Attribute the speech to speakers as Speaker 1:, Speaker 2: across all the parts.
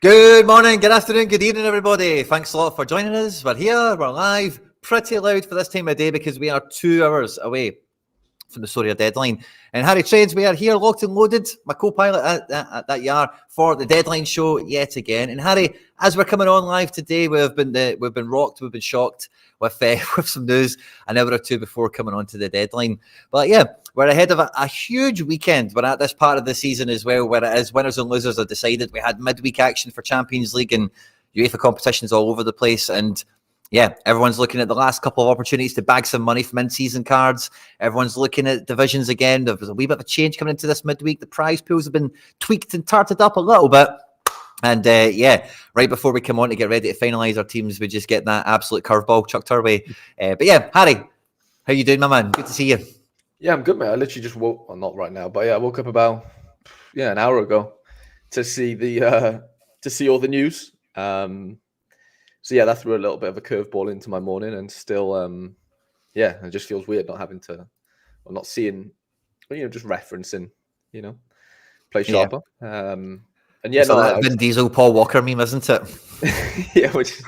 Speaker 1: Good morning, good afternoon, good evening, everybody. Thanks a lot for joining us. We're here, we're live, pretty loud for this time of day because we are 2 hours away from the Sorare deadline. And Harry Trades, we are here locked and loaded, my co-pilot at that yard for the deadline show yet again. And Harry, as we're coming on live today, we've been rocked, we've been shocked with with some news an hour or two before coming on to the deadline. But yeah, we're ahead of a huge weekend. We're at this part of the season as well, where it is winners and losers are decided. We had midweek action for Champions League and UEFA competitions all over the place. And yeah, everyone's looking at the last couple of opportunities to bag some money from in-season cards. Everyone's looking at divisions again. There's a wee bit of a change coming into this midweek. The prize pools have been tweaked and tarted up a little bit. And yeah, right before we come on to get ready to finalise our teams, we just get that absolute curveball chucked our way. But yeah, Harry, how you doing, my man? Good to see you.
Speaker 2: Yeah, I'm good, mate. I literally just woke, well, not right now, but yeah, I woke up about an hour ago to see all the news. So yeah, that threw a little bit of a curveball into my morning, and still, yeah, it just feels weird not having to, or not seeing, just referencing, PlayShaper.
Speaker 1: Yeah.
Speaker 2: And yeah,
Speaker 1: it's that Vin Diesel, Paul Walker meme, isn't it?
Speaker 2: yeah, which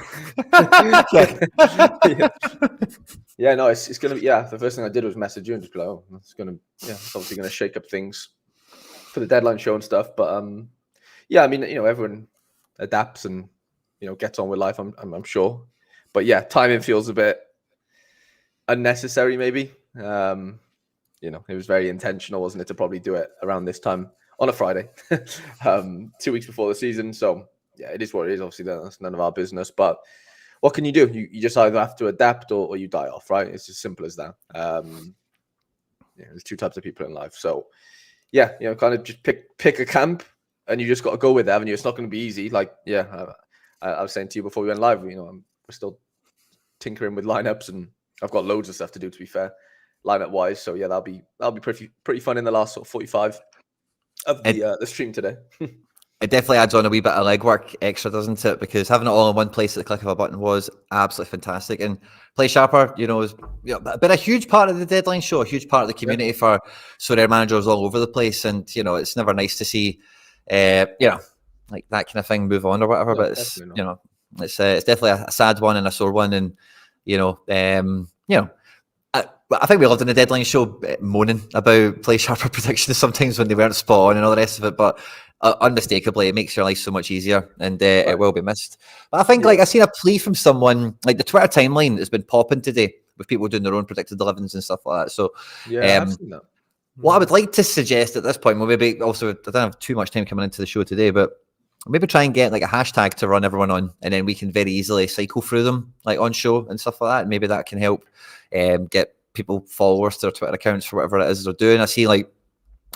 Speaker 2: yeah, no, it's gonna be, the first thing I did was message you and just go, oh, it's obviously gonna shake up things for the deadline show and stuff. But yeah, I mean, everyone adapts and gets on with life, I'm sure. But yeah, timing feels a bit unnecessary, maybe. It was very intentional, wasn't it, to probably do it around this time on a Friday, 2 weeks before the season. So yeah, it is what it is. Obviously, that's none of our business. But what can you do? You just either have to adapt or you die off, right? It's as simple as that. There's two types of people in life. So yeah, kind of just pick a camp, and you just got to go with it, haven't you? It's not going to be easy. Like, yeah, I was saying to you before we went live, we're still tinkering with lineups, and I've got loads of stuff to do, to be fair, lineup wise. So yeah, that'll be pretty fun in the last sort of 45 of the stream today.
Speaker 1: It definitely adds on a wee bit of legwork extra, doesn't it? Because having it all in one place at the click of a button was absolutely fantastic. And PlayShaper, is been a huge part of the deadline show, a huge part of the community for Sorare managers all over the place. And it's never nice to see, like that kind of thing move on or whatever. No, but it's it's definitely a sad one and a sore one. And I think we lived in the deadline show moaning about PlayShaper predictions sometimes when they weren't spot on and all the rest of it, but unmistakably it makes your life so much easier, and it will be missed. But I think I seen a plea from someone, like the Twitter timeline has been popping today with people doing their own predicted 11s and stuff like that. So
Speaker 2: I've seen that.
Speaker 1: What I would like to suggest at this point, well, maybe also, I don't have too much time coming into the show today, but maybe try and get like a hashtag to run everyone on, and then we can very easily cycle through them like on show and stuff like that. And maybe that can help get people followers to their Twitter accounts for whatever it is they're doing. I see like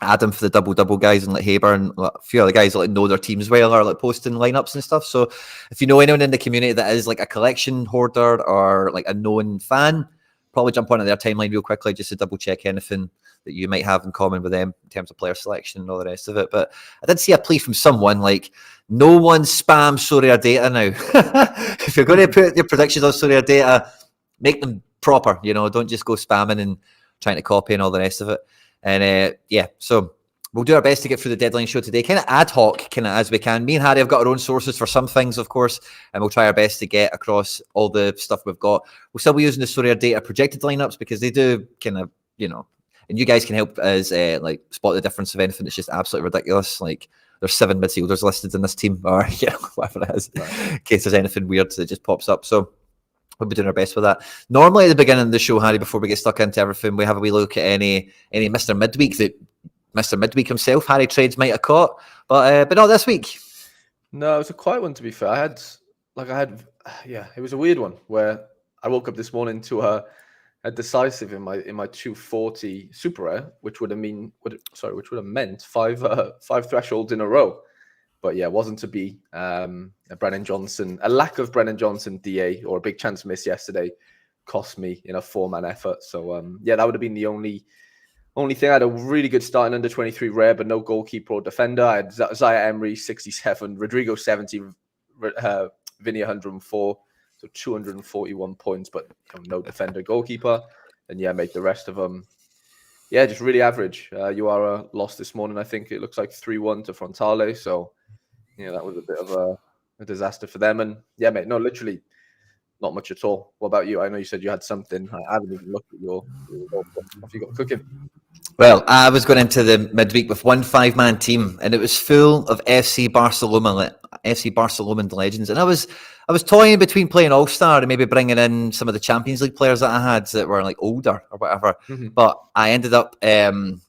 Speaker 1: Adam for the double guys and like Haber and a few other guys that like know their teams well are like posting lineups and stuff. So if you know anyone in the community that is like a collection hoarder or like a known fan, probably jump onto their timeline real quickly just to double check anything that you might have in common with them in terms of player selection and all the rest of it. But I did see a plea from someone like, no one spam SorareData now. If you're going to put your predictions on SorareData, make them proper, don't just go spamming and trying to copy and all the rest of it. And so we'll do our best to get through the deadline show today, kind of ad hoc, kind of as we can. Me and Harry have got our own sources for some things, of course, and we'll try our best to get across all the stuff we've got. We'll still be using the SorareData projected lineups because they do kind of, and you guys can help us like spot the difference of anything that's just absolutely ridiculous. Like there's 7 midfielders listed in this team, or whatever it is, in case there's anything weird that just pops up. So we'll be doing our best with that. Normally at the beginning of the show, Harry, before we get stuck into everything, we have a wee look at any Mr. Midweek that Mr. Midweek himself, Harry Trades, might have caught, but not this week.
Speaker 2: No, it was a quiet one, to be fair. It was a weird one where I woke up this morning to a decisive in my 240 super rare, which would have meant five thresholds in a row. But yeah, it wasn't to be. A lack of Brennan Johnson DA or a big chance miss yesterday cost me in a 4-man effort. So that would have been the only thing. I had a really good start in under 23 rare, but no goalkeeper or defender. I had Zaya Emery 67, Rodrigo 70, Vinny 104, so 241 points, but no defender, goalkeeper, and made the rest of them. Yeah, just really average. Uara lost this morning. I think it looks like 3-1 to Frontale. So that was a bit of a disaster for them. And yeah, mate, no, literally not much at all. What about you? I know you said you had something. I haven't even looked at your stuff you got cooking.
Speaker 1: Well, I was going into the midweek with one 5-man team, and it was full of FC Barcelona legends. And I was toying between playing All Star and maybe bringing in some of the Champions League players that I had that were like older or whatever.
Speaker 2: Mm-hmm.
Speaker 1: But I ended up going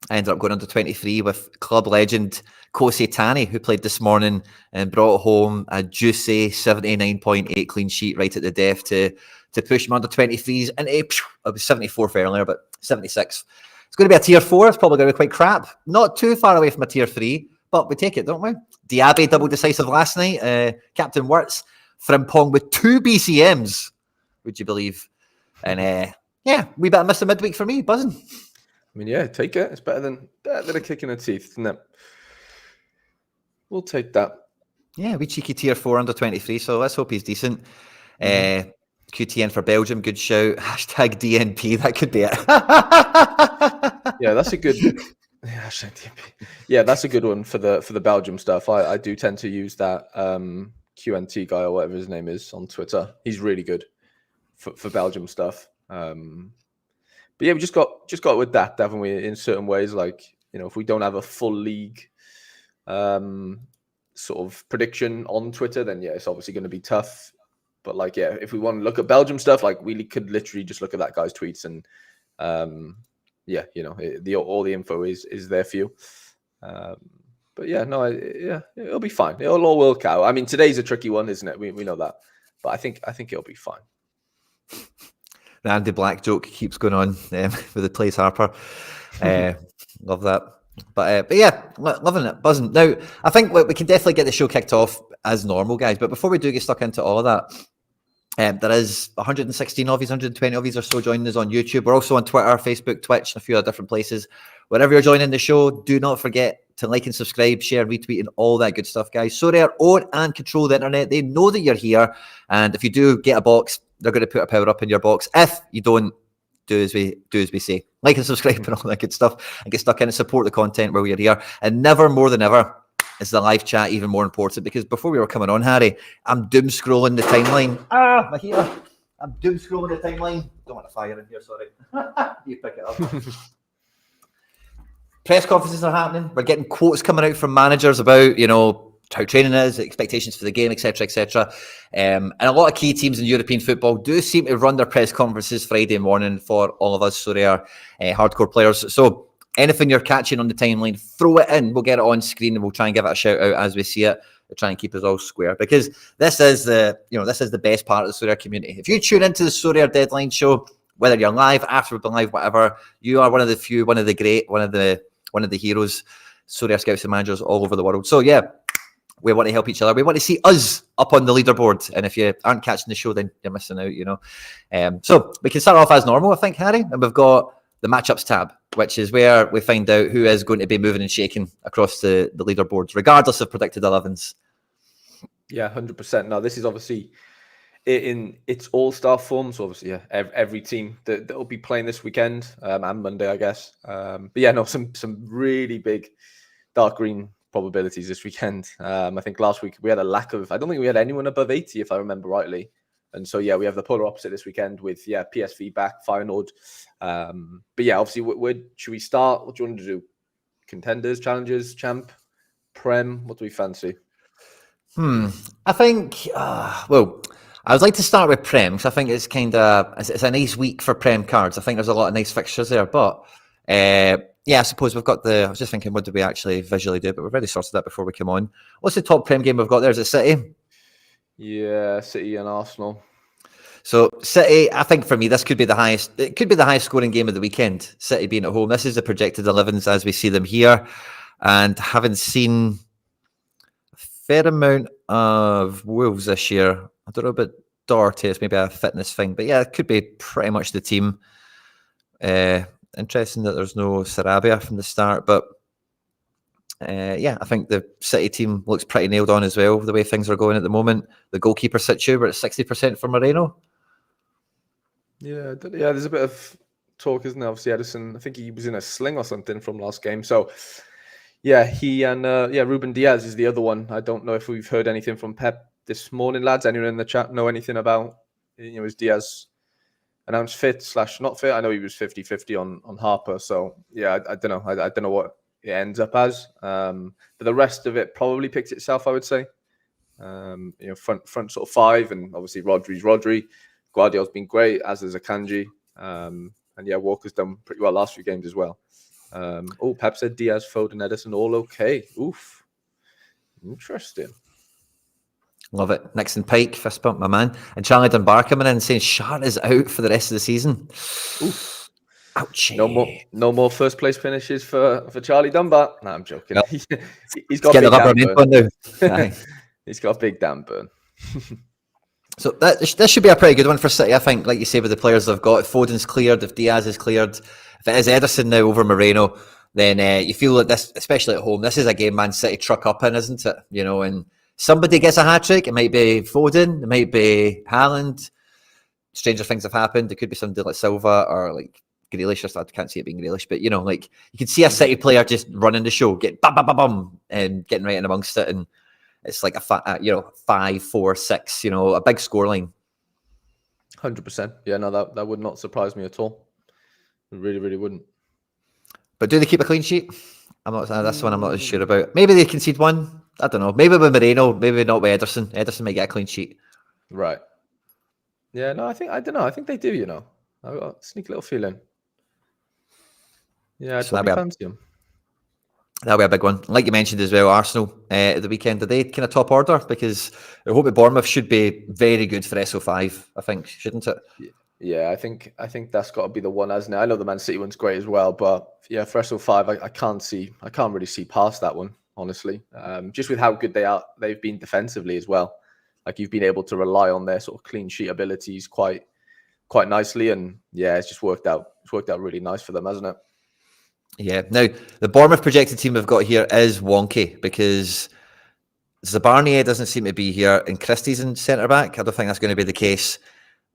Speaker 1: under 23 with club legend Kosei Tani, who played this morning and brought home a juicy 79.8 clean sheet right at the death to push him under 23s. And it was 74th earlier, but 76. It's going to be a tier 4. It's probably going to be quite crap. Not too far away from a tier 3, but we take it, don't we? Diaby double decisive last night. Captain Wirtz, Frimpong with 2 BCMs, would you believe? And wee bit of Mr. Midweek for me, buzzing.
Speaker 2: I mean, yeah, take it. It's better than a kick in the teeth, isn't it? We'll take that.
Speaker 1: Yeah, we cheeky tier 4 under 23, so let's hope he's decent. QTN for Belgium, good shout. Hashtag DNP, that could be it.
Speaker 2: Yeah, that's a good. Yeah, that's a good one for the Belgium stuff. I do tend to use that QNT guy or whatever his name is on Twitter. He's really good for Belgium stuff. But yeah, we just got with that, haven't we? In certain ways, like, you know, if we don't have a full league sort of prediction on Twitter, then yeah, it's obviously going to be tough. But like, yeah, if we want to look at Belgium stuff, like we could literally just look at that guy's tweets and yeah, you know, all the info is there for you. But yeah, no, it'll be fine. It'll all work out. I mean, today's a tricky one, isn't it? We know that, but I think it'll be fine.
Speaker 1: The Andy Black joke keeps going on with the Place Harper. Love that. But yeah, loving it, buzzing. Now, I think we can definitely get the show kicked off as normal, guys. But before we do get stuck into all of that, there is 116 of you, 120 of you or so joining us on YouTube. We're also on Twitter, Facebook, Twitch, and a few other different places. Wherever you're joining the show, do not forget to like and subscribe, share, retweet, and all that good stuff, guys. Sorare own and control the internet. They know that you're here. And if you do get a box, they're going to put a power up in your box. If you don't, do as we say. Like and subscribe and all that good stuff, and get stuck in and support the content where we are here. And never more than ever is the live chat even more important, because before we were coming on, Harry, I'm doom scrolling the timeline. My heater. I'm doom scrolling the timeline. Don't want to fire in here, sorry. You pick it up. Press conferences are happening. We're getting quotes coming out from managers about, you know, how training is, expectations for the game, etc., etc. And a lot of key teams in European football do seem to run their press conferences Friday morning for all of us Sorare hardcore players. So anything you're catching on the timeline, throw it in. We'll get it on screen and we'll try and give it a shout out as we see it. We'll try and keep us all square, because this is the best part of the Sorare community. If you tune into the Sorare Deadline show, whether you're live, after we've been live, whatever, you are one of the few, one of the great, one of the heroes, Sorare scouts and managers all over the world. So yeah, we want to help each other. We want to see us up on the leaderboard. And if you aren't catching the show, then you're missing out, you know. So we can start off as normal, I think, Harry. And we've got the matchups tab, which is where we find out who is going to be moving and shaking across the leaderboards, regardless of predicted 11s. Yeah,
Speaker 2: 100%. Now, this is obviously in its all-star form. So obviously, yeah, every team that will be playing this weekend and Monday, I guess. But yeah, no, some really big dark green probabilities this weekend. I think last week we had a lack of, I don't think we had anyone above 80, if I remember rightly. And so, yeah, we have the polar opposite this weekend with, PSV back, Feyenoord. But yeah, obviously, where should we start? What do you want to do? Contenders, challengers, champ, Prem? What do we fancy?
Speaker 1: I think, I would like to start with Prem, because I think it's it's a nice week for Prem cards. I think there's a lot of nice fixtures there, but I suppose we've got I was just thinking, what did we actually visually do? But we've already sorted that before we come on. What's the top Prem game we've got there? Is it City?
Speaker 2: Yeah, City and Arsenal.
Speaker 1: So City, I think for me, this could be the highest. It could be the highest scoring game of the weekend. City being at home. This is the projected 11s as we see them here, and having seen a fair amount of Wolves this year, I don't know about Doherty. It's maybe a fitness thing, but yeah, it could be pretty much the team. Interesting that there's no Sarabia from the start, but I think the City team looks pretty nailed on as well, the way things are going at the moment. The goalkeeper situ, we're at 60% for Moreno.
Speaker 2: Yeah, there's a bit of talk, isn't there? Obviously, Edison, I think he was in a sling or something from last game. So, Yeah, he and Ruben Diaz is the other one. I don't know if we've heard anything from Pep this morning, lads. Anyone in the chat know anything about, is Diaz announced fit/not fit? I know he was 50-50 on Harper. So yeah, I don't know. I don't know what it ends up as. But the rest of it probably picked itself, I would say. Front sort of five, and obviously Rodri's Rodri. Guardiola's been great, as is Akanji. And yeah, Walker's done pretty well last few games as well. Pep said Diaz, Foden, Edison, all okay. Oof. Interesting.
Speaker 1: Love it. Nixon Pike, fist bump, my man. And Charlie Dunbar coming in and saying Shart is out for the rest of the season.
Speaker 2: Oof.
Speaker 1: Ouch.
Speaker 2: No more first place finishes for Charlie Dunbar. No, I'm joking.
Speaker 1: No.
Speaker 2: He's got a big damn burn.
Speaker 1: Now.
Speaker 2: He's got a big damn burn.
Speaker 1: So this should be a pretty good one for City, I think. Like you say, with the players they've got, if Foden's cleared, if Diaz is cleared, if it is Ederson now over Moreno, then you feel like this, especially at home, this is a game Man City truck up in, isn't it? And somebody gets a hat-trick. It might be Foden, it might be Haaland. Stranger things have happened. It could be somebody like Silva or like Grealish. I can't see it being Grealish, but like you can see a City player just running the show, get bum, and getting right in amongst it, and it's like a 5-4-6, a big scoreline.
Speaker 2: 100%. Yeah, no, that would not surprise me at all. It really, really wouldn't.
Speaker 1: But do they keep a clean sheet? That's one I'm not as sure about. Maybe they concede one. I don't know. Maybe with Moreno, maybe not with Ederson. Ederson might get a clean sheet.
Speaker 2: Right. Yeah, no, I don't know. I think they do, I've got a sneaky little feeling. Yeah, I'd probably fancy them.
Speaker 1: That'll be a big one. Like you mentioned as well, Arsenal at the weekend. Are they kind of top order? Because I hope that Bournemouth should be very good for SO5, I think, shouldn't it?
Speaker 2: Yeah, I think that's got to be the one, hasn't it? I know the Man City one's great as well, but yeah, for SO5, I can't really see past that one, honestly. Just with how good they've been defensively as well. Like you've been able to rely on their sort of clean sheet abilities quite nicely, and yeah, it's just worked out. It's worked out really nice for them, hasn't it?
Speaker 1: Yeah. Now, the Bournemouth projected team we've got here is wonky because Zabarnier doesn't seem to be here and Christie's in centre-back. I don't think that's going to be the case.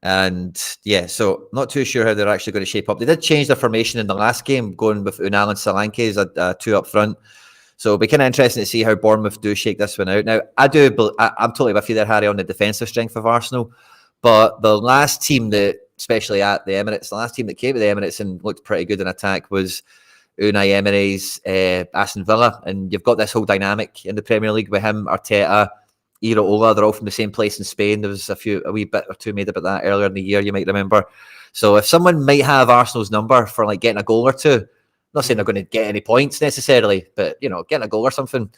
Speaker 1: And yeah, so not too sure how they're actually going to shape up. They did change their formation in the last game, going with Unal and Solanke as two up front. So it'll be kind of interesting to see how Bournemouth do shake this one out. Now, I'm totally with you there, Harry, on the defensive strength of Arsenal. But the last team that, especially at the Emirates, the last team that came to the Emirates and looked pretty good in attack was Unai Emery's Aston Villa, and you've got this whole dynamic in the Premier League with him, Arteta, Iraola. They're all from the same place in Spain. There was a wee bit or two made about that earlier in the year, you might remember. So if someone might have Arsenal's number for like getting a goal or two, I'm not saying they're going to get any points necessarily, but getting a goal or something,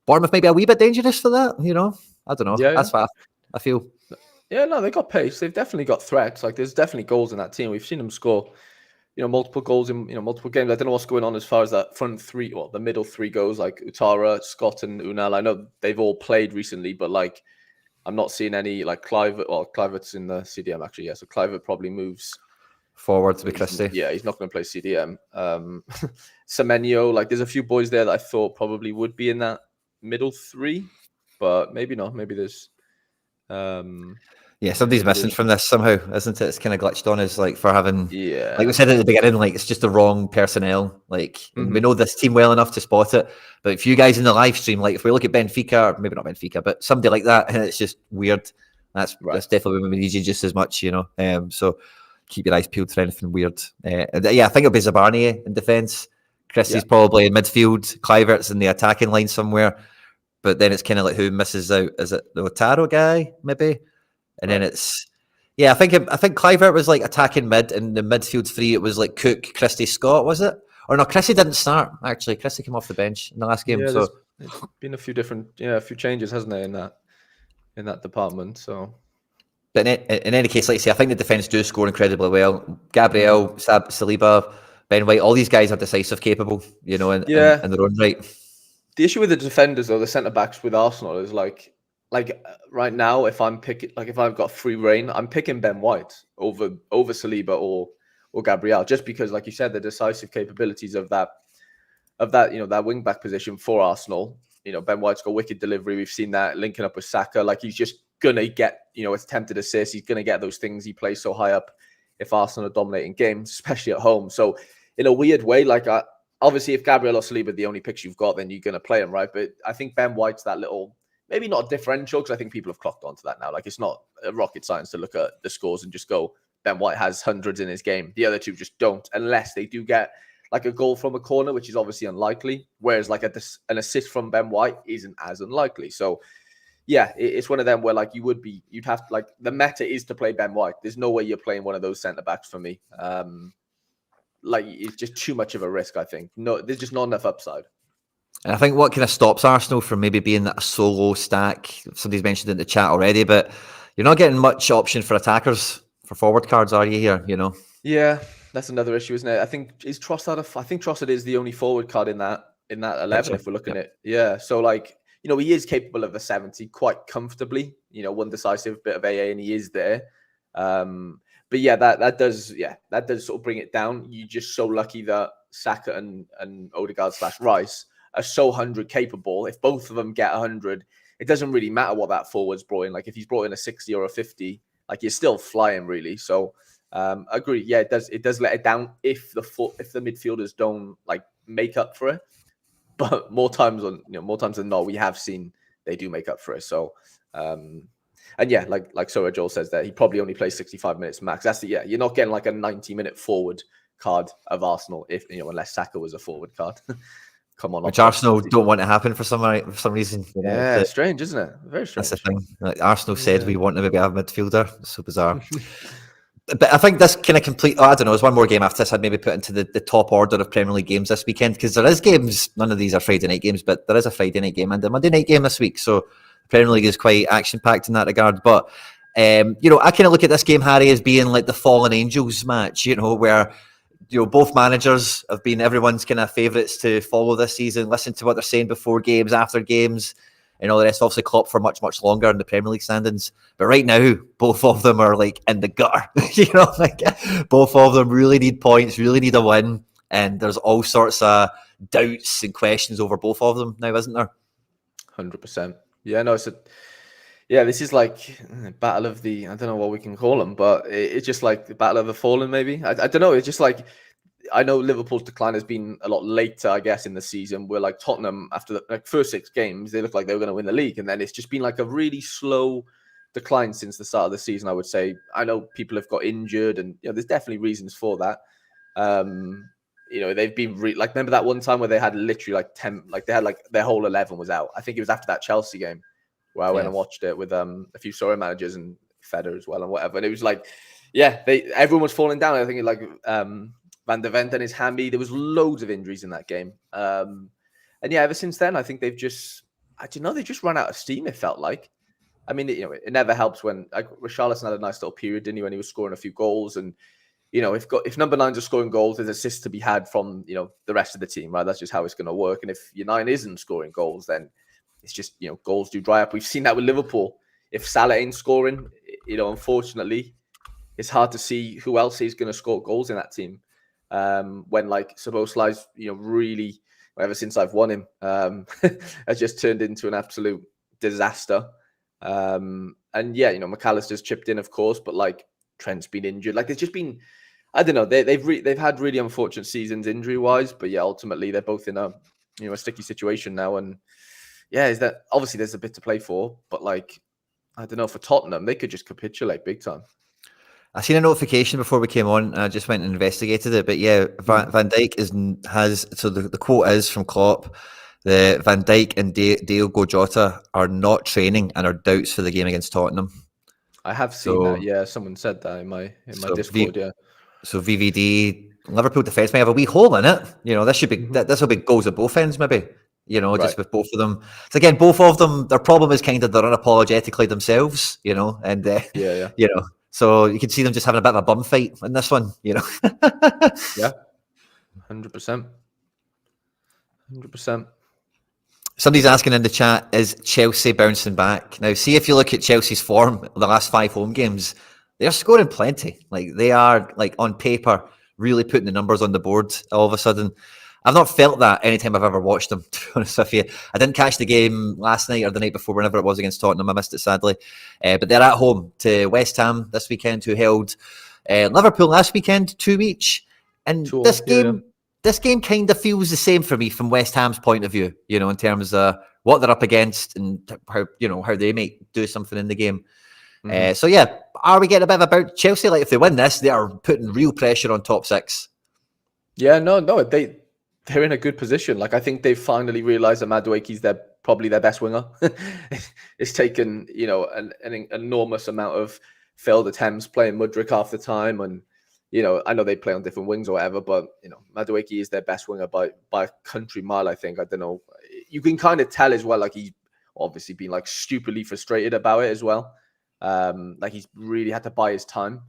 Speaker 1: Bournemouth might be a wee bit dangerous for that. I don't know.
Speaker 2: Yeah,
Speaker 1: that's what I feel.
Speaker 2: Yeah, no, they got pace. They've definitely got threats. Like there's definitely goals in that team. We've seen them score multiple goals in multiple games. I don't know what's going on as far as that front three or the middle three goes, like Utara, Scott, and Unal. I know they've all played recently, but like I'm not seeing any like Clivert. Well, Clivert's in the CDM actually, yeah. So Clivert probably moves
Speaker 1: forward to be Christie.
Speaker 2: Yeah, he's not going to play CDM. Semenyo, like there's a few boys there that I thought probably would be in that middle three, but maybe not. Maybe there's
Speaker 1: yeah, somebody's missing from this somehow, isn't it? It's kind of glitched on us, like for having, like we said at the beginning, like it's just the wrong personnel. Like we know this team well enough to spot it, but if you guys in the live stream, like if we look at Benfica, or maybe not Benfica, but somebody like that, and it's just weird. That's definitely when we need you just as much, So keep your eyes peeled for anything weird. Yeah, I think it'll be Zabarnier in defence. Christie's probably in midfield. Clivert's in the attacking line somewhere, but then it's kind of like who misses out? Is it the Otaro guy maybe? And then it's, I think Clivert was like attacking mid, and the midfield three, it was like Cook, Christie, Scott, was it? Or no, Christie didn't start, actually. Christie came off the bench in the last game.
Speaker 2: Yeah,
Speaker 1: so
Speaker 2: there's been a few changes, hasn't there, in that department. So,
Speaker 1: but in any case, like I say, I think the defence do score incredibly well. Gabriel, Saliba, Ben White, all these guys are decisive capable, in their own right.
Speaker 2: The issue with the defenders, though, the centre-backs with Arsenal is like right now, if I'm picking, like if I've got free reign, I'm picking Ben White over Saliba or Gabriel, just because, like you said, the decisive capabilities of that that wing back position for Arsenal. Ben White's got wicked delivery. We've seen that linking up with Saka. Like he's just gonna get attempted assists. He's gonna get those things. He plays so high up if Arsenal are dominating games, especially at home. So in a weird way, like obviously, if Gabriel or Saliba are the only picks you've got, then you're going to play him, right? But I think Ben White's that little, maybe not a differential, because I think people have clocked onto that now. Like, it's not rocket science to look at the scores and just go, Ben White has hundreds in his game. The other two just don't, unless they do get like a goal from a corner, which is obviously unlikely. Whereas like an assist from Ben White isn't as unlikely. So yeah, it's one of them where like you'd have to, like, the meta is to play Ben White. There's no way you're playing one of those centre backs for me. Like, it's just too much of a risk, I think. No, there's just not enough upside.
Speaker 1: And I think what kind of stops Arsenal from maybe being a solo stack, somebody's mentioned in the chat already, but you're not getting much option for attackers, for forward cards, are you here, you know?
Speaker 2: Yeah, that's another issue, isn't it? I think Trossard is the only forward card in that 11, if we're looking at. Yeah, so like, you know, he is capable of a 70 quite comfortably, you know, one decisive bit of AA, and he is there. But yeah, that does sort of bring it down. You're just so lucky that Saka and Odegaard / Rice are so 100 capable. If both of them get 100, it doesn't really matter what that forward's brought in. Like, if he's brought in a 60 or a 50, like, you're still flying, really. So agree. Yeah, it does let it down if the midfielders don't like make up for it. But more times than not, we have seen they do make up for it. So and yeah, like Sora Joel says there, he probably only plays 65 minutes max. You're not getting like a 90-minute forward card of Arsenal unless Saka was a forward card. Come on,
Speaker 1: which Arsenal don't want to happen for some reason.
Speaker 2: Yeah, strange, isn't it? Very strange.
Speaker 1: That's the thing. Like, Arsenal said we want to maybe have a midfielder. It's so bizarre. But I think this kind of complete. I don't know. There's one more game after this I'd maybe put into the top order of Premier League games this weekend, because there is games. None of these are Friday night games, but there is a Friday night game and a Monday night game this week. So Premier League is quite action packed in that regard. But I kind of look at this game, Harry, as being like the fallen angels match. Where both managers have been everyone's kind of favourites to follow this season. Listen to what they're saying before games, after games. And all the rest, obviously Klopp for much, much longer in the Premier League standings. But right now, both of them are like in the gutter. Both of them really need points, really need a win. And there's all sorts of doubts and questions over both of them now, isn't there?
Speaker 2: 100%. Yeah, no, this is like battle of the, I don't know what we can call them, but it's just like the battle of the fallen, maybe. I don't know. It's just like, I know Liverpool's decline has been a lot later, I guess, in the season, where like Tottenham, after the first 6 games, they looked like they were going to win the league. And then it's just been like a really slow decline since the start of the season, I would say. I know people have got injured, and there's definitely reasons for that. They've been remember that one time where they had literally like 10, like they had like their whole 11 was out. I think it was after that Chelsea game where I went and watched it with a few Sorare managers and Feder as well and whatever. And it was like, everyone was falling down. I think Van der Ven and his hammy. There was loads of injuries in that game. And ever since then, I think they've just run out of steam, it felt like. I mean, it never helps when Richarlison had a nice little period, didn't he, when he was scoring a few goals. And, if number 9s are scoring goals, there's assists to be had from, the rest of the team, right? That's just how it's going to work. And if your 9 isn't scoring goals, then it's just, goals do dry up. We've seen that with Liverpool. If Salah ain't scoring, unfortunately, it's hard to see who else is going to score goals in that team. When like Szoboszlai's, really, ever since I've won him, has just turned into an absolute disaster. McAllister's chipped in, of course, but like Trent's been injured. Like, there's just been, I don't know, they've had really unfortunate seasons injury wise, but ultimately they're both in a sticky situation now. And is that obviously there's a bit to play for, but like, I don't know, for Tottenham, they could just capitulate big time.
Speaker 1: I seen a notification before we came on. I just went and investigated it. But Van Dijk has the quote is from Klopp: the Van Dijk and Diogo Jota are not training and are doubts for the game against Tottenham.
Speaker 2: I have seen that. Yeah, someone said that in my Discord.
Speaker 1: So VVD, Liverpool defence may have a wee hole in it. This should be this will be goals at both ends, maybe. Just with both of them. So again, both of them, their problem is kind of they're unapologetically themselves. So you can see them just having a bit of a bum fight in this one, Yeah,
Speaker 2: 100%.
Speaker 1: Somebody's asking in the chat, is Chelsea bouncing back? Now, see if you look at Chelsea's form the last 5 home games, they're scoring plenty. Like, they are, like, on paper, really putting the numbers on the board all of a sudden. I've not felt that anytime I've ever watched them, to be honest with you. I didn't catch the game last night or the night before, whenever it was against Tottenham. I missed it, sadly. But they're at home to West Ham this weekend, who held Liverpool last weekend, 2 each. And this game, this game kind of feels the same for me from West Ham's point of view, you know, in terms of what they're up against and how, you know, how they might do something in the game. So yeah, are we getting a bit about Chelsea? Like if they win this, they are putting real pressure on top 6.
Speaker 2: Yeah, no, they're in a good position. Like I think they've finally realised that Madueke's probably their best winger. It's taken, you know, an enormous amount of failed attempts playing Mudryk half the time, and you know, I know they play on different wings or whatever, but you know, Madueke is their best winger by a country mile. I think. I don't know. You can kind of tell as well. Like he's obviously been like stupidly frustrated about it as well. Like he's really had to buy his time.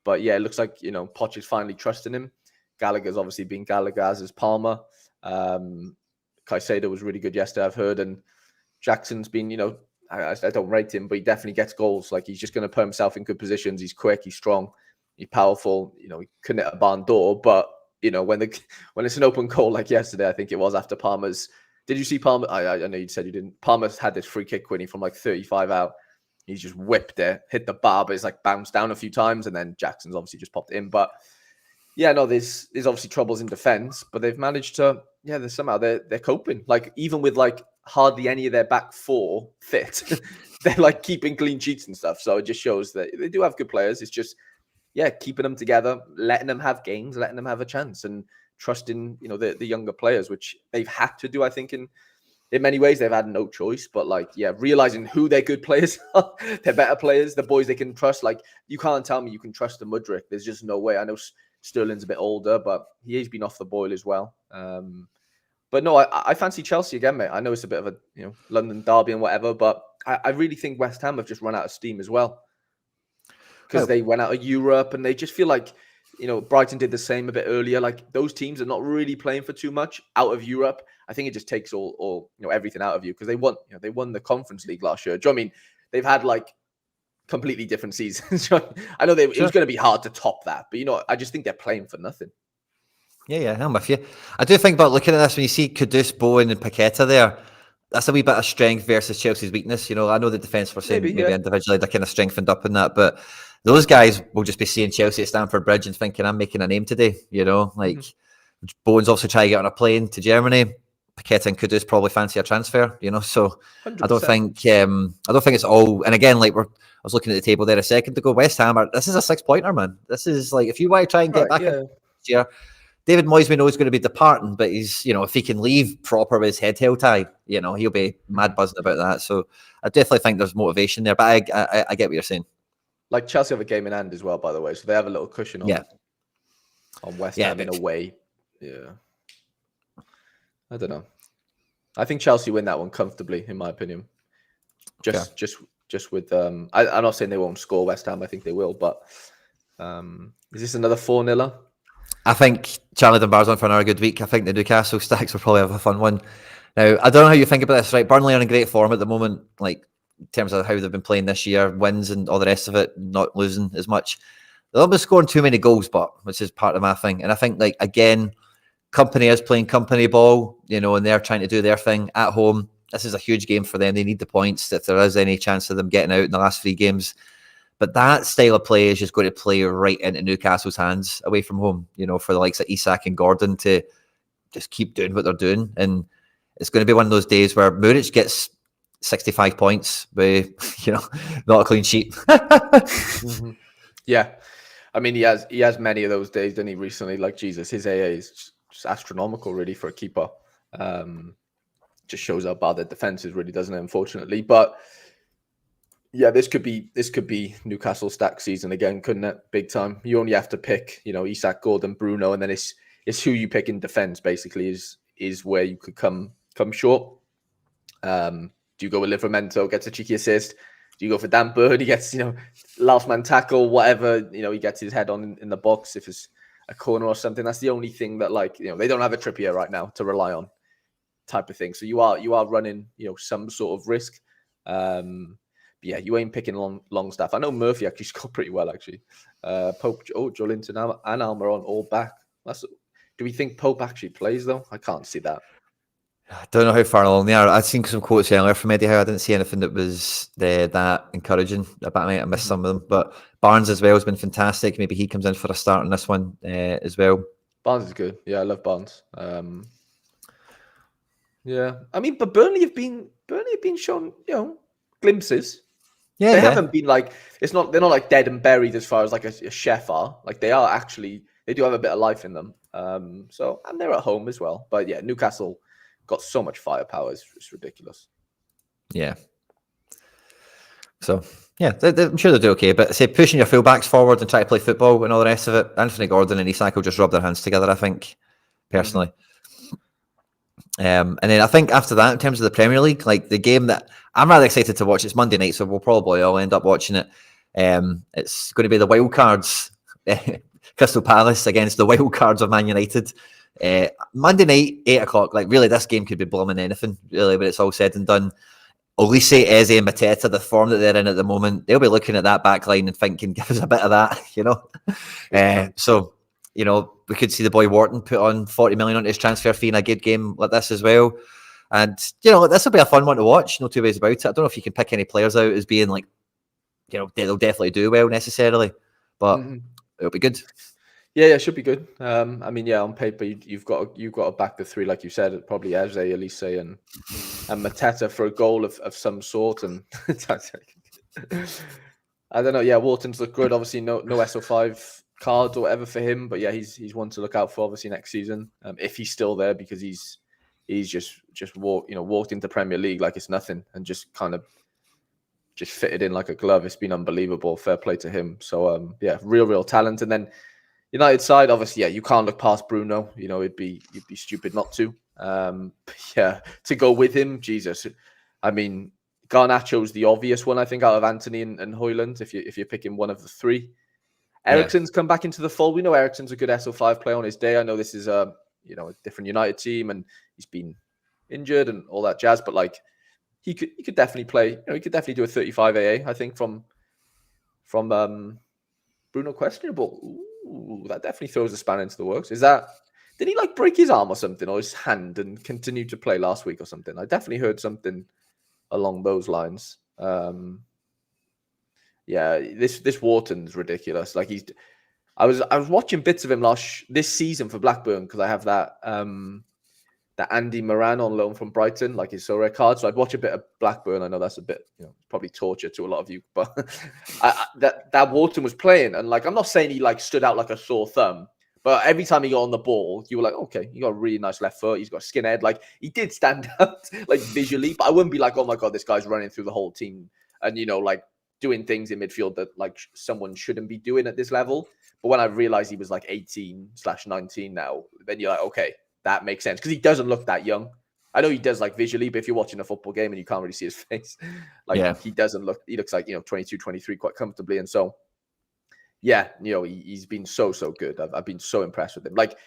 Speaker 2: But yeah, it looks like, you know, Poch is finally trusting him. Gallagher's obviously been Gallagher, as is Palmer. Caicedo was really good yesterday, I've heard, and Jackson's been, you know, I don't rate him, but he definitely gets goals. Like he's just going to put himself in good positions. He's quick, he's strong, he's powerful. You know, he couldn't hit a barn door, but you know, when it's an open goal like yesterday, I think it was after Palmer's. Did you see Palmer? I know you said you didn't. Palmer's had this free kick, Quinny, from like 35 out. He's just whipped it, hit the bar, but it's like bounced down a few times, and then Jackson's obviously just popped it in. But yeah, no, there's obviously troubles in defense, but they've managed to, yeah, they're coping. Like even with like hardly any of their back four fit, they're like keeping clean sheets and stuff. So it just shows that they do have good players. It's just, yeah, keeping them together, letting them have games, letting them have a chance, and trusting, you know, the younger players, which they've had to do, I think, in many ways. They've had no choice, but like, yeah, realizing who their good players are, they're better players, the boys they can trust. Like you can't tell me you can trust the Mudryk. There's just no way. I know Sterling's a bit older, but he's been off the boil as well. But no, I fancy Chelsea again, mate. I know it's a bit of a, you know, London derby and whatever, but I really think West Ham have just run out of steam as well, because they went out of Europe and they just feel like, you know, Brighton did the same a bit earlier. Like those teams are not really playing for too much out of Europe. I think it just takes all you know, everything out of you, because they won the Conference League last year. Do you know what I mean? They've had like completely different seasons. I know it was going to be hard to top that, but you know, I just think they're playing for nothing.
Speaker 1: Yeah, I'm with you. I do think about looking at this when you see Kudus, Bowen, and Paqueta there. That's a wee bit of strength versus Chelsea's weakness. You know, I know the defence were saying maybe individually they're kind of strengthened up in that, but those guys will just be seeing Chelsea at Stamford Bridge and thinking, I'm making a name today. You know, like Bowen's also trying to get on a plane to Germany. Paqueta and Kudus probably fancy a transfer. You know, so 100%. I don't think it's all. And again, like I was looking at the table there a second ago. West Ham, this is a 6-pointer, man. This is like, if you want to try and get back in this year. David Moyes, we know, is going to be departing, but he's, you know, if he can leave proper with his head held high, you know, he'll be mad buzzing about that. So I definitely think there's motivation there, but I get what you're saying.
Speaker 2: Like Chelsea have a game in hand as well, by the way, so they have a little cushion on West Ham in a way. Yeah, I don't know. I think Chelsea win that one comfortably, in my opinion. Just with I'm not saying they won't score West Ham. I think they will, but is this another 4-0?
Speaker 1: I think Charlie Dunbar's on for another good week. I think the Newcastle stacks will probably have a fun one. Now, I don't know how you think about this, right? Burnley are in great form at the moment, like in terms of how they've been playing this year, wins and all the rest of it, not losing as much. They'll be scoring too many goals, which is part of my thing. And I think, like, again, Company is playing company ball, you know, and they're trying to do their thing at home. This is a huge game for them. They need the points if there is any chance of them getting out in the last 3 games. But that style of play is just going to play right into Newcastle's hands away from home, you know, for the likes of Isak and Gordon to just keep doing what they're doing. And it's going to be one of those days where Muric gets 65 points with, you know, not a clean sheet.
Speaker 2: Yeah. I mean, he has many of those days, didn't he, recently? Like, Jesus, his AA is just astronomical, really, for a keeper. Just shows how bad their defense is, really, doesn't it, unfortunately? But yeah, this could be Newcastle stack season again, couldn't it? Big time. You only have to pick, you know, Isak, Gordon, Bruno, and then it's who you pick in defense. Basically, is where you could come short. Do you go with Livramento, gets a cheeky assist? Do you go for Dan Bird? He gets, you know, last man tackle, whatever. You know, he gets his head on in the box if it's a corner or something. That's the only thing that, like, you know, they don't have a Trippier right now to rely on, type of thing. So you are running, you know, some sort of risk. Yeah, you ain't picking long stuff. I know Murphy actually scored pretty well, actually. Pope, Joelinton and Almiron all back. Do we think Pope actually plays, though? I can't see that.
Speaker 1: I don't know how far along they are. I've seen some quotes earlier from Eddie Howe. I didn't see anything that was that encouraging. I might have missed some of them. But Barnes as well has been fantastic. Maybe he comes in for a start in this one as well.
Speaker 2: Barnes is good. Yeah, I love Barnes. Yeah, I mean, but Burnley have been shown, glimpses.
Speaker 1: Yeah,
Speaker 2: They
Speaker 1: yeah.
Speaker 2: haven't been like they're not like dead and buried as far as like a chef are. Like they are actually, they do have a bit of life in them. So, and they're at home as well. But yeah, Newcastle got so much firepower, it's ridiculous.
Speaker 1: Yeah. So yeah, I'm sure they'll do okay. But say pushing your fullbacks forward and try to play football and all the rest of it. Anthony Gordon and Isak will just rub their hands together, I think, personally. And then I think after that, in terms of the Premier League, like the game that I'm rather excited to watch, it's Monday night, so we'll probably all end up watching it. It's going to be the wild cards, Crystal Palace against the wild cards of Man United. Monday night, 8:00. Like really, this game could be blooming anything, really, when it's all said and done. Olise, Eze, and Mateta, the form that they're in at the moment, they'll be looking at that back line and thinking, give us a bit of that, So, we could see the boy Wharton put on 40 million on his transfer fee in a good game like this as well. And, this will be a fun one to watch, no two ways about it. I don't know if you can pick any players out as being like, they'll definitely do well necessarily, but it'll be good.
Speaker 2: Yeah, it should be good. I mean, yeah, on paper you've got to back the three, like you said, probably Eze, Olise, and Mateta for a goal of some sort. And I don't know. Yeah, Wharton's looked good. Obviously, no SO5 cards or whatever for him, but yeah, he's one to look out for obviously next season, if he's still there, because he's just walked into Premier League like it's nothing and just kind of just fitted in like a glove. It's been unbelievable. Fair play to him. So yeah, real talent. And then United side, obviously, yeah, you can't look past Bruno. You'd be stupid not to. Yeah, to go with him, Jesus. I mean, Garnacho's the obvious one, I think, out of Anthony and Højlund, if you're picking one of the three. Eriksen's come back into the fold. We know Eriksen's a good SO5 player on his day. I know this is a different United team and he's been injured and all that jazz, but like he could definitely play. He could definitely do a 35 AA, I think, from Bruno questionable. Ooh, that definitely throws a spanner into the works. Did he like break his arm or something, or his hand, and continue to play last week or something? I definitely heard something along those lines. Yeah, this Wharton's ridiculous. Like I was watching bits of him this season for Blackburn because I have that Andy Moran on loan from Brighton, like his Sorare card. So I'd watch a bit of Blackburn. I know that's a bit, probably torture to a lot of you, but that Wharton was playing, and like I'm not saying he like stood out like a sore thumb, but every time he got on the ball, you were like, okay, he got a really nice left foot. He's got a skinhead. Like he did stand out like visually, but I wouldn't be like, oh my god, this guy's running through the whole team and like doing things in midfield that like someone shouldn't be doing at this level. But when I realized he was like 18/19 now, then you're like, okay, that makes sense because he doesn't look that young. I know he does like visually, but if you're watching a football game and you can't really see his face, like he looks like 22, 23 quite comfortably. And so yeah, he's been so good. I've been so impressed with him. Like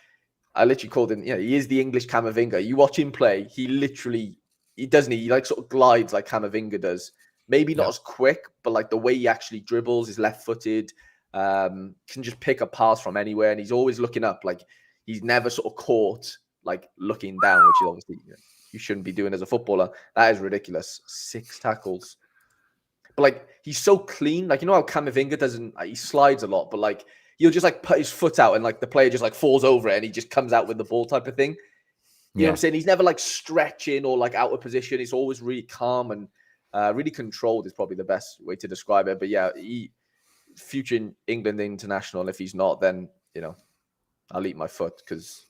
Speaker 2: I literally called him, he is the English Camavinga. You watch him play, he like sort of glides like Camavinga does. Maybe not as quick, but like the way he actually dribbles, is left-footed, can just pick a pass from anywhere, and he's always looking up. Like he's never sort of caught like looking down, which is obviously you shouldn't be doing as a footballer. That is ridiculous. 6 tackles. But like he's so clean. Like how Camavinga doesn't, he slides a lot, but like he'll just like put his foot out and like the player just like falls over it and he just comes out with the ball type of thing. You know what I'm saying? He's never like stretching or like out of position. It's always really calm and really controlled is probably the best way to describe it. But yeah, future England international. If he's not, then I'll eat my foot because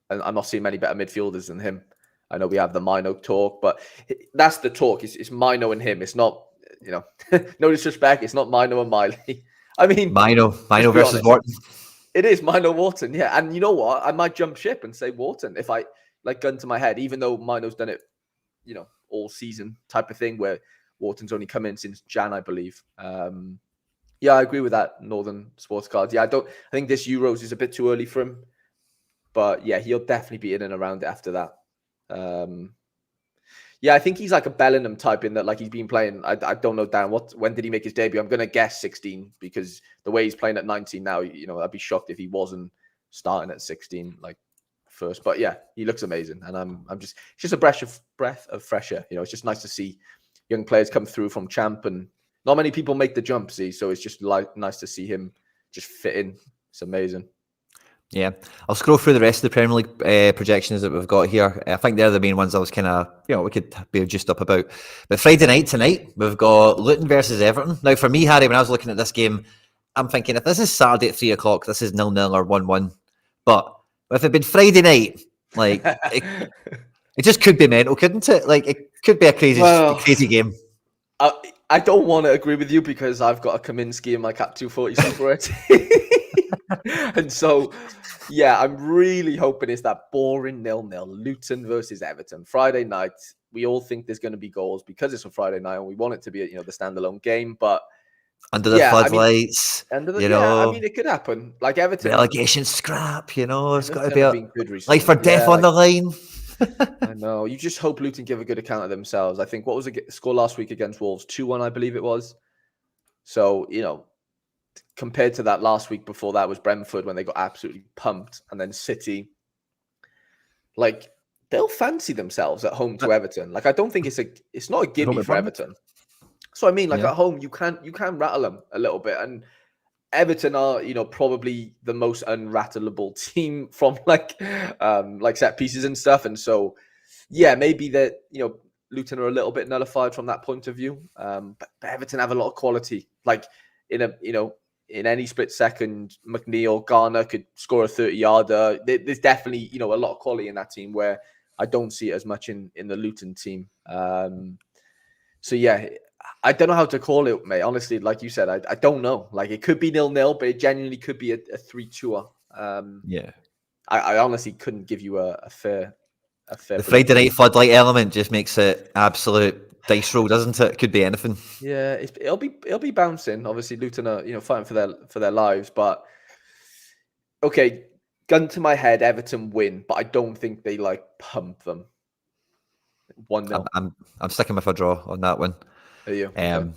Speaker 2: I'm not seeing many better midfielders than him. I know we have the Mino talk, but that's the talk. It's Mino and him. It's not, no disrespect. It's not Mino and Miley. I mean,
Speaker 1: Mino versus Wharton.
Speaker 2: It is Mino Wharton, yeah. And you know what? I might jump ship and say Wharton if I like gun to my head, even though Mino's done it, all season type of thing where Wharton's only come in since Jan, I believe. Yeah, I agree with that. Northern sports cards. Yeah, I think this Euros is a bit too early for him, but yeah, he'll definitely be in and around it after that. Yeah, I think he's like a Bellingham type in that, like he's been playing. I don't know, Dan. When did he make his debut? I'm gonna guess 16 because the way he's playing at 19 now, I'd be shocked if he wasn't starting at 16 like first. But yeah, he looks amazing, and it's just a breath of fresh air. It's just nice to see young players come through from Champ, and not many people make the jump. So it's just like nice to see him just fit in. It's amazing.
Speaker 1: Yeah, I'll scroll through the rest of the Premier League projections that we've got here. I think they're the main ones I was kind of, we could be just up about. But Friday night tonight, we've got Luton versus Everton. Now, for me, Harry, when I was looking at this game, I'm thinking if this is Saturday at 3 o'clock, this is 0-0 or 1-1. But if it had been Friday night, like it just could be mental, couldn't it? Like it could be a crazy game.
Speaker 2: I don't want to agree with you because I've got a Kaminsky in my Cap 240 separate. And so, yeah, I'm really hoping it's that boring 0-0 Luton versus Everton. Friday night, we all think there's going to be goals because it's a Friday night and we want it to be, the standalone game. But
Speaker 1: under the floodlights,
Speaker 2: I mean, it could happen. Like Everton.
Speaker 1: Relegation scrap, it's got to be
Speaker 2: good recently.
Speaker 1: Life or death on the line.
Speaker 2: I know. You just hope Luton give a good account of themselves. I think, what was the score last week against Wolves? 2-1, I believe it was. So, compared to that last week before that was Brentford when they got absolutely pumped. And then City, like, they'll fancy themselves at home to Everton. Like, I don't think it's not a gimme for Everton. So, I mean, like, at home, you can rattle them a little bit. And Everton are, probably the most unrattleable team from like set pieces and stuff. And so, yeah, maybe that, Luton are a little bit nullified from that point of view. But Everton have a lot of quality. Like in any split second, McNeil, Garner could score a 30-yarder. There's definitely, a lot of quality in that team where I don't see it as much in the Luton team. So, yeah, I don't know how to call it, mate. Honestly, like you said, I don't know. Like, it could be 0-0, but it genuinely could be a 3-2.
Speaker 1: Yeah.
Speaker 2: I honestly couldn't give you a fair.
Speaker 1: The Friday night floodlight element just makes it absolute dice roll, doesn't it? It could be anything.
Speaker 2: Yeah, it'll be bouncing. Obviously, Luton are fighting for their lives, but okay, gun to my head, Everton win, but I don't think they pump them. 1-0.
Speaker 1: I'm sticking with a draw on that one.
Speaker 2: Are you?
Speaker 1: Okay.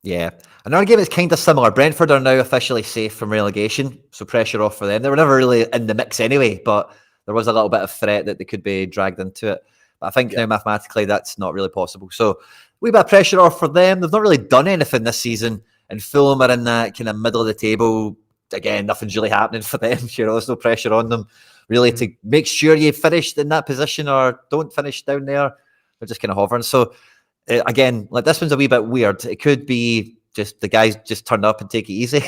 Speaker 1: Yeah. Another game is kind of similar. Brentford are now officially safe from relegation, so pressure off for them. They were never really in the mix anyway, but there was a little bit of threat that they could be dragged into it. But I think now mathematically that's not really possible. So we bit of pressure off for them. They've not really done anything this season, and Fulham are in that kind of middle of the table. Again, nothing's really happening for them. There's no pressure on them really to make sure you finished in that position or don't finish down there. They're just kind of hovering. So again, like this one's a wee bit weird. It could be just the guys just turn up and take it easy,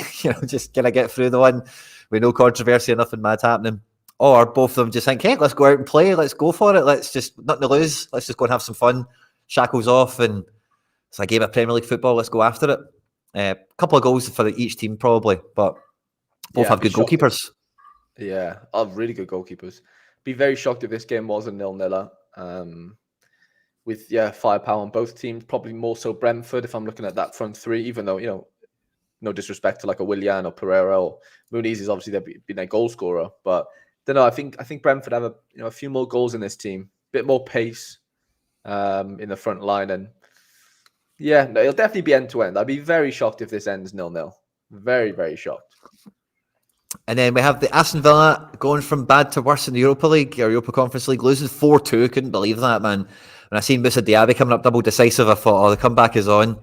Speaker 1: just kind of get through the one with no controversy or nothing mad happening. Or both of them just think, hey, let's go out and play. Let's go for it. Let's just, nothing to lose. Let's just go and have some fun. Shackles off. And it's a game of Premier League football. Let's go after it. A couple of goals for each team probably, but both have good goalkeepers.
Speaker 2: Yeah, really good goalkeepers. Be very shocked if this game was a 0-0. With firepower on both teams, probably more so Brentford if I'm looking at that front three, even though, no disrespect to like a Willian or Pereira or Muniz is obviously been their goal scorer, but don't know. I think Brentford have a few more goals in this team, a bit more pace in the front line, and it'll definitely be end to end. I'd be very shocked if this ends 0-0. Very, very shocked.
Speaker 1: And then we have the Aston Villa going from bad to worse in the Europa League or Europa Conference League, losing 4-2. Couldn't believe that, man. When I seen Moussa Diaby coming up double decisive, I thought, the comeback is on.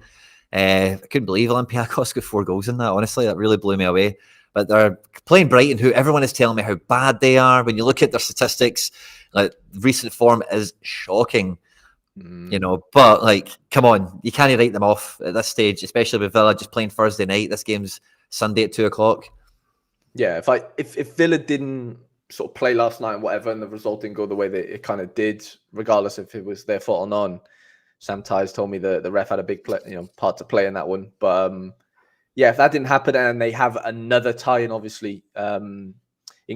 Speaker 1: I couldn't believe Olympiacos got 4 goals in that. Honestly, that really blew me away. But they're playing Brighton, who everyone is telling me how bad they are. When you look at their statistics, like recent form is shocking. But come on, you can't write them off at this stage, especially with Villa just playing Thursday night. This game's Sunday at 2 o'clock.
Speaker 2: Yeah, if Villa didn't sort of play last night and whatever, and the result didn't go the way that it kind of did, regardless if it was their fault or not. Sam Tyes told me the ref had a big part to play in that one. But if that didn't happen and they have another tie-in, obviously, in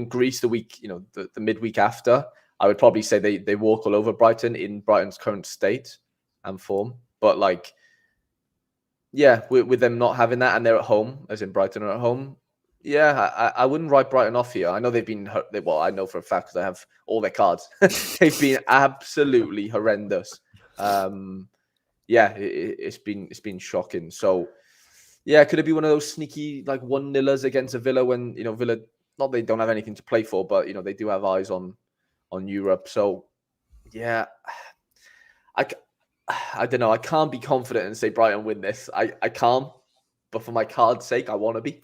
Speaker 2: Greece the week, the midweek after, I would probably say they walk all over Brighton in Brighton's current state and form. But with them not having that and they're at home, as in Brighton are at home, I wouldn't write Brighton off here. I know they've been well, I know for a fact because I have all their cards. They've been absolutely horrendous. It's been shocking. So could it be one of those sneaky 1-0ers against a Villa when Villa, not they don't have anything to play for, but they do have eyes on Europe. So I don't know. I can't be confident and say Brighton win this. I can't. But for my card's sake, I want to be.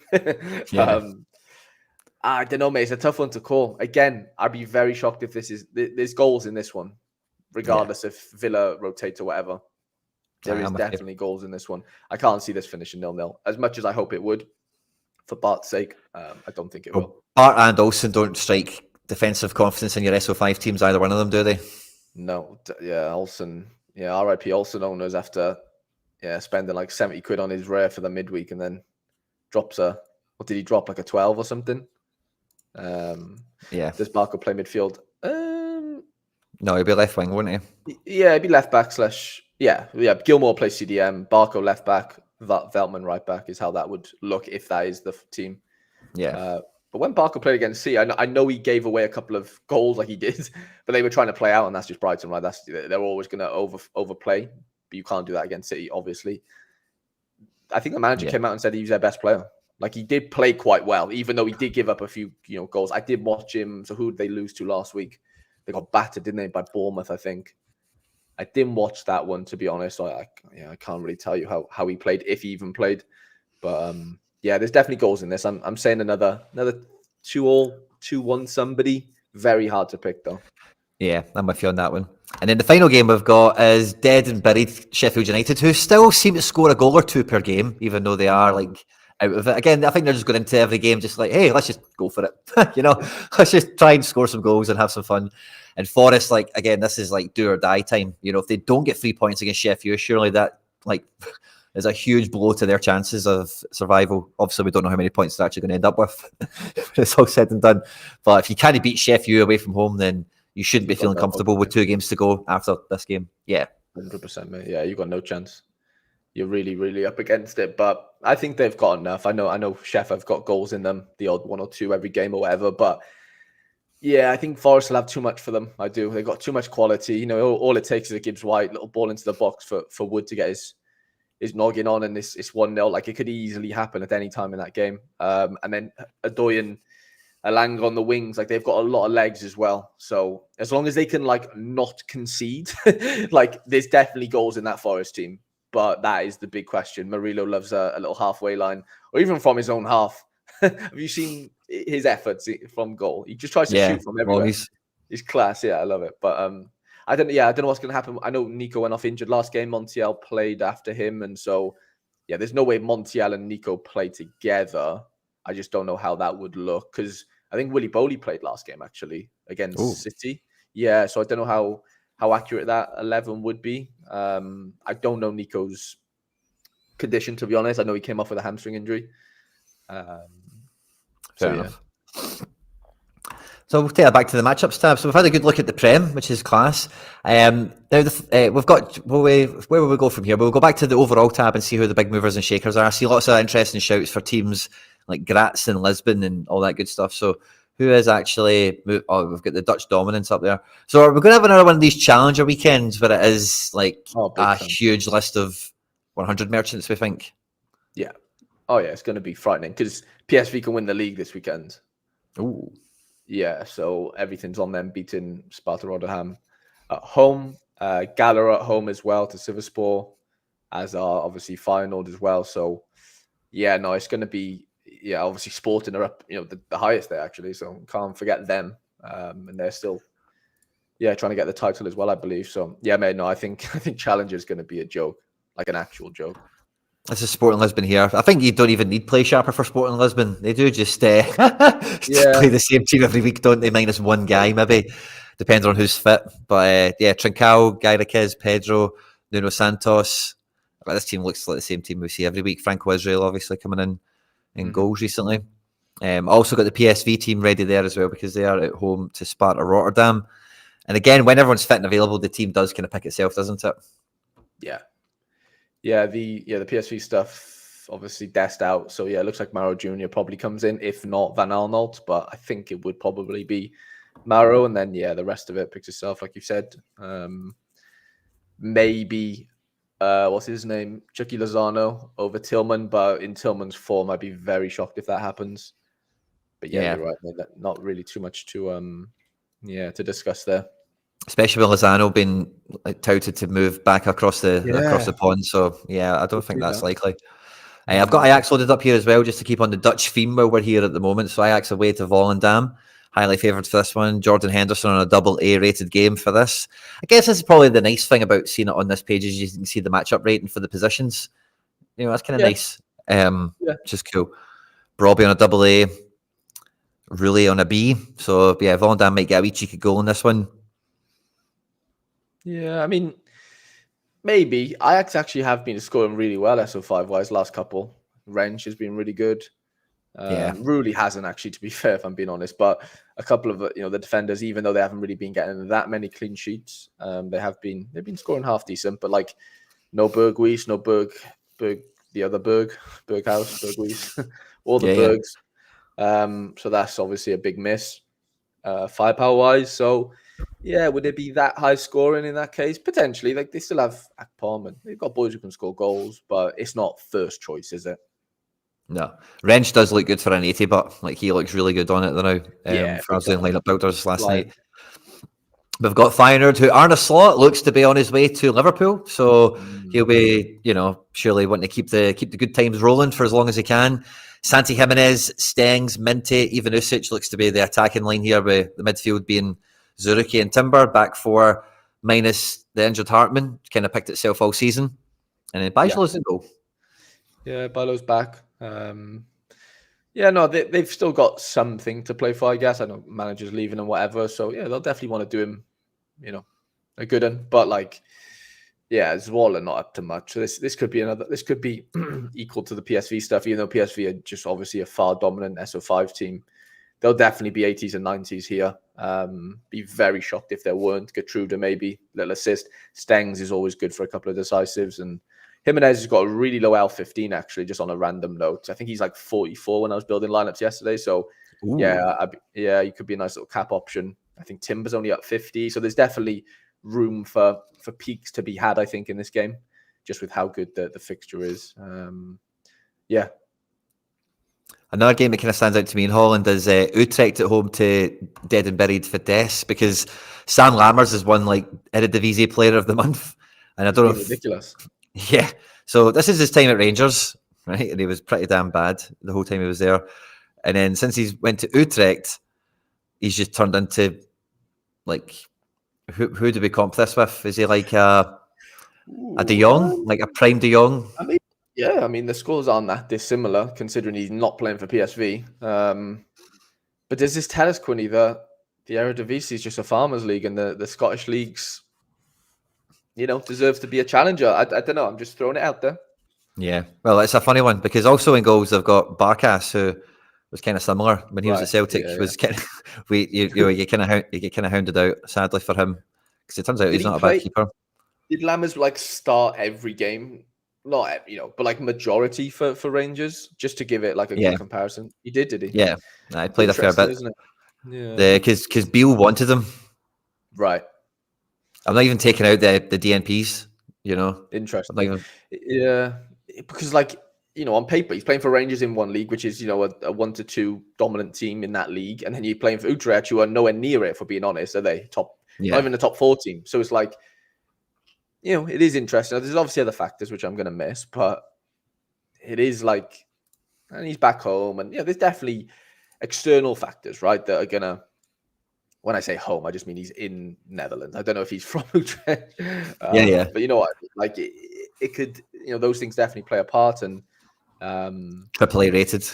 Speaker 2: I don't know, mate. It's a tough one to call. Again, I'd be very shocked if there's goals in this one, regardless if Villa rotates or whatever. There is definitely goals in this one. I can't see this finishing 0-0. As much as I hope it would, for Bart's sake, I don't think it will.
Speaker 1: Bart and Olsen don't strike defensive confidence in your SO5 teams, either one of them, do they?
Speaker 2: No. Yeah, Olsen. Yeah, RIP Olsen owners after spending like 70 quid on his rare for the midweek and then drops what did he drop, like a 12 or something? Does Barco play midfield?
Speaker 1: No, he'll be left wing, won't
Speaker 2: he? Yeah, he'd be left back / Gilmore plays CDM, Barco left back, Veltman right back is how that would look if that is the team.
Speaker 1: Yeah.
Speaker 2: But when Barco played against C, I know he gave away a couple of goals like he did, but they were trying to play out, and that's just Brighton, right? They're always going to overplay, but you can't do that against City, obviously. I think the manager came out and said he was their best player. Like, he did play quite well, even though he did give up a few, goals. I did watch him. So who did they lose to last week? They got battered, didn't they, by Bournemouth, I think. I didn't watch that one, to be honest. I can't really tell you how he played, if he even played. But there's definitely goals in this. I'm saying another 2-2, 2-1 somebody. Very hard to pick, though.
Speaker 1: Yeah, I'm with you on that one. And then the final game we've got is dead and buried Sheffield United, who still seem to score a goal or two per game, even though they are like out of it. Again, I think they're just going into every game just like, hey, let's just go for it. Let's just try and score some goals and have some fun. And Forest, like, again, this is like do or die time. If they don't get 3 points against Sheffield, surely that like is a huge blow to their chances of survival. Obviously, we don't know how many points they're actually going to end up with when it's all said and done. But if you can't beat Sheffield away from home, then you shouldn't be feeling comfortable with 2 games to go after this game. Yeah.
Speaker 2: 100%, mate. Yeah, you've got no chance. You're really, really up against it. But I think they've got enough. I know Chef have got goals in them, the odd 1 or 2 every game or whatever. But yeah, I think Forest will have too much for them. I do. They've got too much quality. All it takes is a Gibbs White little ball into the box for Wood to get his noggin on, and it's 1-0. Like, it could easily happen at any time in that game. And then Adoy and Alanga on the wings, like, they've got a lot of legs as well. So as long as they can like not concede, like, there's definitely goals in that Forest team. But that is the big question. Murillo loves a little halfway line, or even from his own half. Have you seen his efforts from goal? He just tries to shoot from everywhere. Well, he's class. Yeah, I love it. But I don't know what's going to happen. I know Nico went off injured last game. Montiel played after him, and so there's no way Montiel and Nico play together. I just don't know how that would look, because I think Willy Bowley played last game actually against City. Yeah, so I don't know how accurate that 11 would be. I don't know Nico's condition, to be honest. I know he came off with a hamstring injury.
Speaker 1: Fair enough. So we'll take that back to the matchups tab. So we've had a good look at the Prem, which is class. Now we've got, where will we go from here? We'll go back to the overall tab and see who the big movers and shakers are. I see lots of interesting shouts for teams like Graz and Lisbon and all that good stuff. So who is actually... Oh, we've got the Dutch dominance up there. So are we going to have another one of these Challenger weekends where it is like huge list of 100 merchants, we think?
Speaker 2: Yeah. Oh, yeah, it's going to be frightening because PSV can win the league this weekend.
Speaker 1: Ooh.
Speaker 2: Yeah, so everything's on them beating Sparta Rotterdam at home. Gala at home as well to Sivasspor, as are obviously Feyenoord as well. So, yeah, no, it's going to be... Yeah, obviously Sporting are up, the highest there actually, so can't forget them. And they're still, trying to get the title as well, I believe. So yeah, mate, no, I think Challenger is going to be a joke, like an actual joke.
Speaker 1: This is Sporting Lisbon here. I think you don't even need PlayShaper for Sporting Lisbon. They do just play the same team every week, don't they? Minus one guy, maybe, depends on who's fit. But Trincao, Gairaquez, Pedro, Nuno Santos. But this team looks like the same team we see every week. Franco Israel obviously coming in goals recently. Also got the PSV team ready there as well, because they are at home to Sparta Rotterdam. And again, when everyone's fit and available, the team does kind of pick itself, doesn't it?
Speaker 2: Yeah, the PSV stuff obviously Dest out. So yeah, it looks like Maro Jr. probably comes in, if not Van Arnold, but I think it would probably be Maro, and then the rest of it picks itself, like you said. Maybe what's his name? Chucky Lozano over Tillman, but in Tillman's form, I'd be very shocked if that happens. But you're right, mate, not really too much to discuss there.
Speaker 1: Especially with Lozano being touted to move back across the pond. So yeah, I don't think that's likely. I've got Ajax loaded up here as well, just to keep on the Dutch theme while we're here at the moment. So Ajax away to Volendam. Highly favoured for this one. Jordan Henderson on a double A rated game for this. I guess this is probably the nice thing about seeing it on this page is you can see the matchup rating for the positions. That's kind of nice. Just cool. Robbie on a double A. Rulli on a B. So, yeah, Volendam might get a wee cheeky goal in this one.
Speaker 2: Yeah, I mean, maybe. Ajax actually have been scoring really well SO5-wise last couple. Wrench has been really good. Rulli hasn't actually, to be fair, if I'm being honest. But a couple of the defenders, even though they haven't really been getting that many clean sheets, they've been scoring half decent. But like no Berghuis, no Berg, the other Berghaus, Berghuis, all the Bergs. So that's obviously a big miss, firepower wise. So yeah, would it be that high scoring in that case? Potentially. Like they still have Akpom and they've got boys who can score goals, but it's not first choice, is it?
Speaker 1: No. Wrench does look good for an 80, but like he looks really good on it now. For us doing lineup builders last night. We've got Feyenoord, who Arne Slot looks to be on his way to Liverpool, so he'll be, surely wanting to keep the good times rolling for as long as he can. Santi Jimenez, Stengs, Minte, Ivanusic looks to be the attacking line here, with the midfield being Zuriki and Timber, back four minus the injured Hartman, kind of picked itself all season. And then Bajlo's in goal.
Speaker 2: Yeah, Bajlo's back. They've still got something to play for, I guess. I know managers leaving and whatever, so yeah, they'll definitely want to do him, a good one. But like, yeah, Zwolle not up to much. So this could be this could be equal to the PSV stuff, even though PSV are just obviously a far dominant SO5 team. They'll definitely be 80s and 90s here. Be very shocked if there weren't. Gertrude maybe, little assist. Stengs is always good for a couple of decisives, and Jimenez has got a really low L15 actually, just on a random note. I think he's like 44 when I was building lineups yesterday. So he could be a nice little cap option. I think Timber's only up 50, so there's definitely room for peaks to be had, I think, in this game, just with how good the fixture is.
Speaker 1: Another game that kind of stands out to me in Holland is Utrecht at home to Dead and Buried Vitesse, because Sam Lammers is one like Eredivisie Player of the Month, and I don't know.
Speaker 2: Ridiculous.
Speaker 1: Yeah, so this is his time at Rangers, right? And he was pretty damn bad the whole time he was there. And then since he's went to Utrecht, he's just turned into like who do we comp this with? Is he like a De Jong, like a prime De Jong?
Speaker 2: I mean, the scores aren't that dissimilar considering he's not playing for PSV. But does this tell us, Quinny, that the Eredivisie is just a farmers' league and the Scottish leagues, deserves to be a challenger? I don't know. I'm just throwing it out there.
Speaker 1: Yeah, well, it's a funny one because also in goals they've got Barkas, who was kind of similar when he was at Celtic. Was kind of you kind of hounded out, sadly for him, because it turns out he's not a bad keeper.
Speaker 2: Did Lammers start every game? Not but like majority for Rangers, just to give it like a good comparison. He did he?
Speaker 1: Yeah, I played a fair bit.
Speaker 2: Isn't it? Yeah,
Speaker 1: because Beale wanted him.
Speaker 2: Right.
Speaker 1: I'm not even taking out the DNPs.
Speaker 2: Interesting. Yeah, because on paper he's playing for Rangers in one league, which is a 1-2 dominant team in that league, and then you're playing for Utrecht, who are nowhere near it. For being honest, are they top? Not even the top 4 team. So it's like, it is interesting. There's obviously other factors which I'm going to miss, but it is like, and he's back home, and there's definitely external factors, right, that are going to. When I say home, I just mean he's in Netherlands. I don't know if he's from Utrecht. But you know what? Like it could, those things definitely play a part. And
Speaker 1: AAA rated.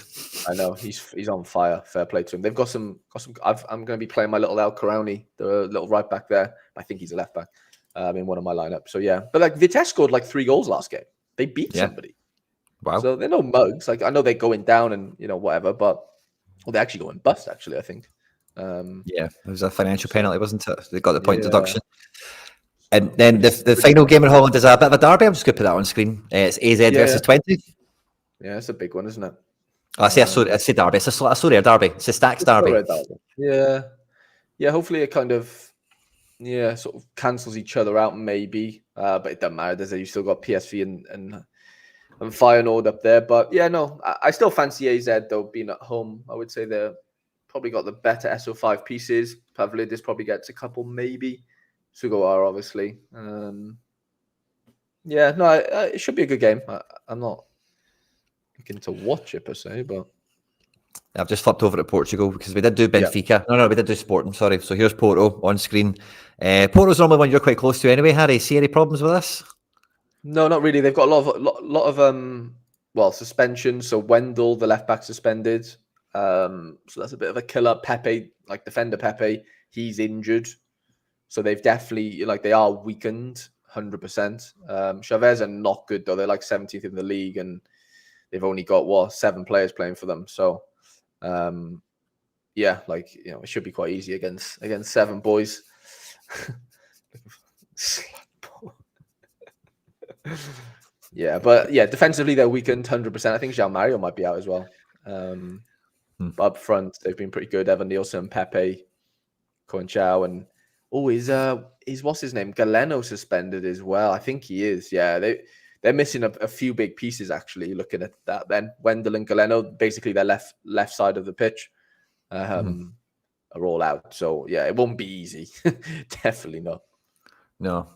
Speaker 2: I know he's on fire. Fair play to him. They've got some. I'm going to be playing my little El Karani, the little right back there. I think he's a left back in one of my lineups. So yeah, but like Vitesse scored like 3 goals last game. They beat somebody.
Speaker 1: Wow.
Speaker 2: So they're no mugs. Like I know they're going down and whatever, but they're actually going bust. Actually, I think.
Speaker 1: It was a financial penalty, wasn't it? They got the point deduction. And then the final game in Holland is a bit of a derby. I'm just going to put that on screen. It's AZ versus 20.
Speaker 2: Yeah, it's a big one, isn't it?
Speaker 1: I say derby. It's a Sorare derby. It's a Stacks derby.
Speaker 2: Yeah. Hopefully it kind of sort of cancels each other out, maybe. But it doesn't matter. You still got PSV and Feyenoord up there. But yeah, no, I still fancy AZ though. Being at home, I would say they're probably got the better SO5 pieces. Pavlidis probably gets a couple, maybe. Sugawara, obviously. It should be a good game. I'm not looking to watch it per se, but
Speaker 1: I've just flipped over to Portugal because we did do Benfica. No, we did do Sporting, sorry. So here's Porto on screen. Porto's normally one you're quite close to anyway, Harry. See any problems with this?
Speaker 2: no, not really. They've got a lot of suspensions. So Wendell, the left back, suspended. So that's a bit of a killer. Pepe, like defender Pepe, he's injured. So they've definitely they are weakened 100%. Chavez are not good though. They're like 17th in the league and they've only got 7 players playing for them. So it should be quite easy against 7 boys. Yeah, but defensively they're weakened 100%. I think João Mario might be out as well. But up front they've been pretty good. Evan Nielsen, Pepe, Conchao, and is what's his name? Galeno suspended as well. I think he is. Yeah, they're missing a few big pieces actually. Looking at that, then Wendell and Galeno, basically their left side of the pitch, are all out. So yeah, it won't be easy. Definitely not.
Speaker 1: No.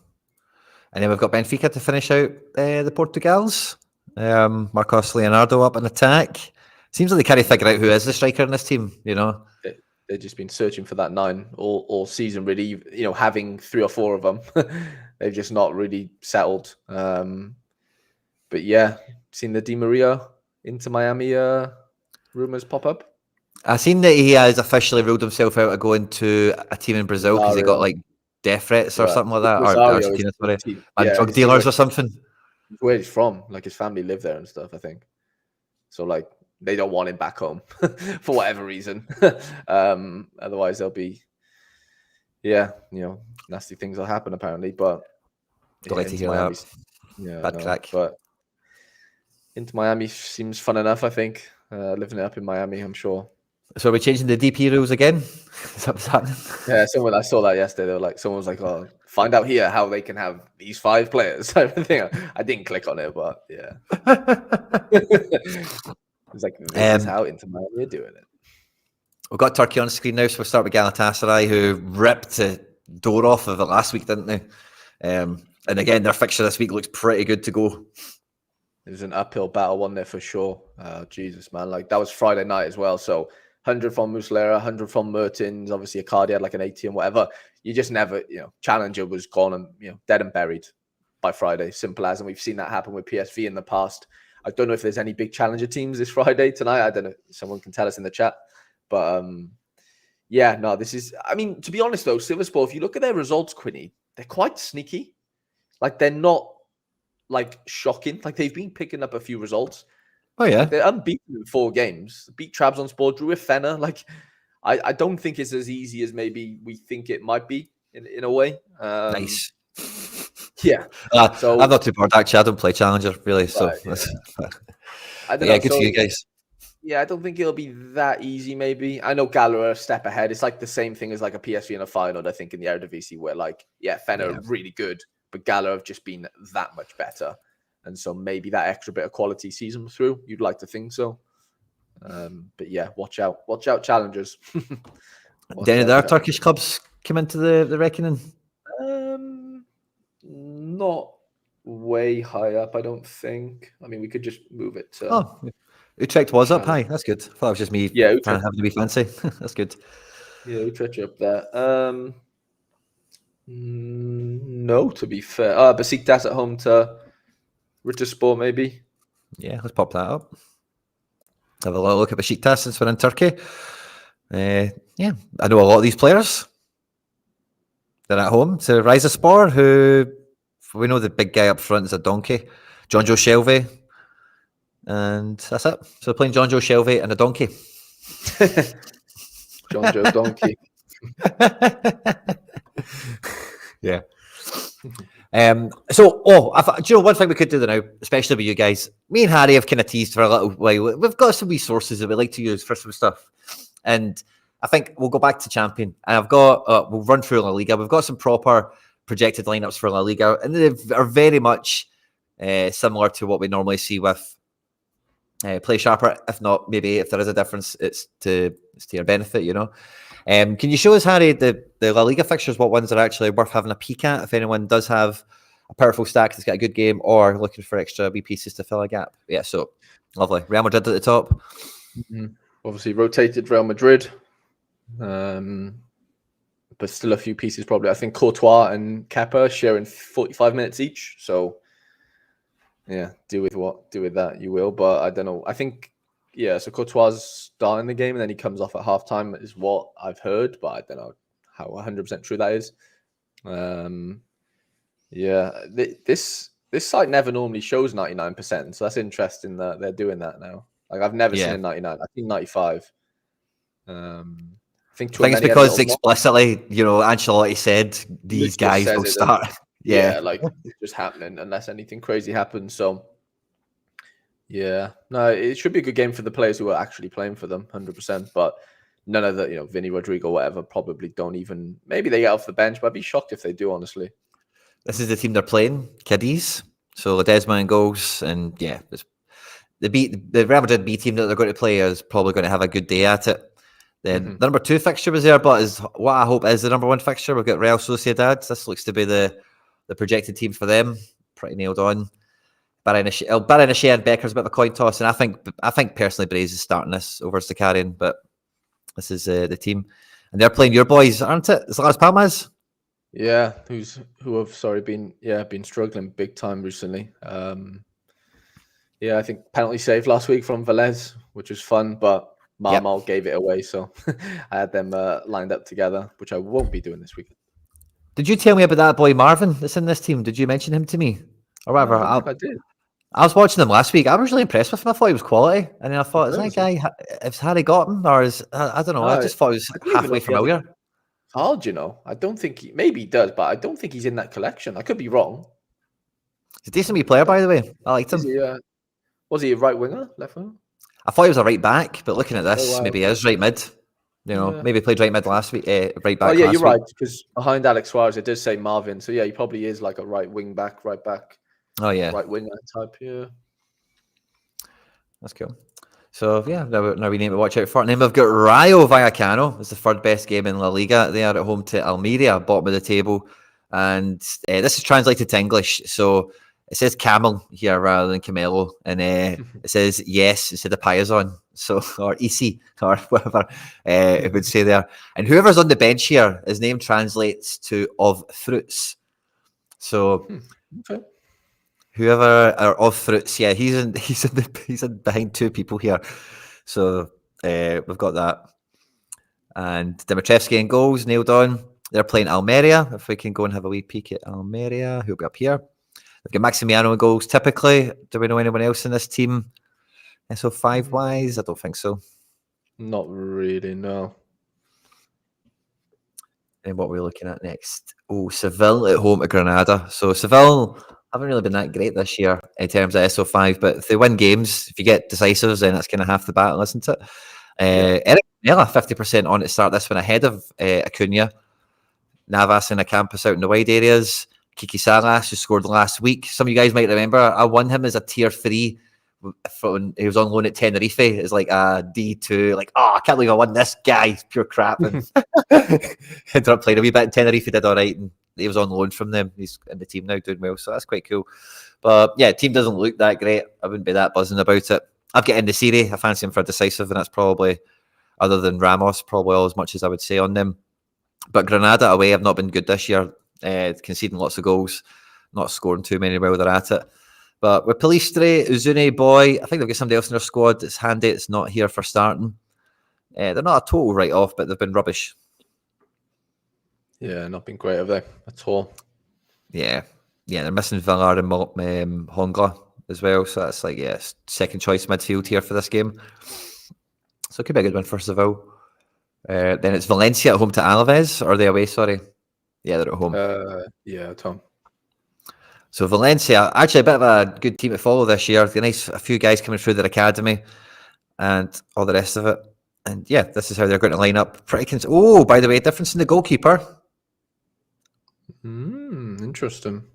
Speaker 1: And then we've got Benfica to finish out the Portugals. Marcos Leonardo up in attack. Seems like they can't figure out who is the striker in this team,
Speaker 2: They've just been searching for that 9 all season, really. Having 3 or 4 of them, they've just not really settled. But yeah, seen the Di Maria into Miami rumors pop up.
Speaker 1: I've seen that he has officially ruled himself out of going to a team in Brazil because he got like death threats or something like that, or Argentina, sorry, and drug dealers or something.
Speaker 2: Where he's from, like his family live there and stuff, I think. So like they don't want him back home for whatever reason. Otherwise there'll be nasty things will happen apparently. But
Speaker 1: don't like to hear that.
Speaker 2: Yeah,
Speaker 1: bad crack.
Speaker 2: But into Miami seems fun enough, I think. Living it up in Miami, I'm sure.
Speaker 1: So are we changing the DP rules again? Is that what's happening?
Speaker 2: Yeah, I saw that yesterday. They were like, someone was like, "Oh, find out here how they can have these 5 players." I didn't click on it, but yeah. It's like, this is how Inter Miami are doing it.
Speaker 1: We've got Turkey on screen now, so we'll start with Galatasaray, who ripped the door off of it last week, didn't they? And again, their fixture this week looks pretty good to go.
Speaker 2: It was an uphill battle, wasn't there, for sure? Jesus, man. Like, that was Friday night as well, so 100 from Muslera, 100 from Mertens. Obviously, Icardi had like an 80 and whatever. You just never, Challenger was gone and, dead and buried by Friday. Simple as. And we've seen that happen with PSV in the past. I don't know if there's any big Challenger teams this Friday, tonight. I don't know. Someone can tell us in the chat. But, this is, to be honest, though, Silversport, if you look at their results, Quinny, they're quite sneaky. Like, they're not, like, shocking. Like, they've been picking up a few results.
Speaker 1: Oh, yeah.
Speaker 2: They're unbeaten in 4 games. Beat Trabzonspor, drew with Fener. Like, I don't think it's as easy as maybe we think it might be in a way.
Speaker 1: Nice.
Speaker 2: Yeah.
Speaker 1: So I'm not too bored, actually. I don't play Challenger, really. So,
Speaker 2: I don't know.
Speaker 1: Good for you guys.
Speaker 2: Yeah, I don't think it'll be that easy, maybe. I know Gala are a step ahead. It's like the same thing as like a PSV in a final, I think, in the Eredivisie, where Fener are really good, but Gala have just been that much better. And so maybe that extra bit of quality sees them through. You'd like to think so. But yeah, watch out. Watch out, challengers.
Speaker 1: Did any of their Turkish clubs come into the reckoning?
Speaker 2: Not way high up, I don't think. We could just move it to...
Speaker 1: Utrecht was up high. That's good. I thought it was just me trying to have to be fancy. That's good.
Speaker 2: Yeah, Utrecht up there. No, to be fair. Besiktas at home to Ritterspor, maybe.
Speaker 1: Yeah, let's pop that up. Have a little look at Besiktas since we're in Turkey. I know a lot of these players. They're at home to Rizespor, who we know the big guy up front is a donkey, Jonjo Shelvey. And that's it. So we're playing Jonjo Shelvey and a donkey.
Speaker 2: Jonjo Donkey.
Speaker 1: Yeah. Do you know one thing we could do now, especially with you guys? Me and Harry have kind of teased for a little while. We've got some resources that we like to use for some stuff, and I think we'll go back to Champion. And I've got we'll run through LaLiga. We've got some proper projected lineups for LaLiga, and they are very much similar to what we normally see with PlayShaper. If not, maybe if there is a difference, it's to your benefit, Can you show us, Harry, the La Liga fixtures, what ones are actually worth having a peek at if anyone does have a powerful stack that's got a good game or looking for extra wee pieces to fill a gap? Yeah, so Lovely. Real Madrid at the top.
Speaker 2: Obviously rotated Real Madrid. But still a few pieces probably. I think Courtois and Kepa sharing 45 minutes each. So yeah, do with that you will. But I don't know. I think so Courtois starting the game and then he comes off at halftime is what I've heard, but I don't know how 100% true that is. This site never normally shows 99%, so that's interesting that they're doing that now. Like I've never seen a 99. I think 95. I think
Speaker 1: it's because explicitly, Ancelotti said these guys will start.
Speaker 2: Like it's just happening unless anything crazy happens. So no, it should be a good game for the players who are actually playing for them, 100%. But none of the, Vinny, Rodrigo, whatever, probably don't even. Maybe they get off the bench, but I'd be shocked if they do. Honestly,
Speaker 1: this is the team they're playing, Cadiz. So Ledesma in goals, and the Real Madrid B team that they're going to play is probably going to have a good day at it. Then the number 2 fixture was there, but is what I hope is the number 1 fixture. We've got Real Sociedad. This looks to be the projected team for them. Pretty nailed on. Barrenechea and Becker's a bit of a coin toss, and I think personally Braze is starting this over Zakarian, but this is the team, and they're playing your boys, aren't it? It's Las Palmas.
Speaker 2: Yeah, who have been struggling big time recently. I think penalty save last week from Velez, which was fun, but Marmal gave it away, so I had them lined up together, which I won't be doing this weekend.
Speaker 1: Did you tell me about that boy Marvin that's in this team? Did you mention him to me or whatever?
Speaker 2: I did.
Speaker 1: I was watching him last week. I was really impressed with him. I thought he was quality, and then I thought, is that guy? Has Harry got him, or is I don't know? I just thought he was halfway familiar.
Speaker 2: Hard, I don't think maybe he does, but I don't think he's in that collection. I could be wrong.
Speaker 1: He's a decent wee player, by the way. I liked him.
Speaker 2: Was he a right winger, left winger?
Speaker 1: I thought he was a right back, but looking at this, maybe he is right mid. Maybe he played right mid last week, right back.
Speaker 2: Oh yeah, you're right, because behind Alex Suarez, it does say Marvin. So yeah, he probably is like a right wing back, right back.
Speaker 1: Oh yeah,
Speaker 2: right winger type. Yeah,
Speaker 1: that's cool. So now we need to watch out for it. And then we've got Rayo Vallecano. It's the third best game in La Liga. They are at home to Almeria, bottom of the table, and this is translated to English. So it says camel here rather than Camelo, and it says yes instead of Payazon. So or Isi or whatever it would say there. And whoever's on the bench here, his name translates to of fruits. So.
Speaker 2: Okay.
Speaker 1: Whoever are of fruits, he's in behind 2 people here. So we've got that. And Dimitrievski in goals, nailed on. They're playing Almeria. If we can go and have a wee peek at Almeria, who'll be up here. We've got Maximiano in goals typically. Do we know anyone else in this team? SO5 wise? I don't think so.
Speaker 2: Not really, no.
Speaker 1: And what we're looking at next? Oh, Seville at home to Granada. So Seville haven't really been that great this year in terms of SO5, but if they win games, if you get decisives, then that's kind of half the battle, isn't it? Eric Mela, 50% on to start this one ahead of Acuna. Navas and Acampus out in the wide areas. Kiki Salas, who scored last week. Some of you guys might remember, I won him as a tier 3 when he was on loan at Tenerife. It's like a D2, like, I can't believe I won this guy. It's pure crap. And ended up playing a wee bit in Tenerife, did all right, and he was on loan from them. He's in the team now doing well, so that's quite cool. But yeah, team doesn't look that great. I wouldn't be that buzzing about it. I've got in the Serie. I fancy him for a decisive, and that's probably, other than Ramos, probably all as much as I would say on them. But Granada away have not been good this year, conceding lots of goals, not scoring too many while they're at it. But with Pellistri, Uzune, Boy, I think they've got somebody else in their squad. It's handy it's not here for starting. They're not a total write-off, but they've been rubbish.
Speaker 2: Yeah, not been great, have they, at all?
Speaker 1: Yeah, they're missing Villar and Hongla as well. So that's like, second choice midfield here for this game. So it could be a good one for Seville. Then it's Valencia at home to Alaves, or are they away? Sorry. Yeah, they're at home.
Speaker 2: Tom.
Speaker 1: So Valencia, actually a bit of a good team to follow this year. A few guys coming through their academy and all the rest of it. And yeah, this is how they're going to line up. By the way, difference in the goalkeeper.
Speaker 2: Interesting.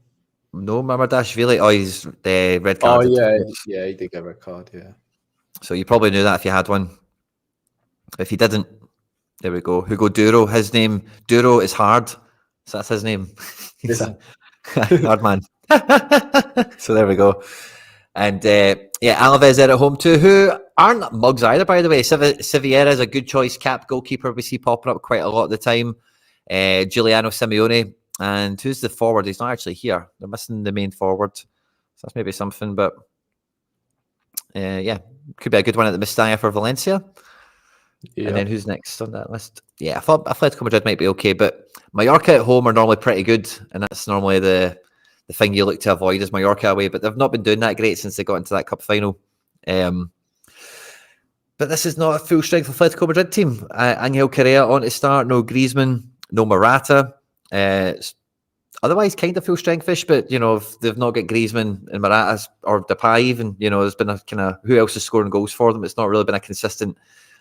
Speaker 1: No, Mamardashvili. Oh, he's the red card.
Speaker 2: Oh, yeah, he did get a red card, yeah.
Speaker 1: So you probably knew that if you had one. If you didn't, there we go. Hugo Duro, his name, Duro is hard. So that's his name. He's a hard man. So there we go. And Alaves are at home too, who aren't mugs either, by the way. Civiera is a good choice cap goalkeeper we see popping up quite a lot of the time. Giuliano Simeone. And who's the forward? He's not actually here. They're missing the main forward. So that's maybe something, but could be a good one at the Mestalla for Valencia. Yeah. And then who's next on that list? Yeah, I thought Atletico Madrid might be okay, but Mallorca at home are normally pretty good, and that's normally the thing you look to avoid is Mallorca away, but they've not been doing that great since they got into that cup final. But this is not a full-strength Atletico Madrid team. Angel Correa on to start, no Griezmann, no Morata. Otherwise, kind of full-strength-ish, but, if they've not got Griezmann and Morata or Depay even, there's been a kind of who else is scoring goals for them. It's not really been a consistent.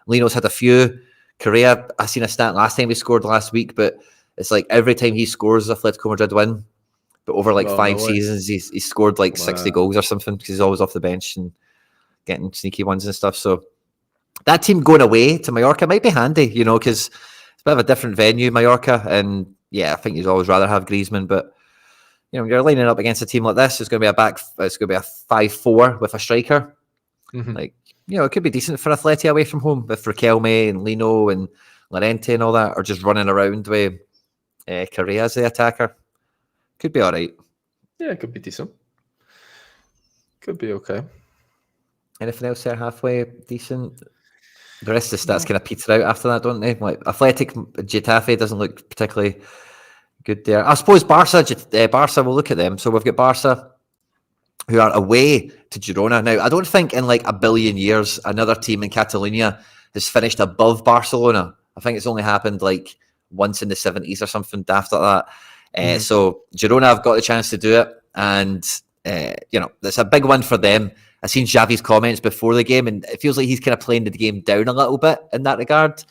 Speaker 1: Lino's had a few. Correa, I seen a stat last time he scored last week, but it's like every time he scores, Atletico Madrid win. But over 5 seasons, he's scored 60 goals or something because he's always off the bench and getting sneaky ones and stuff. So that team going away to Mallorca might be handy, because it's a bit of a different venue, Mallorca. And yeah, I think you'd always rather have Griezmann. But, you're lining up against a team like this. It's going to be a 5-4 with a striker. Mm-hmm. It could be decent for Atleti away from home with Riquelme and Lino and Llorente and all that, or just running around with Correa as the attacker. Could be all right.
Speaker 2: Yeah, it could be decent. Could be okay.
Speaker 1: Anything else there halfway decent? The rest of the stats kind of peter out after that, don't they? Athletic Getafe doesn't look particularly good there. I suppose Barca, we'll look at them. So we've got Barca, who are away to Girona. Now, I don't think in a billion years another team in Catalonia has finished above Barcelona. I think it's only happened once in the 70s or something daft like that. So Girona have got the chance to do it, and it's a big one for them. I've seen Xavi's comments before the game, and it feels like he's kind of playing the game down a little bit in that regard.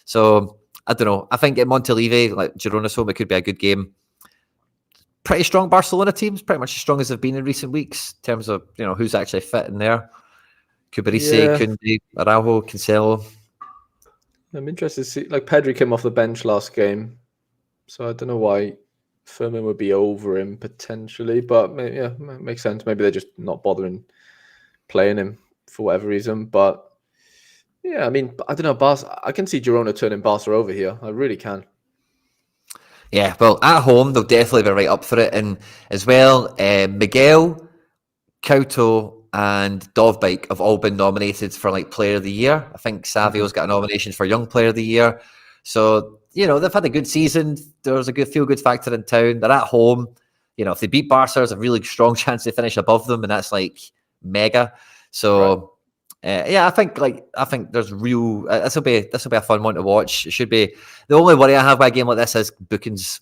Speaker 1: So I don't know. I think at Montilivi, Girona's home, it could be a good game. Pretty strong Barcelona teams, pretty much as strong as they've been in recent weeks in terms of who's actually fit in there. Kubarisi, Koundé, Araujo, Cancelo.
Speaker 2: I'm interested to see. Pedri came off the bench last game, so I don't know why Firmin would be over him potentially, but makes sense. Maybe they're just not bothering playing him for whatever reason. But I don't know. I can see Girona turning Barca over here. I really can.
Speaker 1: Yeah, well, at home they'll definitely be right up for it, and as well, Miguel, Couto, and Dovbyk have all been nominated for Player of the Year. I think Savio's got a nomination for Young Player of the Year. So they've had a good season. There's a good feel-good factor in town. They're at home. If they beat Barca, there's a really strong chance they finish above them, and that's mega. So I think there's real. This will be a fun one to watch. It should be. The only worry I have by a game like this is bookings.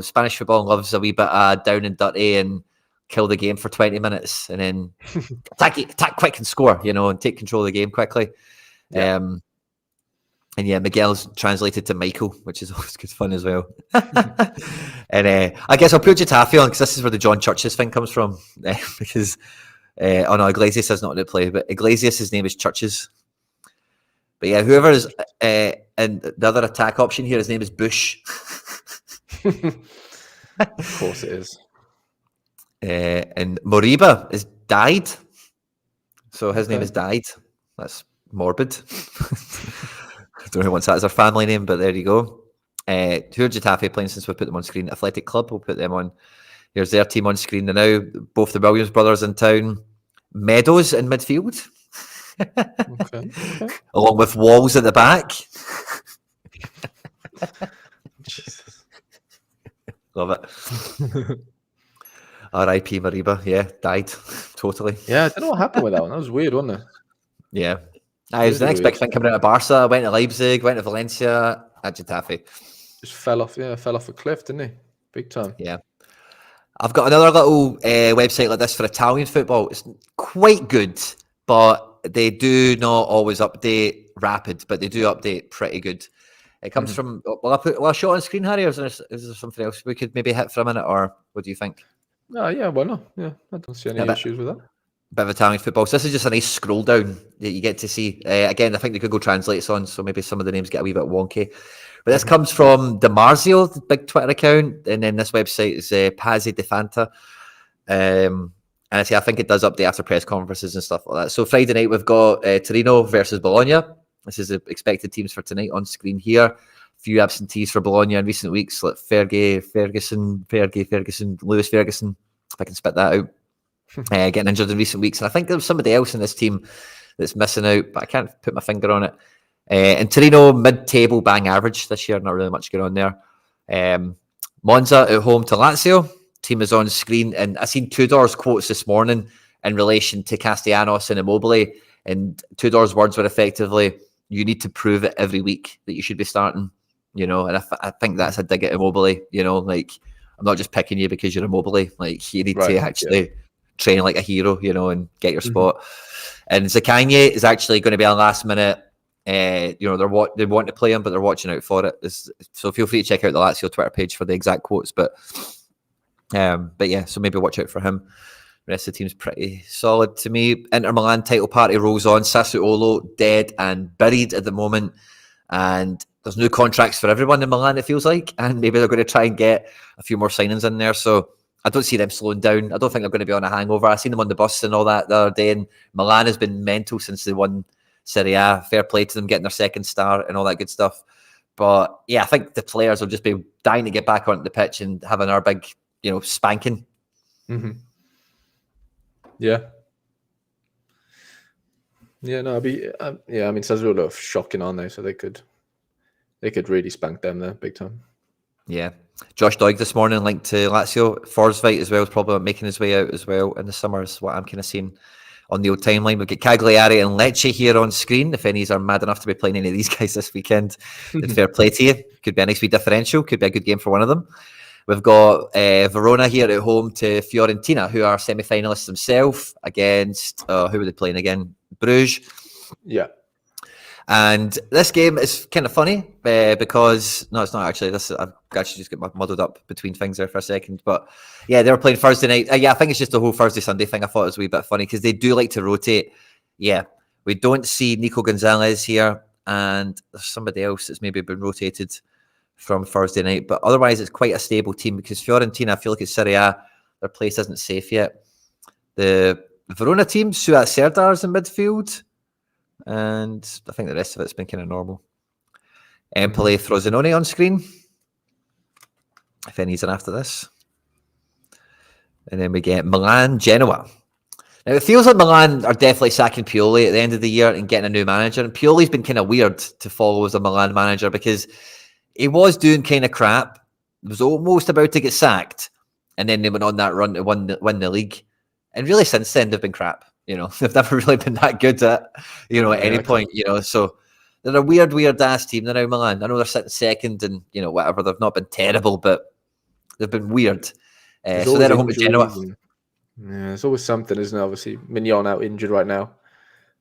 Speaker 1: Spanish football loves a wee bit down and dirty and kill the game for 20 minutes and then attack quick and score. And take control of the game quickly. Yeah. And Miguel's translated to Michael, which is always good fun as well. And I guess I'll put Getafe on because this is where the John Churches thing comes from. Because Iglesias is not in the play, but Iglesias, his name is Churches. But whoever is and the other attack option here, his name is Bush.
Speaker 2: Of course it is.
Speaker 1: And Moriba is died. So his name is Died. That's morbid. I don't know who wants that as their family name, but there you go. Who are Getafe playing since we put them on screen? Athletic Club, we'll put them on. Here's their team on screen now. Both the Williams brothers in town. Meadows in midfield. Okay. Along with Walls at the back. Jesus. Love it. R.I.P. Moriba. Died. Totally.
Speaker 2: Yeah, I don't know what happened with that one. That was weird, wasn't it?
Speaker 1: Yeah. It was the next big thing coming out of Barca. Went to Leipzig, went to Valencia, at Getafe.
Speaker 2: Just fell off a cliff, didn't he? Big time.
Speaker 1: Yeah. I've got another little website like this for Italian football. It's quite good, but they do not always update rapid, but they do update pretty good. It comes from. Will I show it on screen, Harry, or is there something else we could maybe hit for a minute, or what do you think?
Speaker 2: Yeah, why not? Yeah, I don't see any issues with that.
Speaker 1: Bit of Italian football. So this is just a nice scroll down that you get to see. Again, I think the Google Translate's on, so maybe some of the names get a wee bit wonky. But this comes from DiMarzio, the big Twitter account, and then this website is Pazzi di Fanta. And And I think it does update after press conferences and stuff like that. So Friday night, we've got Torino versus Bologna. This is the expected teams for tonight on screen here. A few absentees for Bologna in recent weeks, like Ferguson, Lewis Ferguson, if I can spit that out, getting injured in recent weeks. And I think there's somebody else in this team that's missing out, but I can't put my finger on it. And Torino, mid-table, bang average this year. Not really much going on there. Monza at home to Lazio. Team is on screen, and I seen Tudor's quotes this morning in relation to Castellanos and Immobile, and Tudor's words were effectively, you need to prove it every week that you should be starting, and I think that's a dig at Immobile, like, I'm not just picking you because you're Immobile, like, you need to actually train like a hero, and get your spot. And Zakanye is actually going to be a last minute, they want to play him, but they're watching out for it. So feel free to check out the Lazio Twitter page for the exact quotes, but yeah, so maybe watch out for him. The rest of the team's pretty solid to me. Inter Milan title party rolls on. Sassuolo dead and buried at the moment, and there's new contracts for everyone in Milan, it feels like, and maybe they're going to try and get a few more signings in there. So I don't see them slowing down. I don't think they're going to be on a hangover. I seen them on the bus and all that the other day, and Milan has been mental since they won Serie A. Fair play to them getting their second star and all that good stuff. But yeah, I think the players will just be dying to get back onto the pitch and having our big spanking.
Speaker 2: Yeah, no, it'd be I mean, Sassuolo are shocking, aren't they? So they could really spank them there big time.
Speaker 1: Yeah, Josh Doig this morning linked to Lazio. Forsvite as well is probably making his way out as well in the summer, is what I'm kind of seeing on the old timeline. We've got Cagliari and Lecce here on screen. If any are mad enough to be playing any of these guys this weekend, then fair play to you. Could be a nice wee differential. Could be a good game for one of them. We've got Verona here at home to Fiorentina, who are semi-finalists themselves, against, who were they playing again? Bruges.
Speaker 2: Yeah.
Speaker 1: And this game is kind of funny because, no, it's not actually. I've actually just got muddled up between things there for a second. But yeah, they were playing Thursday night. I think it's just the whole Thursday-Sunday thing. I thought it was a wee bit funny because they do like to rotate. Yeah, we don't see Nico Gonzalez here, and there's somebody else that's maybe been rotated from Thursday night, but otherwise it's quite a stable team because Fiorentina, I feel like it's Serie A, their place isn't safe yet. The Verona team, Suat Serdar's in midfield, and I think the rest of it's been kind of normal. Empoli Frosinone on screen, if any's in after this. And then we get Milan Genoa. Now it feels like Milan are definitely sacking Pioli at the end of the year and getting a new manager, and Pioli's been kind of weird to follow as a Milan manager because he was doing kind of crap, was almost about to get sacked, and then they went on that run to win the league. And really since then, they've been crap. They've never really been that good at any point. So they're a weird ass team. They're now Milan. I know they're sitting second, and whatever. They've not been terrible, but they've been weird. So they're at home with Genoa.
Speaker 2: Yeah, there's always something, isn't it? Obviously, Mignon out injured right now.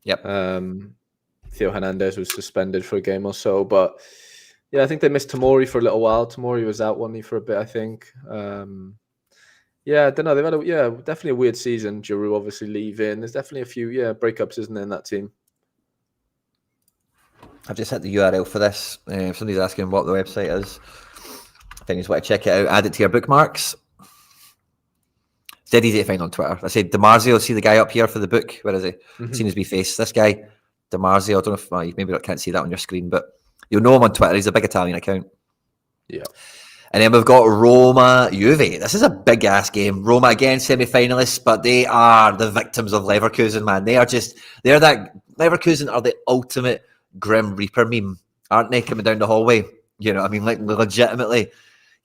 Speaker 1: Yep.
Speaker 2: Theo Hernandez was suspended for a game or so, but. Yeah, I think they missed Tomori for a little while. Tomori was out, wasn't he, for a bit, I think. I don't know. They've had definitely a weird season. Giroud obviously leaving. There's definitely a few, breakups, isn't there, in that team?
Speaker 1: I've just hit the URL for this. If somebody's asking what the website is, if you want to check it out, add it to your bookmarks. It's dead easy to find on Twitter. I said DiMarzio, see the guy up here for the book? Where is he? Seen his wee face. This guy, DiMarzio, I don't know if you maybe can't see that on your screen, but you'll know him on Twitter. He's a big Italian account. Yeah. And then we've got Roma Juve. This is a big ass game. Roma again, semi-finalists, but they are the victims of Leverkusen, man. Leverkusen are the ultimate Grim Reaper meme, aren't they? Coming down the hallway. Like legitimately.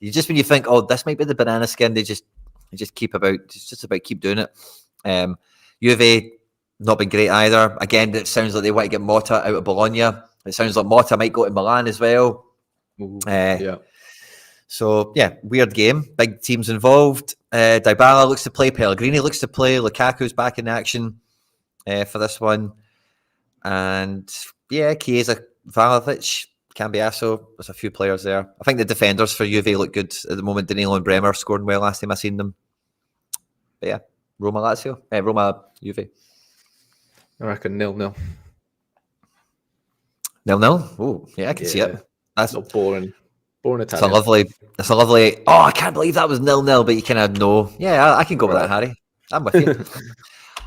Speaker 1: When you think, oh, this might be the banana skin, they just keep doing it. Juve not been great either. Again, it sounds like they want to get Motta out of Bologna. It sounds like Motta might go to Milan as well. So, weird game. Big teams involved. Dybala looks to play. Pellegrini looks to play. Lukaku's back in action for this one. And, Chiesa, Vlahovic, Cambiasso. There's a few players there. I think the defenders for Juve look good at the moment. Danilo and Bremer scoring well last time I seen them. But, Roma Lazio. Roma Juve.
Speaker 2: I reckon 0-0.
Speaker 1: 0-0? Oh, yeah, I can see it. That's
Speaker 2: not boring. Boring Italian.
Speaker 1: It's a lovely. Oh, I can't believe that was 0-0, but you kind of know. Yeah, I can go with that, Harry. I'm with you.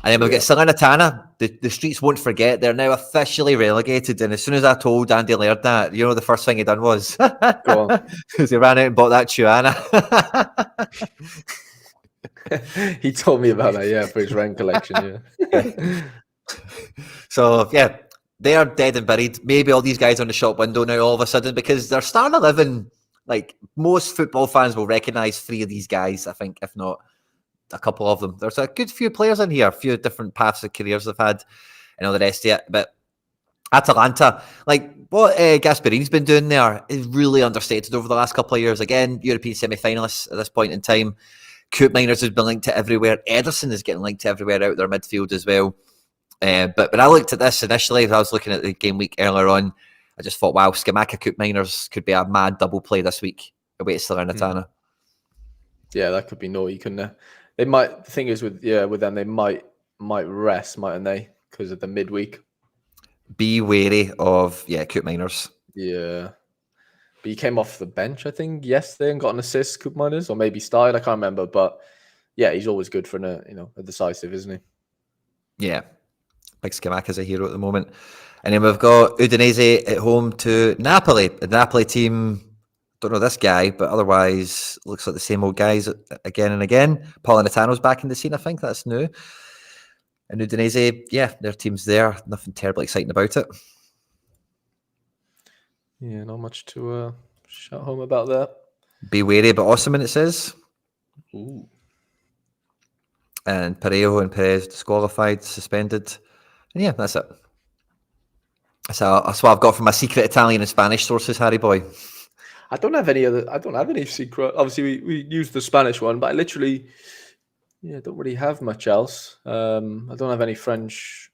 Speaker 1: And then we've got Salernitana. The streets won't forget. They're now officially relegated. And as soon as I told Andy Laird that, you know, the first thing he done was
Speaker 2: Go on.
Speaker 1: he ran out and bought that Chuana.
Speaker 2: He told me about that, yeah, for his rent collection, yeah.
Speaker 1: So, yeah, they are dead and buried. Maybe all these guys are on the shop window now all of a sudden because they're starting to live in, like, most football fans will recognise 3 of these guys, I think, if not a couple of them. There's a good few players in here, a few different paths of careers they've had and all the rest of it. But Atalanta, like what Gasperini's been doing there is really understated over the last couple of years. Again, European semi-finalists at this point in time. Coop Miners has been linked to everywhere. Ederson is getting linked to everywhere out their midfield as well. But when I looked at this initially, I was looking at the game week earlier on, I just thought, wow, Scamacca Coop Miners could be a mad double play this week away to Salernitana.
Speaker 2: Yeah, that could be naughty, couldn't it? They might. The thing is, with them, they might rest, mightn't they? Because of the midweek.
Speaker 1: Be wary of Coop Miners.
Speaker 2: Yeah, but he came off the bench, I think, yesterday and got an assist. Coop Miners, or maybe started. I can't remember, but yeah, he's always good for a decisive, isn't he?
Speaker 1: Yeah, big Scamacca's a hero at the moment. And then we've got Udinese at home to Napoli. The Napoli team. Don't know this guy, but otherwise looks like the same old guys again and again. Politano's back in the scene, I think. That's new. And Udinese, yeah, their team's there. Nothing terribly exciting about it.
Speaker 2: Yeah, not much to shout home about that.
Speaker 1: Be wary about Osimhen, it says.
Speaker 2: Ooh.
Speaker 1: And Parejo and Perez disqualified, suspended. And yeah, that's it. That's what I've got from my secret Italian and Spanish sources, Harry boy.
Speaker 2: I don't have any secret. Obviously, we use the Spanish one, but I literally, don't really have much else. I don't have any French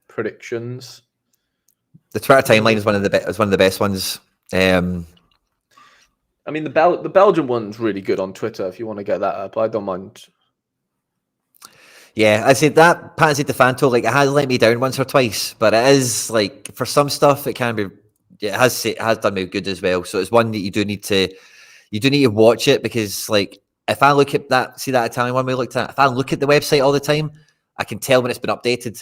Speaker 2: predictions.
Speaker 1: The Twitter timeline is one of the best ones.
Speaker 2: I mean, the Belgian one's really good on Twitter. If you want to get that up, I don't mind.
Speaker 1: Yeah, I said that Pansy DeFanto, like, it has let me down once or twice, but it is like for some stuff it can be. It has done me good as well. So it's one that you do need to watch it, because like if I look at that Italian one we looked at, if I look at the website all the time, I can tell when it's been updated,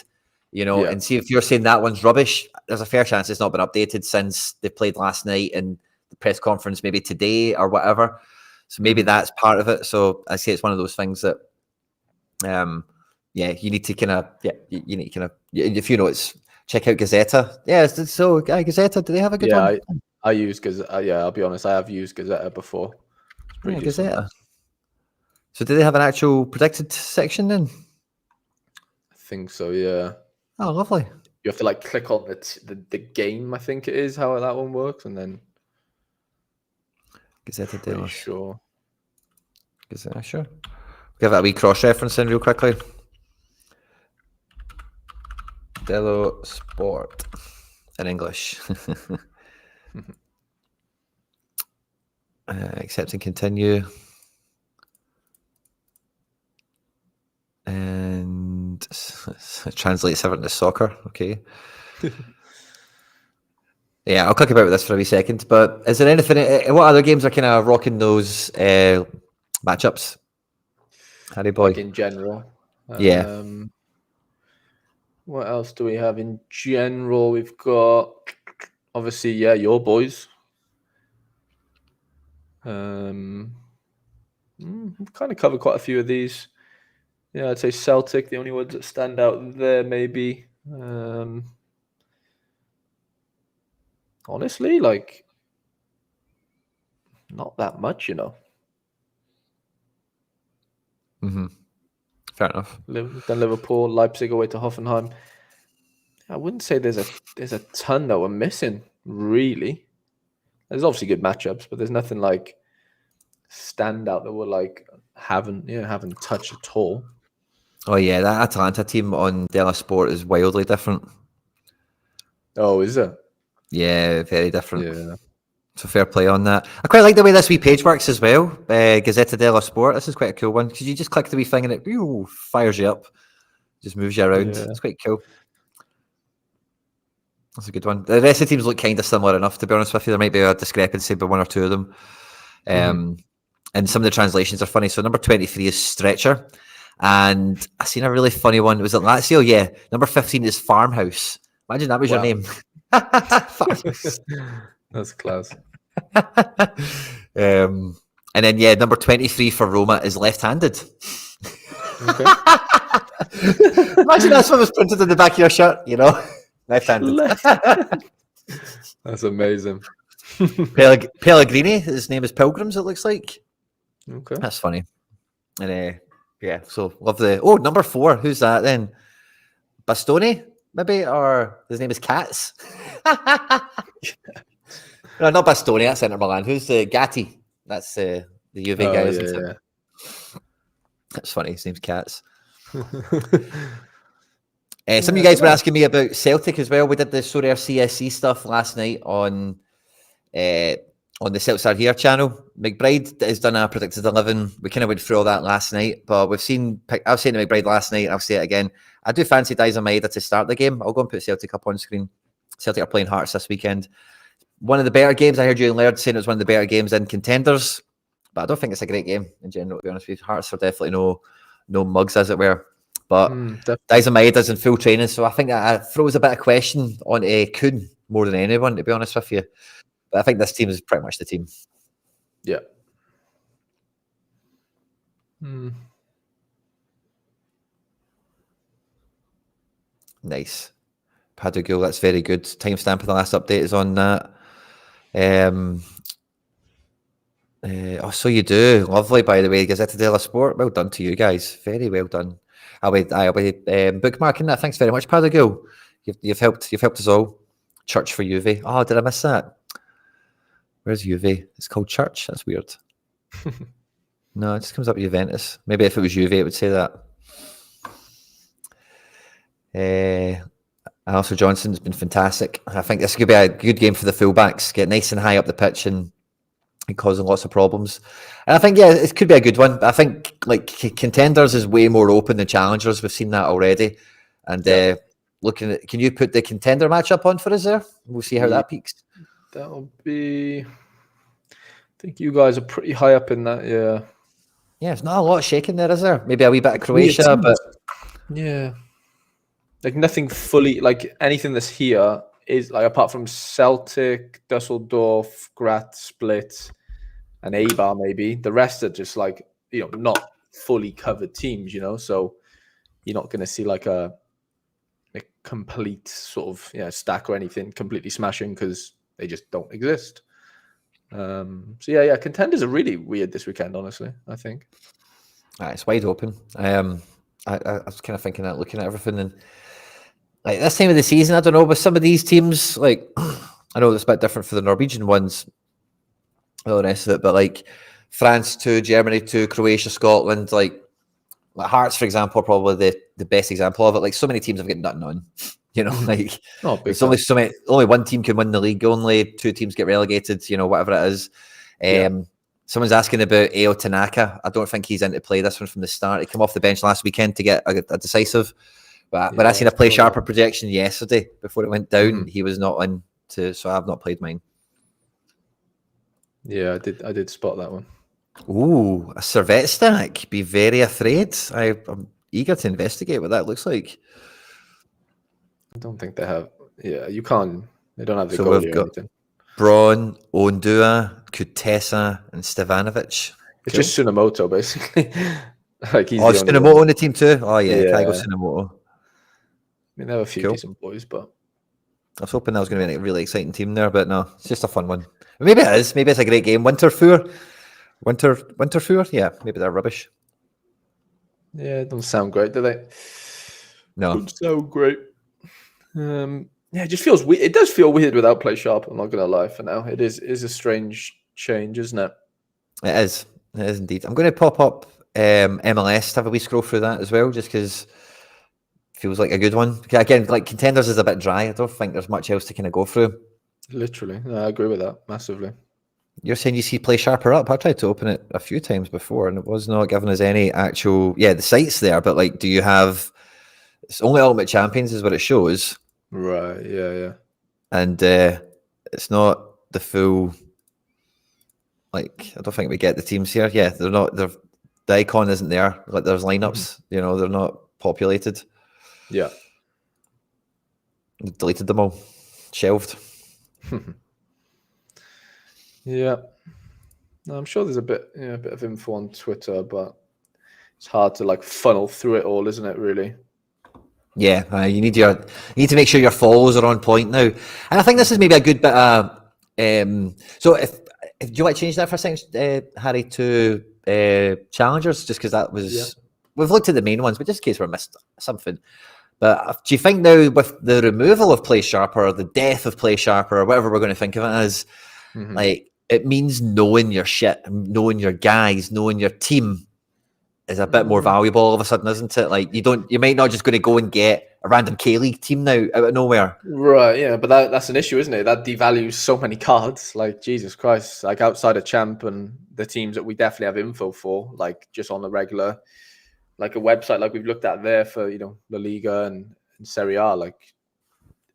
Speaker 1: and see if you're saying that one's rubbish, there's a fair chance it's not been updated since they played last night and the press conference maybe today or whatever. So maybe that's part of it. So I say it's one of those things that, you need to kind of, if it's, check out Gazzetta. Yeah, so Gazzetta, do they have a good one?
Speaker 2: I use Gazzetta. I'll be honest, I have used Gazzetta before.
Speaker 1: Gazzetta. So do they have an actual predicted section then?
Speaker 2: I think so, yeah.
Speaker 1: Oh, lovely.
Speaker 2: You have to like click on the game, I think it is how that one works, and then
Speaker 1: Gazzetta dello.
Speaker 2: Sure.
Speaker 1: Gazzetta, sure. Give that a wee cross-reference in real quickly. Dello Sport in English. Accept and continue. And translates everything to soccer. Okay. Yeah, I'll click about with this for a wee second. But is there anything? What other games are kind of rocking those matchups? Harry boy.
Speaker 2: Like in general.
Speaker 1: Yeah.
Speaker 2: What else do we have in general? We've got, obviously, your boys. We've kind of covered quite a few of these. Yeah, I'd say Celtic, the only ones that stand out there, maybe. Honestly, like, not that much,
Speaker 1: Mm-hmm. Fair enough.
Speaker 2: Then Liverpool, Leipzig away to Hoffenheim. I wouldn't say there's a ton that we're missing, really. There's obviously good matchups, but there's nothing like stand out that we're like haven't touched at all.
Speaker 1: Oh yeah, that Atalanta team on Della Sport is wildly different.
Speaker 2: Oh, is it?
Speaker 1: Yeah, very different.
Speaker 2: Yeah.
Speaker 1: So fair play on that. I quite like the way this wee page works as well. Gazzetta dello Sport. This is quite a cool one because you just click the wee thing and it fires you up, just moves you around.
Speaker 2: Yeah.
Speaker 1: It's quite cool. That's a good one. The rest of the teams look kind of similar enough, to be honest with you. There might be a discrepancy by one or two of them. And some of the translations are funny. So number 23 is Stretcher. And I seen a really funny one. Was it Lazio? Yeah. Number 15 is Farmhouse. Imagine that was your name. Farmhouse.
Speaker 2: That's class.
Speaker 1: And then, yeah, number 23 for Roma is left-handed.
Speaker 2: Okay.
Speaker 1: Imagine that's what was printed in the back of your shirt, you know? Left-handed.
Speaker 2: That's amazing.
Speaker 1: Pellegrini, his name is Pilgrims, it looks like.
Speaker 2: Okay.
Speaker 1: That's funny. And yeah, so love the... Oh, number 4. Who's that then? Bastoni, maybe? Or his name is Katz? No, not Bastoni, that's Inter Milan. Who's the Gatti? That's the Juve guy, isn't it? That's funny, his name's Katz. Some of you guys were asking me about Celtic as well. We did the Sorare CSC stuff last night on the Celtics Here channel. McBride has done a predicted 11. We kind of went through all that last night, but I was saying to McBride last night, and I'll say it again. I do fancy Daiza Maeda to start the game. I'll go and put Celtic up on screen. Celtic are playing Hearts this weekend. One of the better games. I heard you and Laird saying it was one of the better games in contenders, but I don't think it's a great game in general, to be honest with you. Hearts are definitely no mugs, as it were. But Daiza Maeda's in full training, so I think that throws a bit of question on Kuhn more than anyone, to be honest with you. But I think this team is pretty much the team.
Speaker 2: Yeah.
Speaker 1: Nice. Padugul, that's very good. Timestamp of the last update is on that. So you do. Lovely, by the way. Gazzetta dello Sport. Well done to you guys. Very well done. I'll be bookmarking that. Thanks very much, Padugul. You've helped us all. Church for Juve. Oh, did I miss that? Where's Juve? It's called Church. That's weird. No, it just comes up with Juventus. Maybe if it was Juve, it would say that. Alistair Johnson's been fantastic. I think this could be a good game for the fullbacks. Get nice and high up the pitch and causing lots of problems. And I think, yeah, it could be a good one. But I think like contenders is way more open than challengers. We've seen that already. And looking at, can you put the contender matchup on for us there? We'll see how that peaks.
Speaker 2: That'll be. I think you guys are pretty high up in that. Yeah.
Speaker 1: Yeah, it's not a lot shaking there, is there? Maybe a wee bit of Croatia, but
Speaker 2: yeah. Like nothing fully, like anything that's here is like apart from Celtic, Dusseldorf, Graz, Split, and Eibar maybe. The rest are just like, not fully covered teams, so you're not going to see like a complete sort of stack or anything completely smashing because they just don't exist. So yeah, contenders are really weird this weekend, honestly, I think.
Speaker 1: It's wide open. I was kind of thinking that, looking at everything, and like this time of the season, I don't know, with some of these teams, like I know it's a bit different for the Norwegian ones, all the rest of it, but like France to Germany to Croatia, Scotland, like Hearts, for example, are probably the best example of it. Like so many teams have got nothing on, like it's only one team can win the league, only 2 teams get relegated, whatever it is. Someone's asking about Eo Tanaka. I don't think he's in to play this one from the start. He came off the bench last weekend to get a decisive. But I seen a PlayShaper projection yesterday before it went down. He was not on so I've not played mine.
Speaker 2: Yeah, I did spot that one.
Speaker 1: Ooh, a Servette stack. Be very afraid. I'm eager to investigate what that looks like.
Speaker 2: I don't think they have. Yeah, you can't. They don't have the
Speaker 1: so
Speaker 2: goalie
Speaker 1: we've
Speaker 2: or
Speaker 1: got
Speaker 2: anything.
Speaker 1: Braun, Ondua, Kutesa, and Stevanovic.
Speaker 2: It's just Tsunemoto, basically. Like he's
Speaker 1: Tsunemoto on the team too? Oh, yeah. Kaigo Tsunemoto.
Speaker 2: I mean, they have a few decent boys, but
Speaker 1: I was hoping that was going to be a really exciting team there, but no, it's just a fun one. Maybe it is. Maybe it's a great game. Winterthur? Yeah, maybe they're rubbish.
Speaker 2: Yeah, it doesn't sound great, do they?
Speaker 1: No.
Speaker 2: Don't sound great. It just feels weird. It does feel weird without PlayShaper, I'm not going to lie for now. It is a strange change, isn't it?
Speaker 1: It is. It is indeed. I'm going to pop up MLS to have a wee scroll through that as well, just because feels like a good one. Again, like contenders is a bit dry. I don't think there's much else to kind of go through.
Speaker 2: Literally. I agree with that massively.
Speaker 1: You're saying you see PlayShaper up? I tried to open it a few times before and it was not giving us any actual... Yeah, the site's there, but like, do you have... It's only Ultimate Champions is what it shows.
Speaker 2: Right, yeah.
Speaker 1: And it's not the full... Like, I don't think we get the teams here. Yeah, they're not... the icon isn't there. Like there's lineups, they're not populated.
Speaker 2: Yeah.
Speaker 1: Deleted them all. Shelved.
Speaker 2: Yeah. No, I'm sure there's a bit of info on Twitter, but it's hard to like funnel through it all, isn't it? Really.
Speaker 1: Yeah, you need to make sure your follows are on point now, and I think this is maybe a good bit of. So if do you want to change that for a second, Harry, to challengers, just because that was we've looked at the main ones, but just in case we missed something. But do you think now with the removal of PlayShaper or the death of PlayShaper or whatever we're going to think of it as, like it means knowing your shit, knowing your guys, knowing your team is a bit more valuable all of a sudden, isn't it? Like you might not just going to go and get a random K-League team now out of nowhere.
Speaker 2: Right, yeah, but that's an issue, isn't it? That devalues so many cards. Like, Jesus Christ, like outside of Champ and the teams that we definitely have info for, like just on the regular, like a website like we've looked at there for, LaLiga and Serie A, like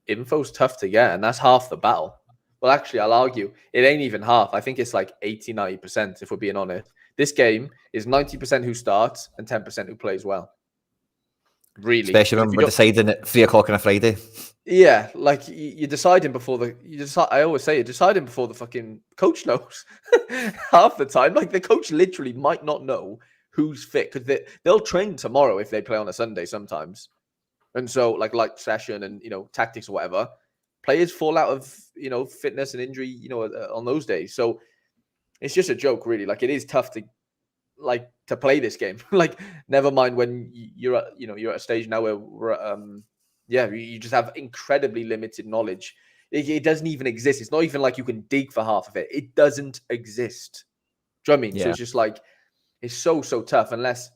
Speaker 2: info's tough to get, and that's half the battle. Well, actually, I'll argue it ain't even half. I think it's like 80-90%, if we're being honest. This game is 90% who starts and 10% who plays well. Really,
Speaker 1: especially when we're deciding at 3 o'clock on a Friday.
Speaker 2: Yeah, like you're deciding before I always say you're deciding before the fucking coach knows. Half the time, like the coach literally might not know who's fit because they'll train tomorrow if they play on a Sunday sometimes, and so like session and tactics or whatever, players fall out of fitness and injury on those days. So it's just a joke, really. Like it is tough to play this game. Like never mind when you're at a stage now where we're you just have incredibly limited knowledge. It doesn't even exist. It's not even like you can dig for half of it. It doesn't exist. Do you know what I mean?
Speaker 1: Yeah.
Speaker 2: So it's just like it's so tough unless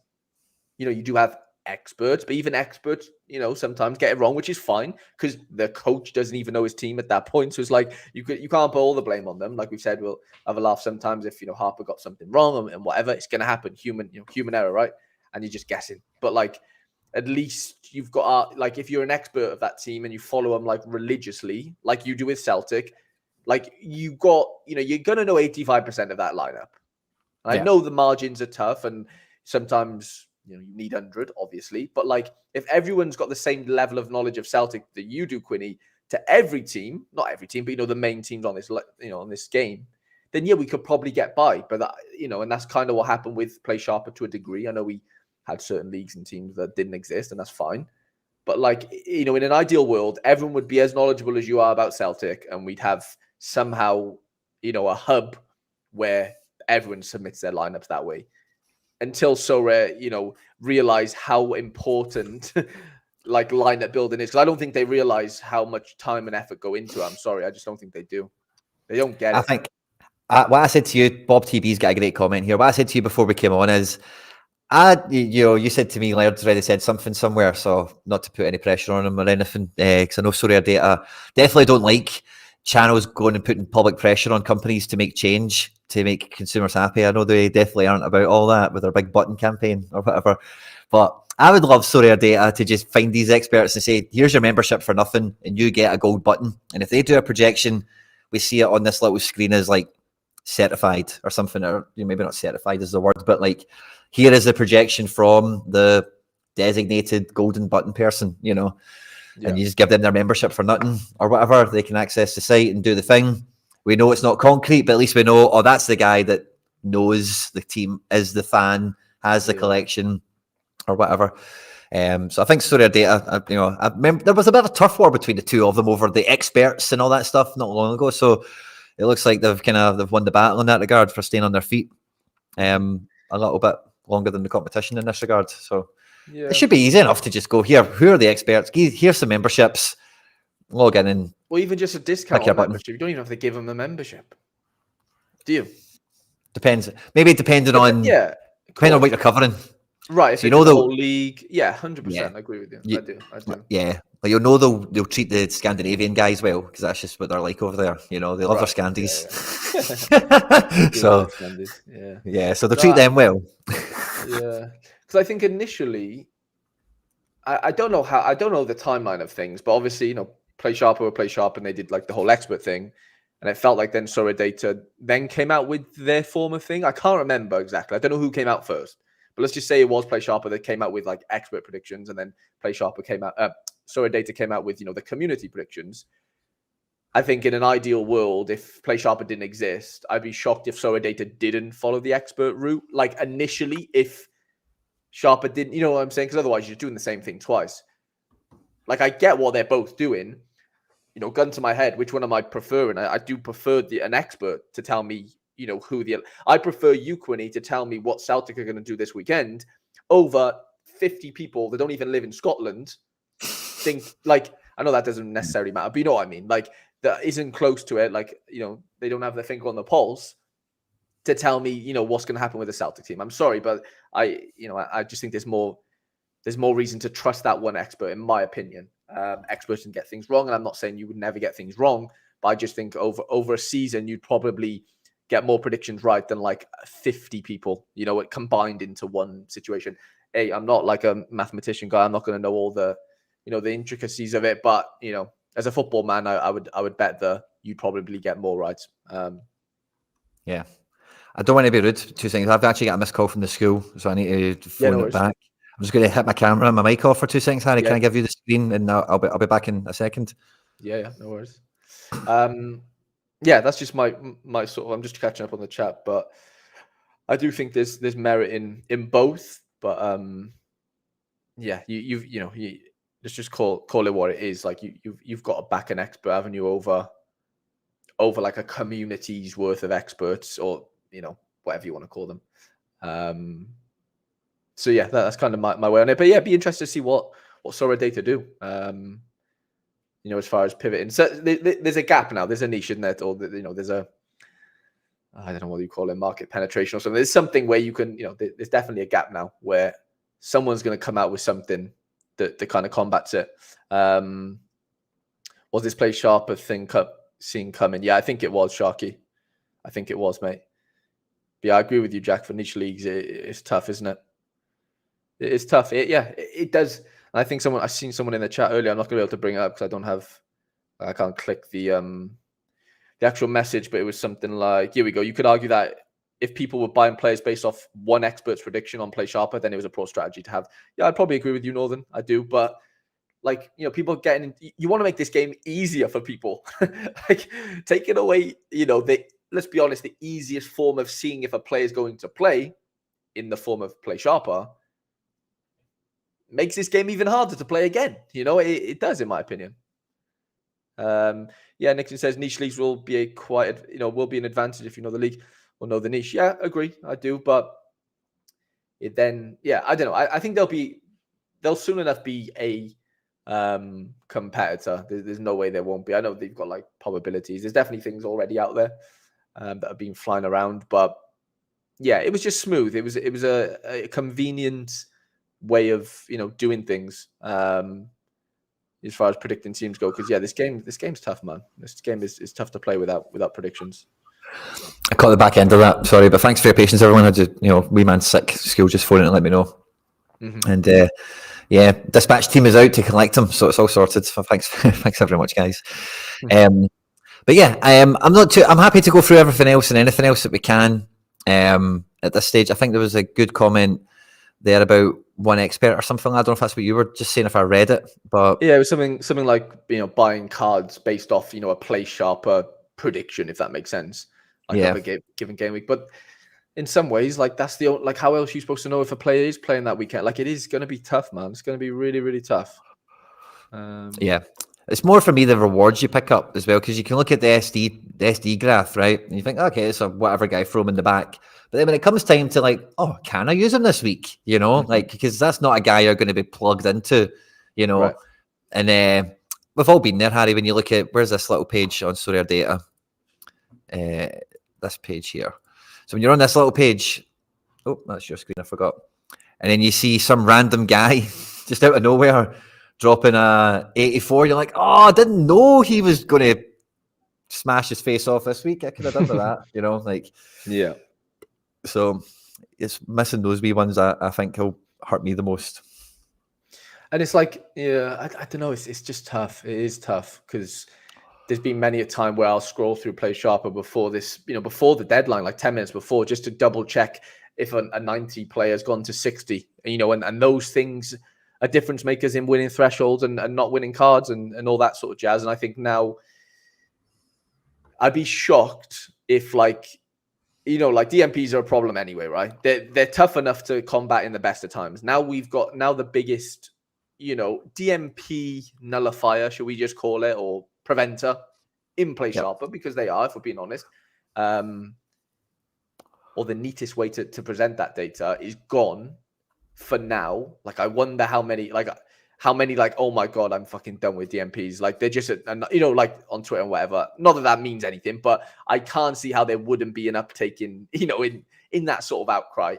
Speaker 2: you do have experts, but even experts sometimes get it wrong, which is fine because the coach doesn't even know his team at that point. So it's like you can't put all the blame on them. Like we've said, we'll have a laugh sometimes if Harper got something wrong and whatever. It's going to happen. Human error, right? And you're just guessing. But like at least you've got like if you're an expert of that team and you follow them like religiously, like you do with Celtic, like you're gonna know 85% of that lineup. And I know the margins are tough and sometimes you need 100, obviously, but like if everyone's got the same level of knowledge of Celtic that you do, Quinny, to every team, not every team, but the main teams on this on this game, then we could probably get by. But that, and that's kind of what happened with PlayShaper to a degree. I know we had certain leagues and teams that didn't exist, and that's fine. But like in an ideal world, everyone would be as knowledgeable as you are about Celtic, and we'd have somehow a hub where everyone submits their lineups that way. Until Sorare, realize how important like lineup building is. Because I don't think they realize how much time and effort go into it. I'm sorry, I just don't think they do. They don't get it.
Speaker 1: I think what I said to you, Bob TB's got a great comment here. What I said to you before we came on is, you said to me, Laird's already said something somewhere, so not to put any pressure on him or anything, because I know SorareData definitely don't like channels going and putting public pressure on companies to make change, to make consumers happy. I know they definitely aren't about all that with their big button campaign or whatever, but I would love SorareData to just find these experts and say, here's your membership for nothing and you get a gold button. And if they do a projection, we see it on this little screen as like certified or something, or maybe not certified is the word, but like here is the projection from the designated golden button person, and you just give them their membership for nothing or whatever. They can access the site and do the thing. We know it's not concrete, but at least we know, that's the guy that knows the team, is the fan, has the collection or whatever. So I think SorareData, I remember there was a bit of a turf war between the two of them over the experts and all that stuff not long ago. So it looks like they've won the battle in that regard for staying on their feet a little bit longer than the competition in this regard. So it should be easy enough to just go, here, who are the experts? Here's some memberships, log in and...
Speaker 2: Or even just a discount on membership. You don't even have to give them a membership. Do you?
Speaker 1: Depends. Maybe depending on... Depending on what you're covering.
Speaker 2: Right,
Speaker 1: so
Speaker 2: the whole league. Yeah, 100%. I agree with you. I do.
Speaker 1: Yeah. Like they'll treat the Scandinavian guys well, because that's just what they're like over there. They love their Scandies. Yeah. So they'll treat them well.
Speaker 2: Yeah. Because I think initially, I don't know the timeline of things, but obviously, PlayShaper, and they did like the whole expert thing. And it felt like then SorareData then came out with their form of thing. I can't remember exactly. I don't know who came out first. but let's just say it was PlayShaper that came out with like expert predictions, and then PlayShaper came out, SorareData came out with, you know, the community predictions. I think in an ideal world, if PlayShaper didn't exist, I'd be shocked if SorareData didn't follow the expert route. Like initially, if Sharper didn't, you know what I'm saying? Because otherwise you're doing the same thing twice. Like I get what they're both doing. You know, gun to my head, which one am I preferring? I do prefer an expert to tell me, you know, I prefer you, Quinny, to tell me what Celtic are going to do this weekend over 50 people that don't even live in Scotland. Think like, I know that doesn't necessarily matter, but you know what I mean? Like that isn't close to it. Like, you know, they don't have their finger on the pulse to tell me, you know, what's going to happen with the Celtic team. I'm sorry, but I just think there's more reason to trust that one expert, in my opinion. Experts can get things wrong, and I'm not saying you would never get things wrong, but I just think over a season you'd probably get more predictions right than like 50 people, you know, it combined into one situation. Hey, I'm not like a mathematician guy. I'm not going to know all the, you know, the intricacies of it, but you know, as a football man, I would bet that you'd probably get more right.
Speaker 1: Yeah. I don't want to be rude. 2 seconds. I've actually got a missed call from the school, so I need to phone it back. I'm just going to hit my camera and my mic off for 2 seconds, Harry. Can I give you the screen, and I'll be back in a second?
Speaker 2: Yeah, no worries. Yeah, that's just my sort of. I'm just catching up on the chat, but I do think there's merit in both. But yeah, let's just call it what it is. Like you've got to back an expert, haven't you, over like a community's worth of experts, or you know, whatever you want to call them. So yeah, that's kind of my way on it. But yeah, be interested to see what SorareData do. You know, as far as pivoting. So there's a gap now. There's a niche, isn't there? Or you know, there's a, I don't know what you call it, market penetration or something. There's something where you can, you know, there's definitely a gap now where someone's going to come out with something that kind of combats it. Was this PlayShaper thing seen coming? Yeah, I think it was, Sharky. I think it was, mate. But yeah, I agree with you, Jack. For niche leagues, it's tough, isn't it? It's tough. It does. I think I've seen someone in the chat earlier. I'm not going to be able to bring it up because I can't click the actual message, but it was something like, here we go. You could argue that if people were buying players based off one expert's prediction on PlayShaper, then it was a pro strategy to have. Yeah, I'd probably agree with you, Northern. I do, but like, you know, people you want to make this game easier for people. Like taking away, you know, let's be honest, the easiest form of seeing if a player is going to play in the form of PlayShaper makes this game even harder to play again. You know, it does, in my opinion. Yeah, Nixon says niche leagues will be will be an advantage if you know the league or know the niche. Yeah, agree, I do, but I don't know. I think they'll soon enough be a competitor. There's no way there won't be. I know they've got like probabilities. There's definitely things already out there that have been flying around, but yeah, it was just smooth. It was a convenient way of, you know, doing things as far as predicting teams go, because yeah, this game's tough, man. This game is tough to play without predictions.
Speaker 1: I caught the back end of that, sorry, but thanks for your patience, everyone. Had to, you know, wee man sick, school just phoned and let me know. And yeah, dispatch team is out to collect them, so it's all sorted. So thanks very much, guys. But yeah, I'm happy to go through everything else and anything else that we can at this stage. I think there was a good comment there about one expert or something. I don't know if that's what you were just saying, if I read it, but
Speaker 2: yeah, it was something like, you know, buying cards based off, you know, a PlayShaper prediction, if that makes sense, like of a given game week. But in some ways, like that's like how else are you supposed to know if a player is playing that weekend? Like it is going to be tough, man. It's going to be really, really tough.
Speaker 1: Yeah, it's more for me the rewards you pick up as well, because you can look at the SD graph, right, and you think, okay, it's a whatever guy, throw him in the back. But then when it comes time to like, oh, can I use him this week? You know, like, because that's not a guy you're going to be plugged into, you know. Right. And we've all been there, Harry, when you look at, where's this little page on SorareData? This page here. So when you're on this little page, oh, that's your screen, I forgot. And then you see some random guy just out of nowhere dropping a 84. You're like, oh, I didn't know he was going to smash his face off this week. I could have done with that, you know, like, yeah. So it's missing those wee ones that I think will hurt me the most.
Speaker 2: And it's like, yeah, I don't know. It's just tough. It is tough because there's been many a time where I'll scroll through PlayShaper before this, you know, before the deadline, like 10 minutes before, just to double check if a 90 player has gone to 60, you know, and those things are difference makers in winning thresholds and not winning cards and all that sort of jazz. And I think now I'd be shocked if, like, you know, like DMPs are a problem anyway, right? They're tough enough to combat in the best of times. Now we've got the biggest, you know, DMP nullifier, should we just call it, or preventer in PlayShaper, because they are, if we're being honest. Or the neatest way to present that data is gone for now. Like, I wonder how many, oh my God, I'm fucking done with DMPs. Like, they're just, you know, like on Twitter and whatever. Not that that means anything, but I can't see how there wouldn't be an uptake in, you know, in that sort of outcry.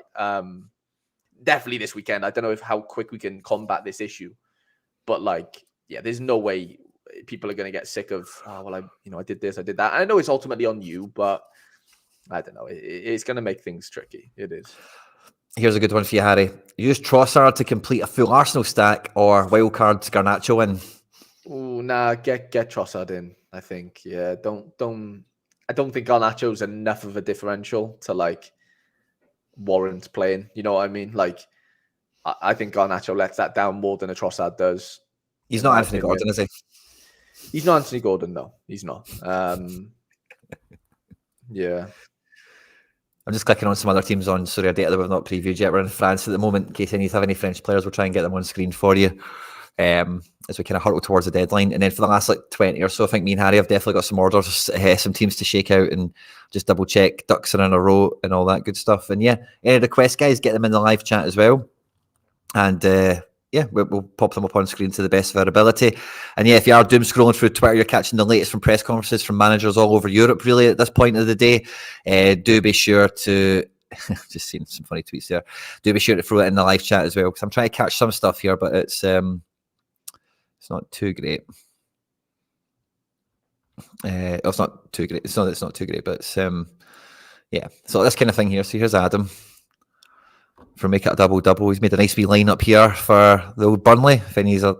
Speaker 2: Definitely this weekend. I don't know how quick we can combat this issue, but like, yeah, there's no way people are going to get sick of, oh, well, I did this, I did that. I know it's ultimately on you, but I don't know. It's going to make things tricky. It is.
Speaker 1: Here's a good one for you, Harry. Use Trossard to complete a full Arsenal stack, or wildcard Garnacho in.
Speaker 2: Oh, nah, get Trossard in. I think, yeah. I don't think Garnacho's enough of a differential to like warrant playing. You know what I mean? Like, I think Garnacho lets that down more than a Trossard does.
Speaker 1: He's not Anthony Gordon, is he?
Speaker 2: He's not Anthony Gordon, no. He's not. Yeah.
Speaker 1: I'm just clicking on some other teams on SorareData that we've not previewed yet. We're in France at the moment. In case any of you have any French players, we'll try and get them on screen for you as we kind of hurtle towards the deadline. And then for the last like 20 or so, I think me and Harry have definitely got some orders, some teams to shake out and just double check ducks in a row and all that good stuff. And yeah, any requests, guys, get them in the live chat as well. And yeah, we'll pop them up on screen to the best of our ability. And yeah, if you are doom scrolling through Twitter, you're catching the latest from press conferences from managers all over Europe, really, at this point of the day. Do be sure to, just seeing some funny tweets there, do be sure to throw it in the live chat as well, because I'm trying to catch some stuff here, but it's not too great. It's not too great. It's not too great, but it's, yeah. So this kind of thing here. So here's Adam. For make it a double-double. He's made a nice wee line-up here for the old Burnley.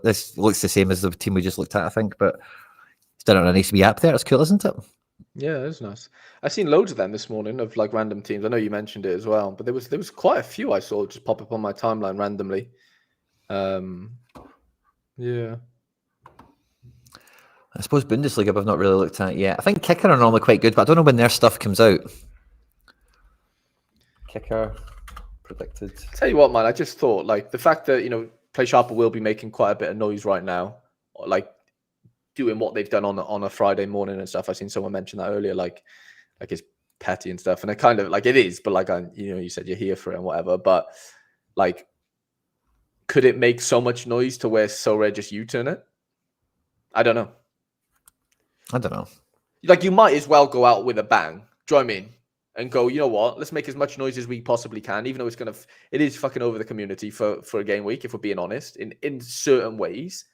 Speaker 1: This looks the same as the team we just looked at, I think, but he's done it on a nice wee app there. It's cool, isn't it?
Speaker 2: Yeah, it's nice. I've seen loads of them this morning of like random teams. I know you mentioned it as well, but there was quite a few I saw just pop up on my timeline randomly. Yeah.
Speaker 1: I suppose Bundesliga I've not really looked at yet. I think Kicker are normally quite good, but I don't know when their stuff comes out. Kicker... predicted.
Speaker 2: Tell you what, man, I just thought like the fact that, you know, PlayShaper will be making quite a bit of noise right now, like doing what they've done on a Friday morning and stuff. I seen someone mention that earlier, like it's petty and stuff, and it kind of like it is, but like you said you're here for it and whatever, but like, could it make so much noise to where Sorare just U-turn it? I don't know. Like, you might as well go out with a bang. Do you know what I mean? And go, you know what? Let's make as much noise as we possibly can, even though it is fucking over the community for a game week, if we're being honest, in certain ways.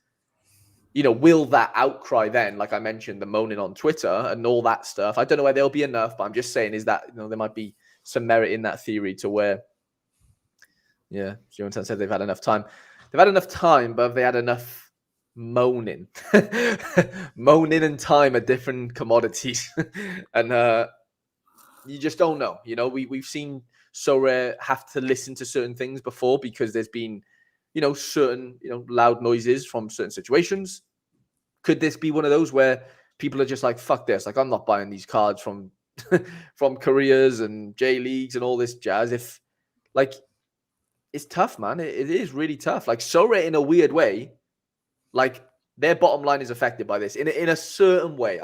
Speaker 2: You know, will that outcry then, like I mentioned, the moaning on Twitter and all that stuff? I don't know where there'll be enough, but I'm just saying is that, you know, there might be some merit in that theory to where, yeah, Jonathan said they've had enough time. They've had enough time, but have they had enough moaning? Moaning and time are different commodities. And, you just don't know. You know, we've seen Sorare have to listen to certain things before because there's been, you know, certain, you know, loud noises from certain situations. Could this be one of those where people are just like, fuck this, like I'm not buying these cards from from careers and J leagues and all this jazz? If like, it's tough, man. It is really tough. Like Sorare, in a weird way, like their bottom line is affected by this in a certain way.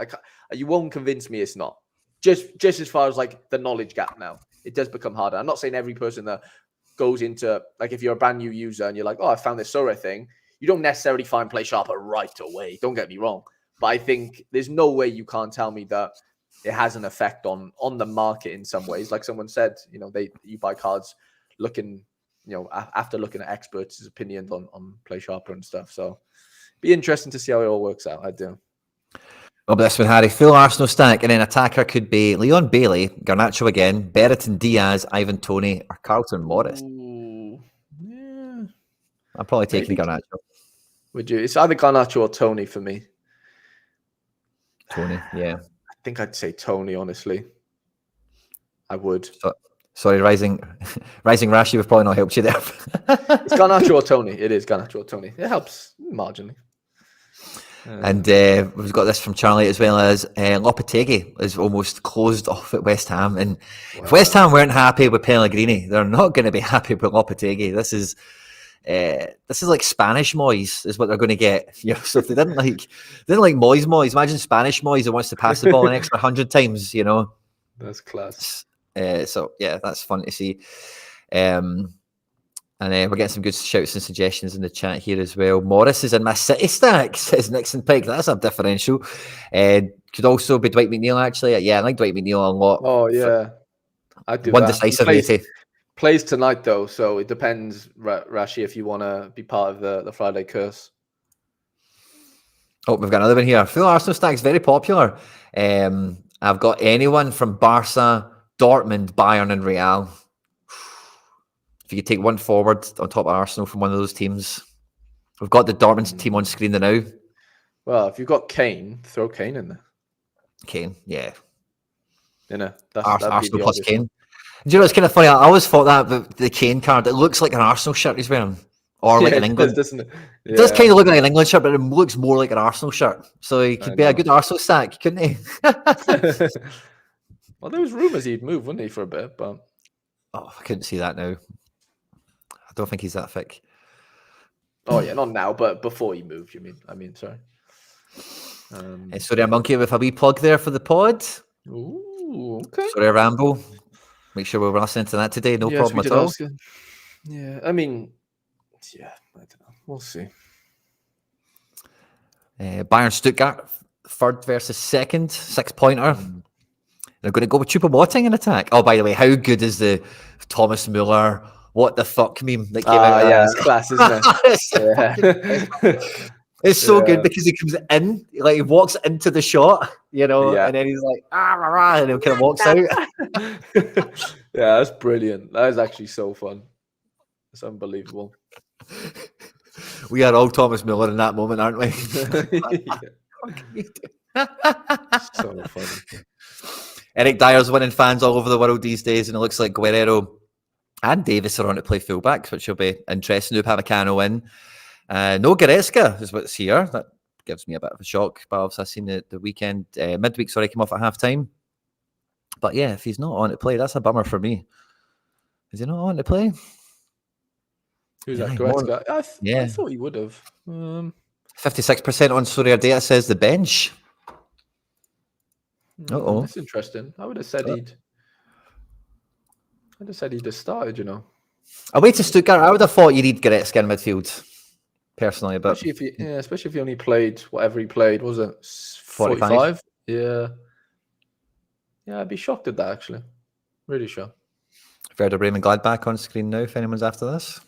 Speaker 2: You won't convince me it's not. Just as far as like the knowledge gap now, it does become harder. I'm not saying every person that goes into, like, if you're a brand new user and you're like, oh, I found this Sorare thing, you don't necessarily find PlayShaper right away. Don't get me wrong. But I think there's no way you can't tell me that it has an effect on the market in some ways. Like someone said, you know, you buy cards looking, you know, after looking at experts' opinions on PlayShaper and stuff. So be interesting to see how it all works out. I do.
Speaker 1: Well, but this one, Harry, full Arsenal stack, and then attacker could be Leon Bailey, Garnacho again, Berrettini Diaz, Ivan Toney, or Carlton Morris.
Speaker 2: Ooh, yeah.
Speaker 1: I'm probably taking Garnacho.
Speaker 2: Would you? It's either Garnacho or Toney for me.
Speaker 1: Toney, yeah.
Speaker 2: I think I'd say Toney, honestly. I would.
Speaker 1: Sorry, Rising Rashi, we've probably not helped you there.
Speaker 2: It's Garnacho or Tony. It is Garnacho or Tony. It helps marginally.
Speaker 1: And we've got this from Charlie as well as Lopetegui is almost closed off at West Ham. And if West Ham weren't happy with Pellegrini, they're not going to be happy with Lopetegui. This is like Spanish Moyes is what they're going to get. You know, so if they didn't like Moyes, imagine Spanish Moyes that wants to pass the ball an extra 100 times. You know,
Speaker 2: that's class.
Speaker 1: So yeah, that's fun to see. And we're getting some good shouts and suggestions in the chat here as well. Morris is in my City stack, says Nixon Pike. That's a differential. Could also be Dwight McNeil, actually. Yeah, I like Dwight McNeil a lot.
Speaker 2: Oh, yeah. I do.
Speaker 1: One decisive
Speaker 2: plays tonight, though, so it depends, Rashi, if you want to be part of the Friday curse.
Speaker 1: Oh, we've got another one here. Full Arsenal stack is very popular. I've got anyone from Barca, Dortmund, Bayern, and Real. If you could take one forward on top of Arsenal from one of those teams. We've got the Dortmund team on screen now.
Speaker 2: Well, if you've got Kane, throw Kane in there.
Speaker 1: Kane, yeah.
Speaker 2: You know,
Speaker 1: Arsenal plus Kane. Do you know, it's kind of funny. I always thought that, but the Kane card, it looks like an Arsenal shirt he's wearing. Or like an England.
Speaker 2: Doesn't it? Yeah.
Speaker 1: It does kind of look like an England shirt, but it looks more like an Arsenal shirt. So he could be a good Arsenal stack, couldn't he?
Speaker 2: Well, there was rumours he'd move, wouldn't he, for a bit? But
Speaker 1: I couldn't see that now. I don't think he's that thick.
Speaker 2: Oh yeah, not now, but before he moved. I mean, sorry.
Speaker 1: Sorry, Monkey, with a wee plug there for the pod.
Speaker 2: Ooh, okay.
Speaker 1: Sorry, Rambo. Make sure we're listening to that today. No problem at all.
Speaker 2: Yeah, I mean, yeah, I don't know. We'll see.
Speaker 1: Bayern Stuttgart, third versus second, 6-pointer. They're going to go with Choupo-Moting in attack. Oh, by the way, how good is the Thomas Muller what the fuck meme that came out?
Speaker 2: Yeah, it's class, isn't
Speaker 1: it? It's so good because he comes in, like he walks into the shot, you know, and then he's like, and he kind of walks out.
Speaker 2: Yeah, that's brilliant. That is actually so fun. It's unbelievable.
Speaker 1: We are all Thomas Muller in that moment, aren't we?
Speaker 2: So funny.
Speaker 1: Eric Dyer's winning fans all over the world these days, and it looks like Guerrero and Davis are on to play fullbacks, which will be interesting. Upamecano in. No Goretzka is what's here. That gives me a bit of a shock, but obviously I've seen the weekend. Midweek, came off at half-time. But yeah, if he's not on to play, that's a bummer for me. Is he not on to play?
Speaker 2: Who's that? Goretzka? I thought he would have.
Speaker 1: 56% on SorareData says the bench.
Speaker 2: That's interesting. I would have said he'd have started, you know.
Speaker 1: Away to Stuttgart, I would have thought you'd need Goretzka in midfield, personally. But
Speaker 2: especially if he only played whatever he played, was it 45? Yeah. Yeah, I'd be shocked at that, actually. Really shocked.
Speaker 1: Werder Bremen Gladbach on screen now, if anyone's after this.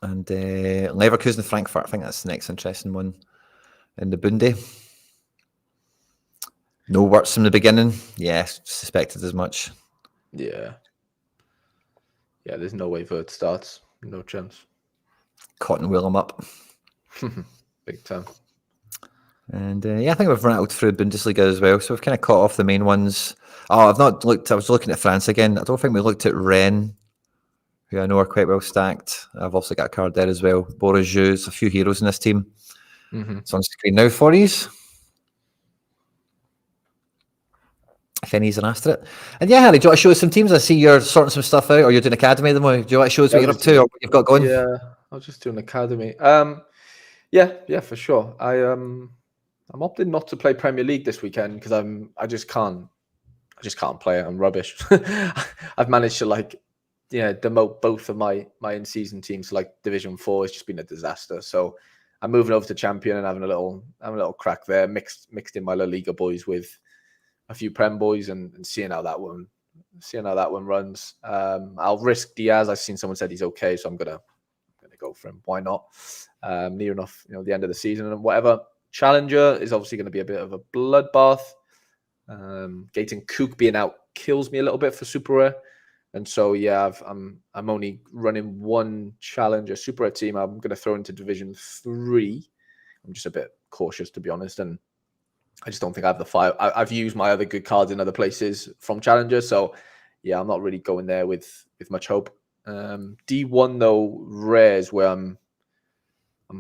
Speaker 1: And Leverkusen Frankfurt, I think that's the next interesting one in the Bunde. No works from the beginning. Yeah, suspected as much.
Speaker 2: Yeah. Yeah, there's no way Vert starts. No chance.
Speaker 1: Cotton wheel him up.
Speaker 2: Big time.
Speaker 1: And I think we've run out through Bundesliga as well. So we've kind of caught off the main ones. Oh, I've not looked. I was looking at France again. I don't think we looked at Rennes, who I know are quite well stacked. I've also got a card there as well. Boris Jou's, a few heroes in this team. It's on screen now for you. If any's after it. And yeah, Harry, do you want to show us some teams? I see you're sorting some stuff out, or you're doing academy. Do you want to show us what you're up to, or what you've got going?
Speaker 2: Yeah, I was just doing academy. Yeah, for sure. I'm opting not to play Premier League this weekend because I just can't play it. I'm rubbish. I've managed to demote both of my in-season teams to like Division 4. It's just been a disaster. So I'm moving over to Champion and having a little crack there, mixed in my LaLiga boys with a few Prem boys and seeing how that one runs. I'll risk Diaz. I've seen someone said he's okay, so I'm gonna go for him. Why not? Near enough, the end of the season and whatever. Challenger is obviously going to be a bit of a bloodbath. Gaten Cook being out kills me a little bit for Super Rare, and so I'm only running one Challenger Super Rare team. I'm going to throw into Division 3. I'm just a bit cautious, to be honest, and I just don't think I have the fire. I've used my other good cards in other places from Challenger, so yeah, I'm not really going there with much hope. D1 though, rares where I'm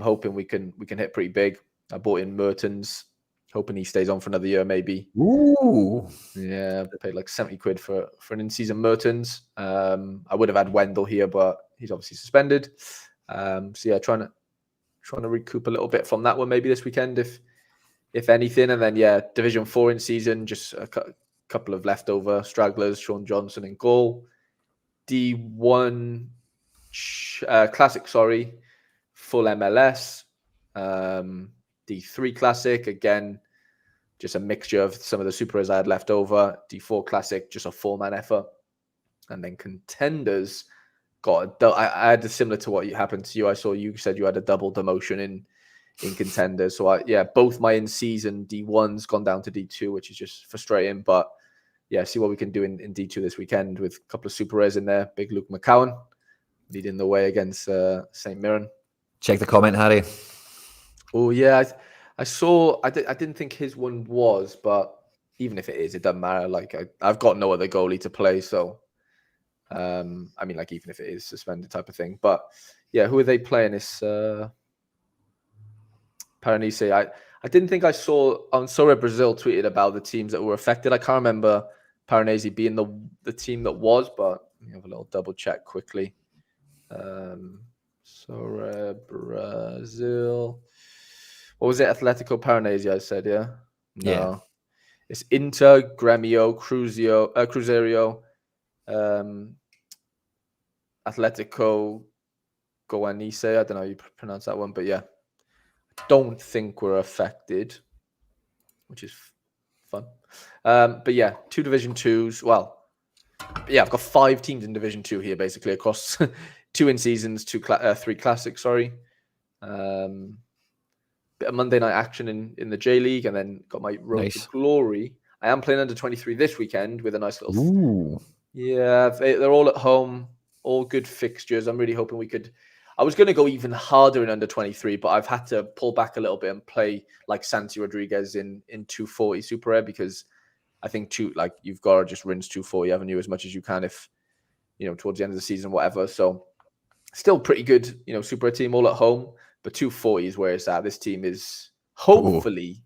Speaker 2: hoping we can hit pretty big. I bought in Mertens, hoping he stays on for another year, maybe.
Speaker 1: Ooh,
Speaker 2: yeah, paid like 70 quid for an in-season Mertens. I would have had Wendell here, but he's obviously suspended. So yeah, trying to recoup a little bit from that one maybe this weekend, if anything. And then yeah, Division 4 in season, just a couple of leftover stragglers, Sean Johnson in goal. D1 Classic, full MLS. D3 Classic, again, just a mixture of some of the Super-Res I had left over. D4 Classic, just a 4-man effort. And then Contenders got I had similar to what happened to you. I saw you said you had a double demotion in Contenders. So both my in-season D1s gone down to D2, which is just frustrating. But yeah, see what we can do in D2 this weekend with a couple of Super-Res in there. Big Luke McCowan leading the way against St. Mirren.
Speaker 1: Check the comment, Harry.
Speaker 2: Oh yeah, I saw. I didn't think his one was, but even if it is, it doesn't matter. Like I've got no other goalie to play, so I mean, like even if it is suspended type of thing. But yeah, who are they playing? This Paranese. I didn't think I saw on Sorare Brazil tweeted about the teams that were affected. I can't remember Paranese being the team that was, but let me have a little double check quickly. Sorare Brazil. What was it? Atletico Paranese, I said, yeah? No.
Speaker 1: Yeah.
Speaker 2: It's Inter, Gremio, Cruzeiro, Atletico Goianiense. I don't know how you pronounce that one, but yeah. Don't think we're affected, which is fun. But yeah, 2 Division 2s. Well, yeah, I've got 5 teams in Division 2 here, basically, across 2 in-seasons, 3 Classics, bit of Monday night action in the J League, and then got my Road to Glory. I am playing under 23 this weekend with a nice little.
Speaker 1: Ooh.
Speaker 2: Yeah, they're all at home, all good fixtures. I'm really hoping we could. I was going to go even harder in under 23, but I've had to pull back a little bit and play like Santi Rodriguez in 240 Super Rare, because I think you've got to just rinse 240, haven't you, as much as you can if towards the end of the season, whatever. So still pretty good, Super Rare team all at home. But 240 is where it's at. This team is hopefully,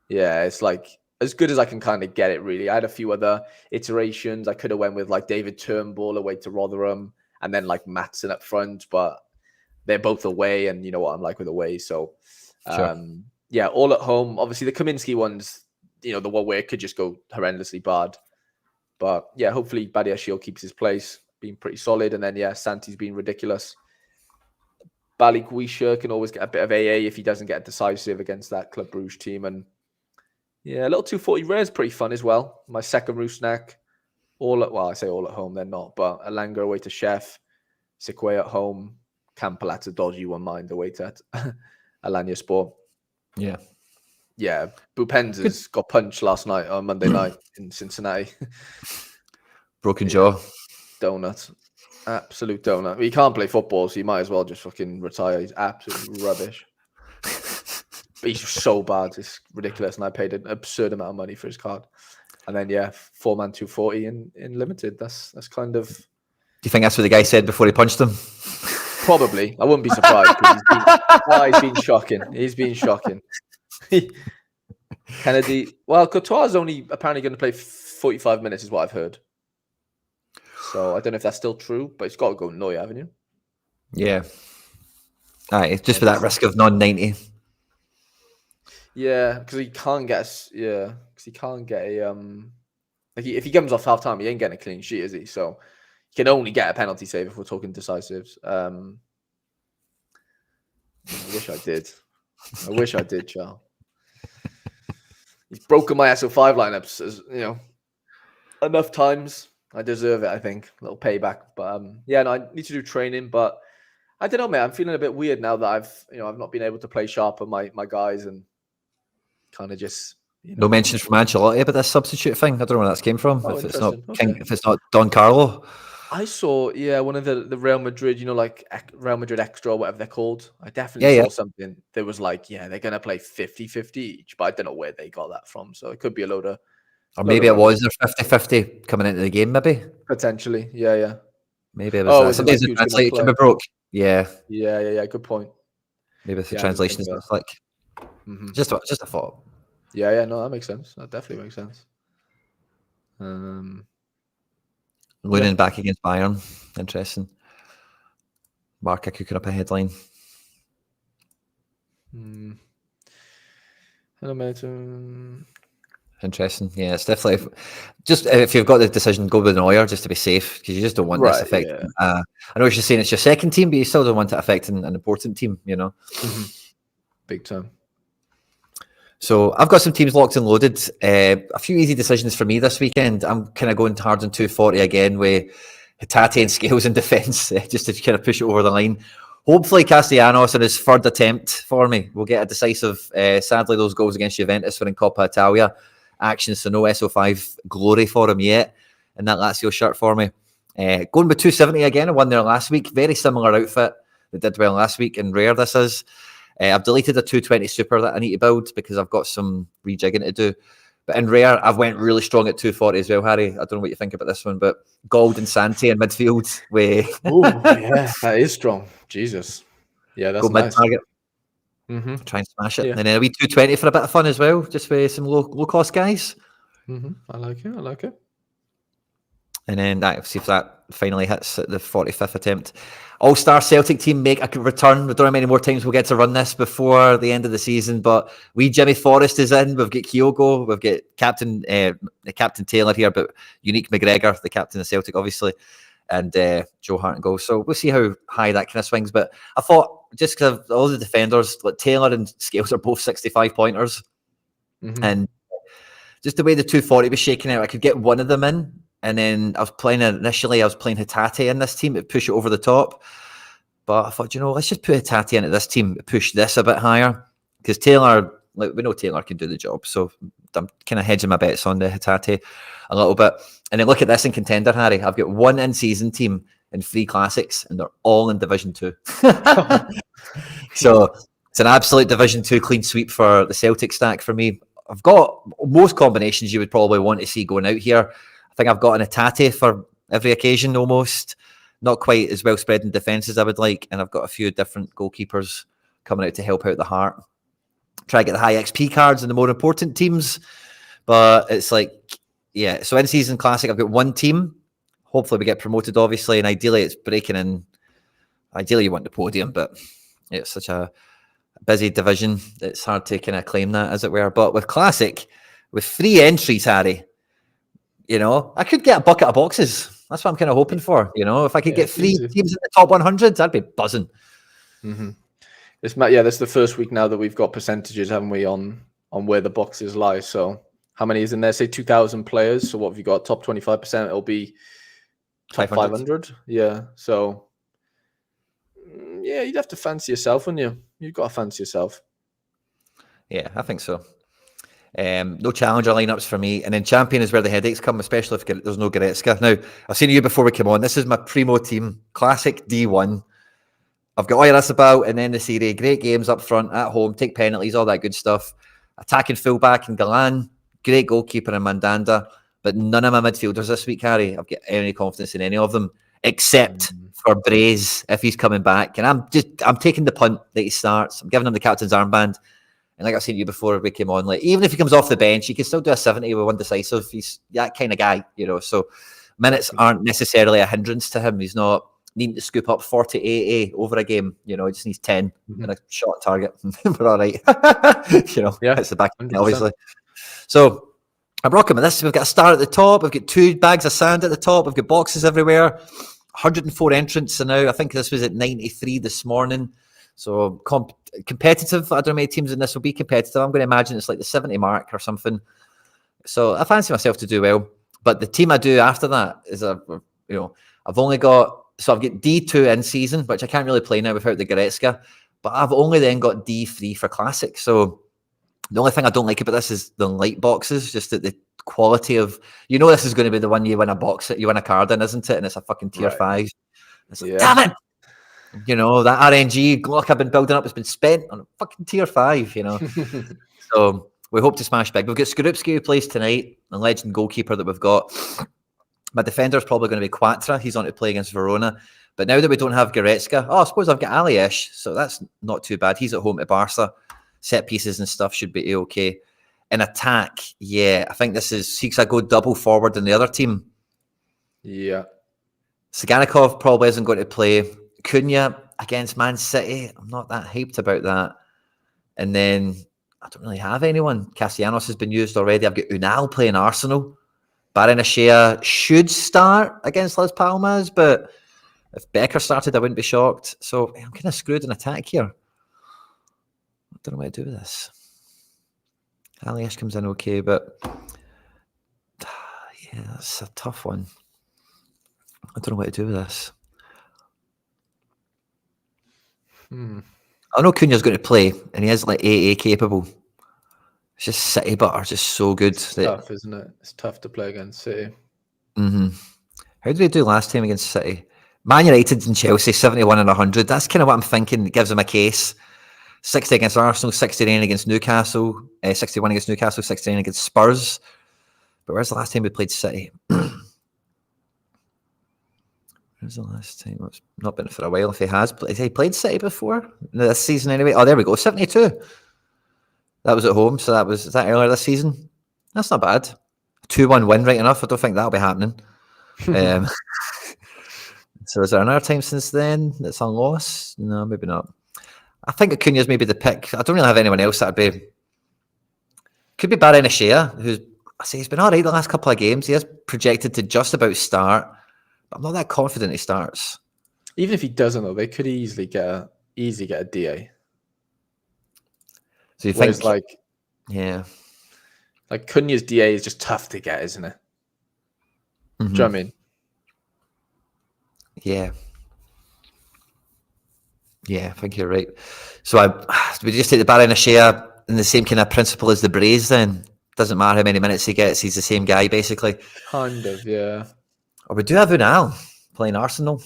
Speaker 2: it's like as good as I can kind of get it, really. I had a few other iterations. I could have went with like David Turnbull away to Rotherham and then like Maatsen up front, but they're both away, and you know what I'm like with away. So, sure. All at home. Obviously, the Kaminsky ones, the one where it could just go horrendously bad. But yeah, hopefully Badiashile keeps his place, being pretty solid. And then, Santi's been ridiculous. Balikwisha can always get a bit of AA if he doesn't get decisive against that Club Brugge team. And a little 240 rare is pretty fun as well. My second Rusnak, I say all at home, they're not, but Alanga away to Chef, Sikwe at home, Campalat's a dodgy one, mind away to Alanya Sport.
Speaker 1: Yeah.
Speaker 2: Yeah, Bupenza's got punched last night on Monday night in Cincinnati.
Speaker 1: Broken jaw.
Speaker 2: Donut. Absolute donut. He can't play football, so you might as well just fucking retire. He's absolutely rubbish. But he's so bad. It's ridiculous. And I paid an absurd amount of money for his card. And then, 4-man 240 in limited. That's kind of... Do
Speaker 1: you think that's what the guy said before he punched him?
Speaker 2: Probably. I wouldn't be surprised. He's been shocking. He's been shocking. Kennedy... Well, Courtois is only apparently going to play 45 minutes is what I've heard. So I don't know if that's still true, but it's got to go Neuer, haven't you?
Speaker 1: Yeah. It's just for that risk of non-90.
Speaker 2: Yeah, because he can't get a if he comes off half time, he ain't getting a clean sheet, is he? So he can only get a penalty save if we're talking decisives. I wish I did, Charles. He's broken my SO5 lineups as enough times. I deserve it, I think. A little payback. But I need to do training. But I don't know, man. I'm feeling a bit weird now that I've not been able to play sharp on my guys and kind of just
Speaker 1: No mentions from Ancelotti about this substitute thing. I don't know where that came from.
Speaker 2: Oh,
Speaker 1: if it's not
Speaker 2: okay.
Speaker 1: if it's not Don Carlo.
Speaker 2: I saw, one of the Real Madrid, like Real Madrid Extra or whatever they're called. I definitely
Speaker 1: Yeah.
Speaker 2: saw something that was like, they're going to play 50-50 each, but I don't know where they got that from. So it could be a load of
Speaker 1: Or maybe it
Speaker 2: rubbish.
Speaker 1: was their 50-50 coming into the game, maybe.
Speaker 2: Potentially. Yeah.
Speaker 1: Maybe it was
Speaker 2: Oh,
Speaker 1: that.
Speaker 2: is it like
Speaker 1: Sometimes the
Speaker 2: who's going to
Speaker 1: translator can
Speaker 2: play?
Speaker 1: be broke. Yeah.
Speaker 2: Yeah. Good point.
Speaker 1: Maybe if the
Speaker 2: Yeah, I didn't think
Speaker 1: translation's
Speaker 2: of
Speaker 1: not
Speaker 2: that.
Speaker 1: slick.
Speaker 2: Mhm.
Speaker 1: Just a thought.
Speaker 2: Yeah. No, that makes sense. That definitely makes sense.
Speaker 1: Lunin back against Bayern. Interesting. Marca cooking up a headline.
Speaker 2: Hello, mate.
Speaker 1: Interesting. Yeah, it's definitely just if you've got the decision, go with Neuer just to be safe because you just don't want this
Speaker 2: Right.
Speaker 1: affecting.
Speaker 2: Yeah.
Speaker 1: I know what you're saying; it's your second team, but you still don't want it affecting an important team.
Speaker 2: Big time.
Speaker 1: So I've got some teams locked and loaded. A few easy decisions for me this weekend. I'm kind of going hard on 240 again with Hatate and Scales in defence, just to kind of push it over the line. Hopefully Castellanos in his third attempt for me will get a decisive. Sadly, those goals against Juventus were in Coppa Italia action, so no SO5 glory for him yet in that Lazio shirt for me. Going with 270 again. I won there last week. Very similar outfit that did well last week, and rare this is. I've deleted a 220 super that I need to build because I've got some rejigging to do. But in rare, I've went really strong at 240 as well, Harry. I don't know what you think about this one, but Gold and Santi in midfield with
Speaker 2: Yeah, that is strong. Jesus. Yeah, that's
Speaker 1: go mid
Speaker 2: nice.
Speaker 1: target. Try and smash it. And then a wee 220 for a bit of fun as well, just with some low cost guys.
Speaker 2: I like it.
Speaker 1: And then see if that finally hits at the 45th attempt. All-star Celtic team make a return. We don't know how many more times we'll get to run this before the end of the season, but Jimmy Forrest is in. We've got Kyogo. We've got Captain Taylor here, but Unique McGregor, the captain of Celtic, obviously, and Joe Hart and goal. So we'll see how high that kind of swings. But I thought just because all the defenders, like Taylor and Scales, are both 65 pointers, and just the way the 240 was shaking out, I could get one of them in. And then I was playing Hatate in this team to push it over the top. But I thought, let's just put Hatate into this team to push this a bit higher. Because Taylor, we know Taylor can do the job. So I'm kind of hedging my bets on the Hatate a little bit. And then look at this in contender, Harry. I've got one in-season team and 3 classics, and they're all in Division 2. So it's an absolute Division 2 clean sweep for the Celtic stack for me. I've got most combinations you would probably want to see going out here. I think I've got an Hatate for every occasion almost. Not quite as well spread in defence as I would like. And I've got a few different goalkeepers coming out to help out the heart. Try to get the high XP cards in the more important teams. But it's like, so in season classic, I've got one team. Hopefully we get promoted, obviously. And ideally it's breaking in. Ideally you want the podium, but it's such a busy division. It's hard to kind of claim that, as it were. But with classic, with 3 entries, Harry, I could get a bucket of boxes. That's what I'm kind of hoping for. If I could get 3 teams in the top 100, I'd be buzzing.
Speaker 2: That's the first week now that we've got percentages, haven't we, on where the boxes lie. So how many is in there? Say 2,000 players. So what have you got? Top 25%. It'll be top 500. Yeah. So you'd have to fancy yourself, wouldn't you? You've got to fancy yourself.
Speaker 1: Yeah, I think so. No challenger lineups for me, and then champion is where the headaches come, especially if there's no Goretzka. Now, I've seen you before we come on. This is my primo team, classic D1. I've got Oyarzabal and then the Serie. Great games up front, at home, take penalties, all that good stuff. Attacking fullback and Galan, great goalkeeper in Mandanda, but none of my midfielders this week, Harry. I've got any confidence in any of them, except for Braze if he's coming back. And I'm taking the punt that he starts. I'm giving him the captain's armband. And like I've seen you before we came on, like even if he comes off the bench, he can still do a 70 with one decisive. He's that kind of guy, So minutes aren't necessarily a hindrance to him. He's not needing to scoop up 40 AA over a game. He just needs 10 and a shot target. We're all right. It's the back, obviously. So I'm rocking with this. We've got a star at the top. We've got 2 bags of sand at the top. We've got boxes everywhere. 104 entrants. And now I think this was at 93 this morning. So competitive. I don't know how many teams in this will be competitive. I'm going to imagine it's like the 70 mark or something. So I fancy myself to do well. But the team I do after that is I've only got, so I've got D2 in season, which I can't really play now without the Goretzka. But I've only then got D3 for classic. So the only thing I don't like about this is the light boxes, just that the quality of, this is going to be the one you win a card in, isn't it? And it's a fucking tier 5. It's like, damn it! That RNG, look, I've been building up, it's been spent on a fucking tier 5, So we hope to smash big. We've got Skorupski who plays tonight, the legend goalkeeper that we've got. My defender's probably going to be Quattro. He's on to play against Verona. But now that we don't have Goretzka, I suppose I've got Aliesh, so that's not too bad. He's at home to Barca. Set pieces and stuff should be okay. In attack, I think this is, I go double forward in the other team.
Speaker 2: Yeah.
Speaker 1: Saganikov probably isn't going to play. Cunha against Man City, I'm not that hyped about that. And then I don't really have anyone. Castellanos has been used already. I've got Unal playing Arsenal. Baranachea should start against Las Palmas, but if Becker started, I wouldn't be shocked. So I'm kind of screwed in attack here. I don't know what to do with this. Aliesh comes in okay, but that's a tough one. I don't know what to do with this. I know Cunha's going to play, and he is like AA capable. It's just City, but are just so good.
Speaker 2: It's tough, isn't it? It's tough to play against City.
Speaker 1: Mm-hmm. How did they do last time against City? Man United and Chelsea, 71 and 100. That's kind of what I'm thinking. It gives them a case. 60 against Arsenal, 69 against Newcastle, 61 against Newcastle, 69 against Spurs. But where's the last time we played City? Where's the last time? It's not been for a while. If he has played City before this season anyway? Oh, there we go. 72. That was at home. So is that earlier this season? That's not bad. 2-1 win, right enough. I don't think that'll be happening. So is there another time since then that's a loss? No, maybe not. I think Acuna's maybe the pick. I don't really have anyone else that'd be. Could be Baranachea, he's been all right the last couple of games. He is projected to just about start, but I'm not that confident he starts.
Speaker 2: Even if he doesn't, though, they could easily get a DA.
Speaker 1: So you think,
Speaker 2: like Cunha's DA is just tough to get, isn't it?
Speaker 1: Mm-hmm.
Speaker 2: Do you know what I mean?
Speaker 1: Yeah, I think you're right. So we just take the Baranachea in the same kind of principle as the Braze then? Doesn't matter how many minutes he gets, he's the same guy basically.
Speaker 2: Kind of, yeah.
Speaker 1: Or we do have Unal playing Arsenal.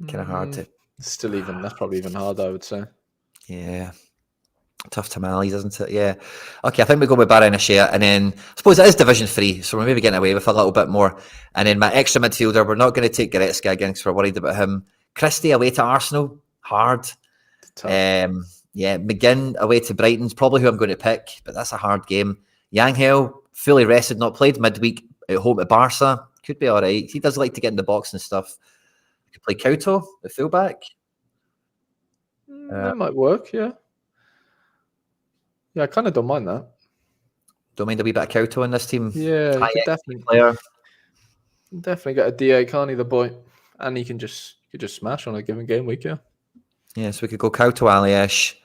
Speaker 1: Kind of hard to...
Speaker 2: That's probably even harder, I would say.
Speaker 1: Yeah. Tough tamales, isn't it? Yeah. Okay, I think we go with Baranachea, and then I suppose it is Division 3, so we're maybe getting away with a little bit more. And then my extra midfielder, we're not going to take Goretzka again because we're worried about him. Christie away to Arsenal, hard. McGinn away to Brighton's probably who I'm going to pick, but that's a hard game. Yangel, fully rested, not played midweek at home at Barca. Could be all right. He does like to get in the box and stuff. Could play Couto, the fullback.
Speaker 2: That might work, yeah. Yeah, I kind of don't mind that.
Speaker 1: Don't mind a wee bit of Couto in this team.
Speaker 2: Yeah, he could definitely get a DA, can't he, the boy? And he can just smash on a given game week, yeah.
Speaker 1: Yeah, so we could go Couto, Aliesh,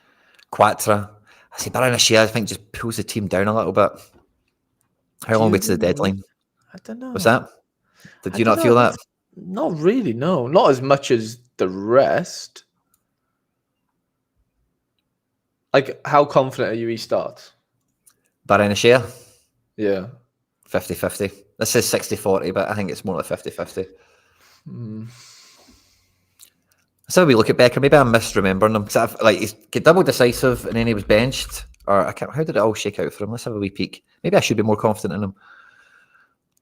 Speaker 1: Quattro. I see Baranachea, I think, just pulls the team down a little bit. How long to the deadline?
Speaker 2: I don't know.
Speaker 1: What's that? Did you not feel that?
Speaker 2: Not really, no. Not as much as the rest. Like, how confident are you he starts?
Speaker 1: Baranachea?
Speaker 2: Yeah.
Speaker 1: 50-50. This says 60-40, but I think it's more like 50-50. So we look at Becker. Maybe I'm misremembering him. He's get double decisive and then he was benched. Or I can't. How did it all shake out for him? Let's have a wee peek. Maybe I should be more confident in him.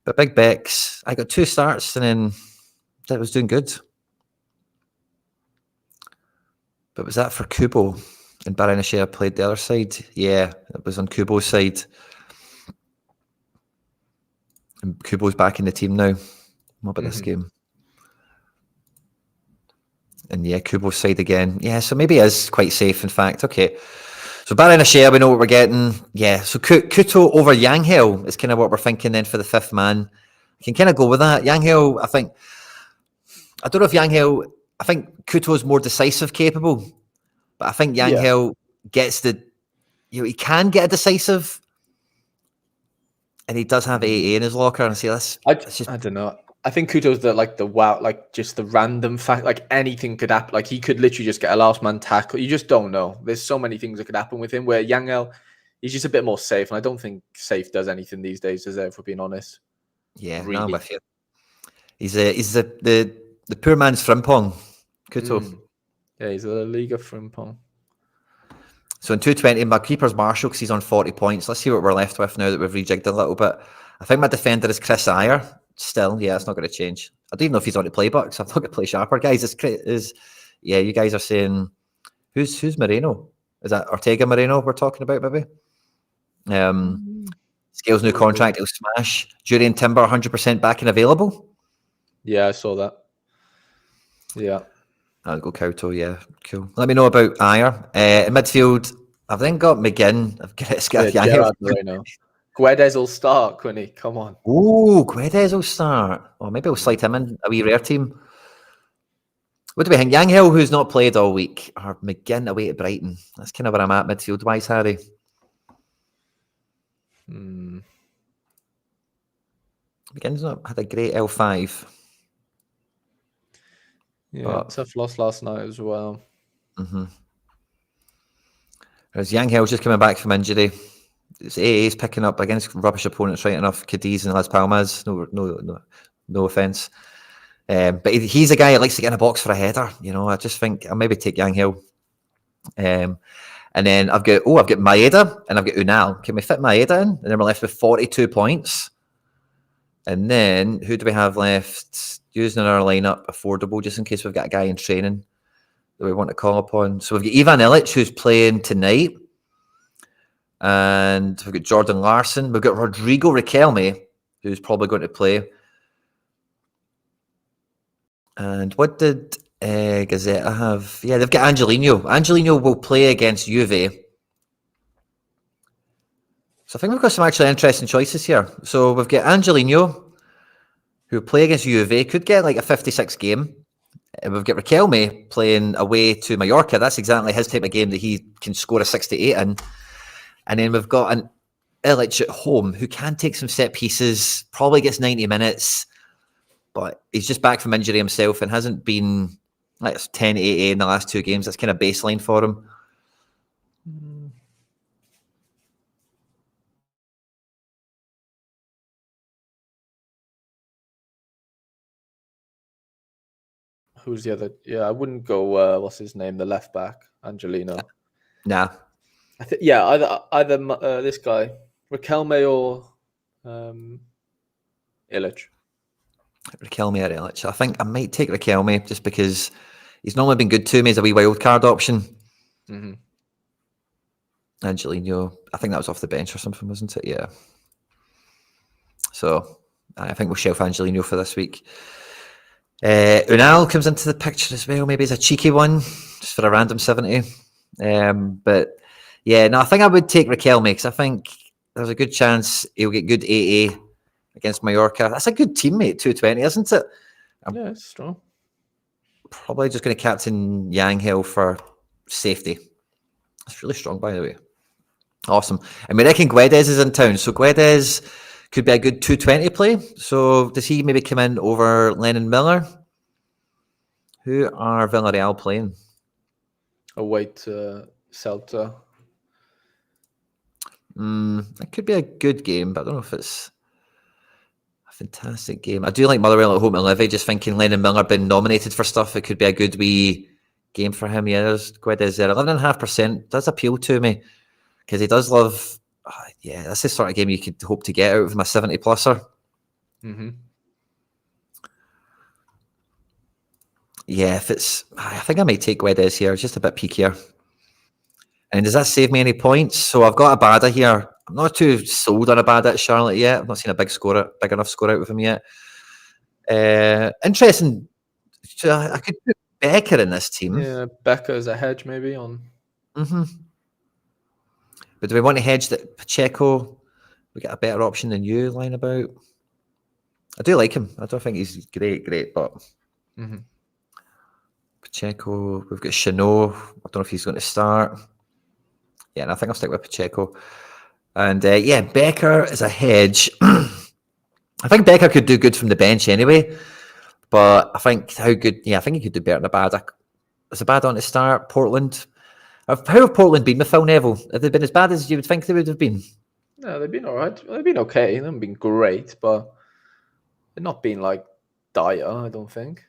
Speaker 1: But Big Bex, I got 2 starts and then that was doing good. But was that for Kubo? And Baranachea played the other side? Yeah, it was on Kubo's side. And Kubo's back in the team now. What about this game? And yeah, Kubo's side again. Yeah, so maybe it is quite safe, in fact. Okay. So Baranachea, we know what we're getting. Yeah, so Couto over Yangel is kind of what we're thinking then for the 5th man. I can kind of go with that. Yangel, I don't know if Yangel, I think Couto's more decisive capable, but I think Yangel gets he can get a decisive, and he does have AA in his locker. And I see that's
Speaker 2: I don't know. I think Couto's just the random fact. Like anything could happen. Like he could literally just get a last man tackle. You just don't know. There's so many things that could happen with him. Where Yangel, he's just a bit more safe, and I don't think safe does anything these days, does it? If we're being honest.
Speaker 1: Yeah,
Speaker 2: Really.
Speaker 1: no, I'm with you. He's the poor man's Frimpong, Kuto.
Speaker 2: Yeah, he's a LaLiga Frimpong.
Speaker 1: So in 220, my keeper's Marshall because he's on 40 points. Let's see what we're left with now that we've rejigged a little bit. I think my defender is Chris Ayer. Still, yeah, it's not going to change. I don't even know if he's on to play bucks. I've not got to play sharper. Guys, yeah, you guys are saying, who's Moreno? Is that Ortega Moreno we're talking about, maybe? Scales new contract, it'll smash. Jury and Timber 100% back and available.
Speaker 2: Yeah, I saw that. Yeah.
Speaker 1: I'll go Couto, yeah, cool. Let me know about Ayer. In midfield, I've then got McGinn. I've got
Speaker 2: Gerard Moreno. Guedes will start, Quinny. Come on.
Speaker 1: Oh, Guedes will start. Or maybe we'll slide him in a wee rare team. What do we think? Yang Hill, who's not played all week, or McGinn away to Brighton. That's kind of where I'm at midfield-wise, Harry. McGinn's not had a great L5.
Speaker 2: Yeah, tough loss last night as well.
Speaker 1: Whereas Yang Hill's just coming back from injury. It's AA's picking up against rubbish opponents, right enough. Cadiz and Las Palmas. No offence. But he's a guy that likes to get in a box for a header. You know, I just think I'll maybe take Yang Hill. And then I've got Maeda and I've got Unal. Can we fit Maeda in? And then we're left with 42 points. And then who do we have left using in our lineup affordable just in case we've got a guy in training that we want to call upon? So we've got Ivan Illich who's playing tonight. And we've got Jordan Larson. We've got Rodrigo Riquelme who's probably going to play. And what did Gazetta have? Yeah, they've got Angelino. Angelino will play against Juve. So I think we've got some actually interesting choices here. So we've got Angelino, who will play against Juve, could get like a 56 game. And we've got Riquelme playing away to Mallorca. That's exactly his type of game that he can score a 68 in. And then we've got an Illich at home who can take some set pieces, probably gets 90 minutes. But he's just back from injury himself and hasn't been like 10 8 in the last two games. That's kind of baseline for him.
Speaker 2: Who's the other? Yeah, I wouldn't go. What's his name? The left back, Angelino.
Speaker 1: Nah.
Speaker 2: Either this guy, Riquelme or Illich.
Speaker 1: Riquelme or Illich. I think I might take Riquelme just because he's normally been good to me as a wee wild card option. Angelino, I think that was off the bench or something, wasn't it? Yeah. So I think we'll shelf Angelino for this week. Unal comes into the picture as well. Maybe it's a cheeky one just for a random 70. But yeah, no, I think I would take Riquelme because I think there's a good chance he'll get good AA against Mallorca. That's a good teammate, 220, isn't it?
Speaker 2: Yeah, it's strong.
Speaker 1: Probably just going to captain Yang Hill for safety. That's really strong, by the way. Awesome. And we reckon Guedes is in town. So Guedes could be a good 220 play. So does he maybe come in over Lennon Miller? Who are Villarreal playing?
Speaker 2: Away to Celta.
Speaker 1: It could be a good game, but I don't know if it's a fantastic game. I do like Motherwell at home to Levy, just thinking Lennon Miller been nominated for stuff. It could be a good wee game for him. Yeah, there's Guedes there. 11.5% does appeal to me because he does love... yeah, that's the sort of game you could hope to get out of my 70-pluser. Yeah, if it's... I think I might take Guedes here. It's just a bit peakier. And does that save me any points? So I've got Abada here. I'm not too sold on Abada at Charlotte yet. I've not seen a big enough score out with him yet. Interesting. I could put Becker in this team.
Speaker 2: Yeah, Becker as a hedge maybe on...
Speaker 1: But do we want to hedge that Pacheco? We get a better option than you lying about. I do like him. I don't think he's great, but Pacheco. We've got Chanot. I don't know if he's going to start. Yeah, and I think I'll stick with Pacheco. And yeah, Becker is a hedge. I think Becker could do good from the bench anyway. But I think how good? Yeah, I think he could do better than Abada. Is Abada on to start? Portland. How have Portland been with Phil Neville? Have they been as bad as you would think they would have been?
Speaker 2: No, they've been all right. They've been okay. They haven't been great, but they've not been like dire, I don't think.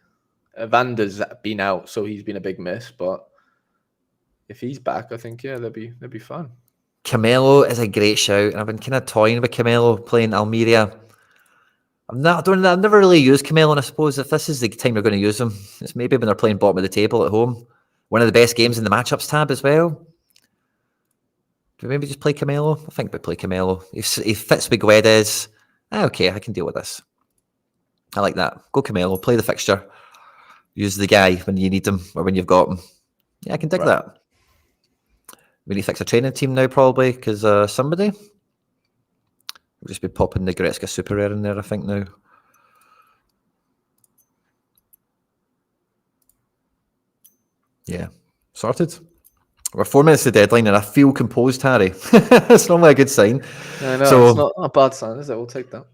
Speaker 2: Vander's been out, so he's been a big miss. But if he's back, I think they'll be fun.
Speaker 1: Camelo is a great shout. I've been kind of toying with Camelo playing Almeria. I've never really used Camelo, and I suppose if this is the time you're going to use him, it's maybe when they're playing bottom of the table at home. One of the best games in the matchups tab as well. Do we maybe just play Camelo? I think we play Camelo. He fits with Guedes. Okay, I can deal with this. I like that. Go Camelo, play the fixture. Use the guy when you need him or when you've got him. Yeah, I can dig that. We need to fix a training team now, probably, because somebody will just be popping the Gretzka Super Rare in there, I think, now. Yeah, sorted. We're 4 minutes to the deadline, and I feel composed, Harry. That's normally a good sign.
Speaker 2: I know, so, it's not a bad sign, is it? We'll take that.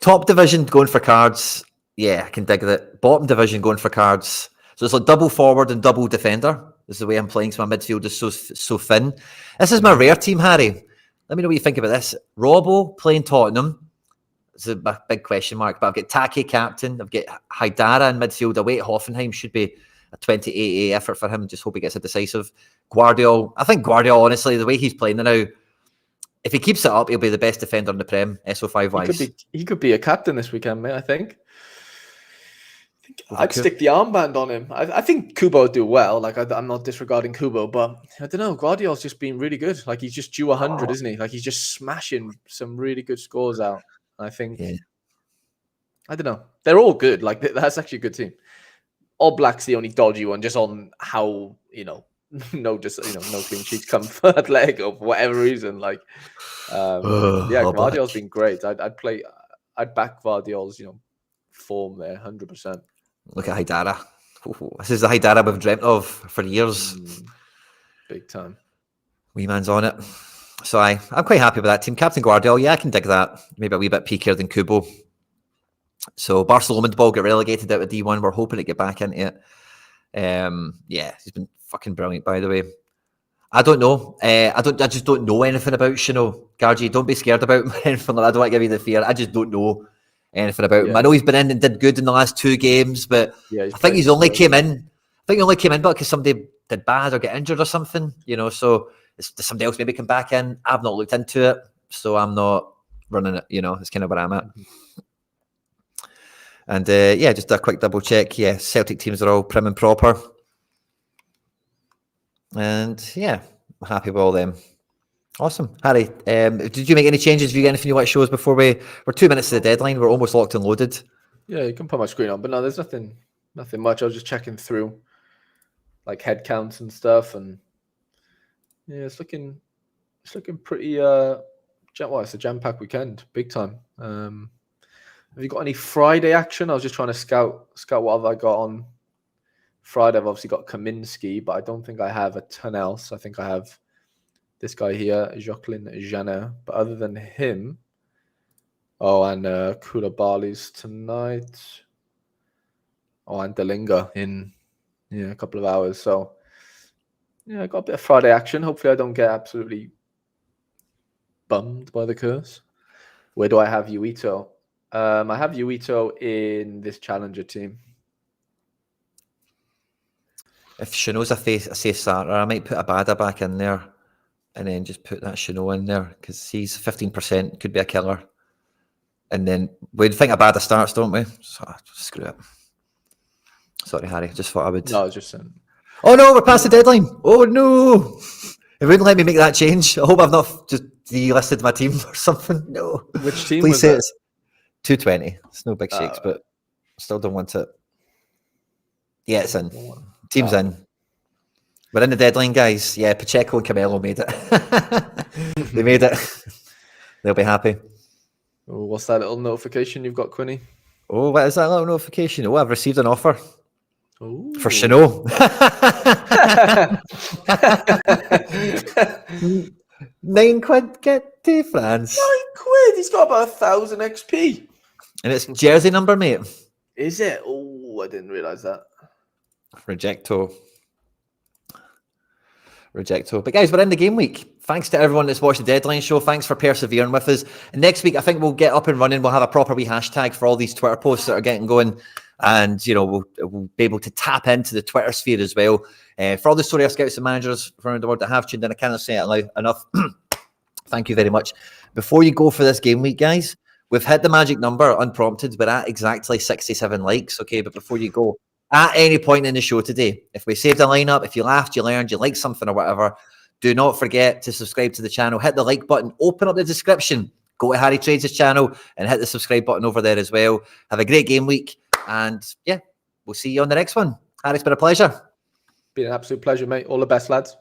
Speaker 2: Top
Speaker 1: division going for cards. Yeah, I can dig that. Bottom division going for cards. So it's like double forward and double defender. This is the way I'm playing, so my midfield is so thin. This is my rare team, Harry. Let me know what you think about this. Robbo playing Tottenham. It's a big question mark, but I've got Take captain. I've got Haidara in midfield. Away at Hoffenheim should be a 28A effort for him. Just hope he gets a decisive. Guardiola. I think Guardiola, honestly, the way he's playing now, if he keeps it up, he'll be the best defender in the Prem, SO5 wise.
Speaker 2: He could be a captain this weekend, mate, I think. I'd stick the armband on him. I think Kubo would do well. Like, I'm not disregarding Kubo, but I don't know. Guardiola's just been really good. Like, he's just due 100, isn't he? Like, he's just smashing some really good scores out. I think. Yeah. I don't know. They're all good. Like, that's actually a good team. All Black's the only dodgy one, just on how, no clean sheets come for Atletico for whatever reason. Like, Guardiola's been great. I'd back Guardiola's, form there, 100%.
Speaker 1: Look at Haidara. This is the Haidara we've dreamt of for years.
Speaker 2: Big time.
Speaker 1: Wee man's on it. So I'm quite happy with that team. Captain Guardiola, yeah, I can dig that. Maybe a wee bit peakier than Kubo. So Barcelona ball get relegated out of D1. We're hoping to get back into it. Yeah, he's been fucking brilliant, by the way. I don't know. I just don't know anything about Shino. Gargi, don't be scared about anything like that. I don't want to give you the fear. I just don't know anything about him. I know he's been in and did good in the last 2 games, but I think he's only came in. I think he only came in because somebody did bad or get injured or something, so does somebody else maybe come back in? I've not looked into it, so I'm not running it, it's kind of where I'm at. And just a quick double check. Yeah, Celtic teams are all prim and proper. And yeah, I'm happy with all them. Awesome. Harry, did you make any changes? Have you got anything you want to show us before we're 2 minutes to the deadline? We're almost locked and loaded.
Speaker 2: Yeah, you can put my screen on, but no, there's nothing much. I was just checking through like head counts and stuff, and yeah, it's looking pretty it's a jam-packed weekend, big time. Have you got any Friday action? I was just trying to scout what have I got on Friday. I've obviously got Kaminsky, but I don't think I have a ton else. I think I have this guy here, Jacqueline Janet. But other than him, and Koulibaly's tonight. And Dalinga in a couple of hours. So yeah, I got a bit of Friday action. Hopefully I don't get absolutely bummed by the curse. Where do I have Yuito? I have Yuito in this challenger team.
Speaker 1: If Shino's a safe starter, I might put Abada back in there and then just put that Shino in there because he's 15%, could be a killer. And then we'd think Abada starts, don't we? So screw it. Sorry, Harry. Just thought I would.
Speaker 2: No, I was just saying.
Speaker 1: Oh no, we're past the deadline. Oh no. It wouldn't let me make that change. I hope I've not just delisted my team or something. No.
Speaker 2: Which team?
Speaker 1: Please say it's 220. It's no big shakes, but still don't want it. Yeah, it's in. Team's in. We're in the deadline, guys. Yeah, Pacheco and Camelo made it. They made it. They'll be happy.
Speaker 2: Oh, what's that little notification you've got, Quinny?
Speaker 1: Oh, what is that little notification? Oh, I've received an offer.
Speaker 2: Ooh.
Speaker 1: For Chanel. 9 quid get to France.
Speaker 2: 9 quid? He's got about 1,000 XP.
Speaker 1: And it's jersey number, mate.
Speaker 2: Is it? Oh, I didn't realise that.
Speaker 1: Rejecto. Rejecto. But guys, we're in the game week. Thanks to everyone that's watched the Deadline show. Thanks for persevering with us. And next week, I think we'll get up and running. We'll have a proper wee hashtag for all these Twitter posts that are getting going. And, you know, we'll be able to tap into the Twitter sphere as well. For all the Sorare scouts and managers around the world that have tuned in, I cannot say it enough. Thank you very much. Before you go for this game week, guys, we've hit the magic number unprompted. We're at exactly 67 likes. Okay, but before you go, at any point in the show today, if we saved a lineup, if you laughed, you learned, you liked something or whatever, do not forget to subscribe to the channel. Hit the like button, open up the description, go to Harry Trades' channel and hit the subscribe button over there as well. Have a great game week. And yeah, we'll see you on the next one. Harry, it's been a pleasure.
Speaker 2: Been an absolute pleasure, mate. All the best, lads.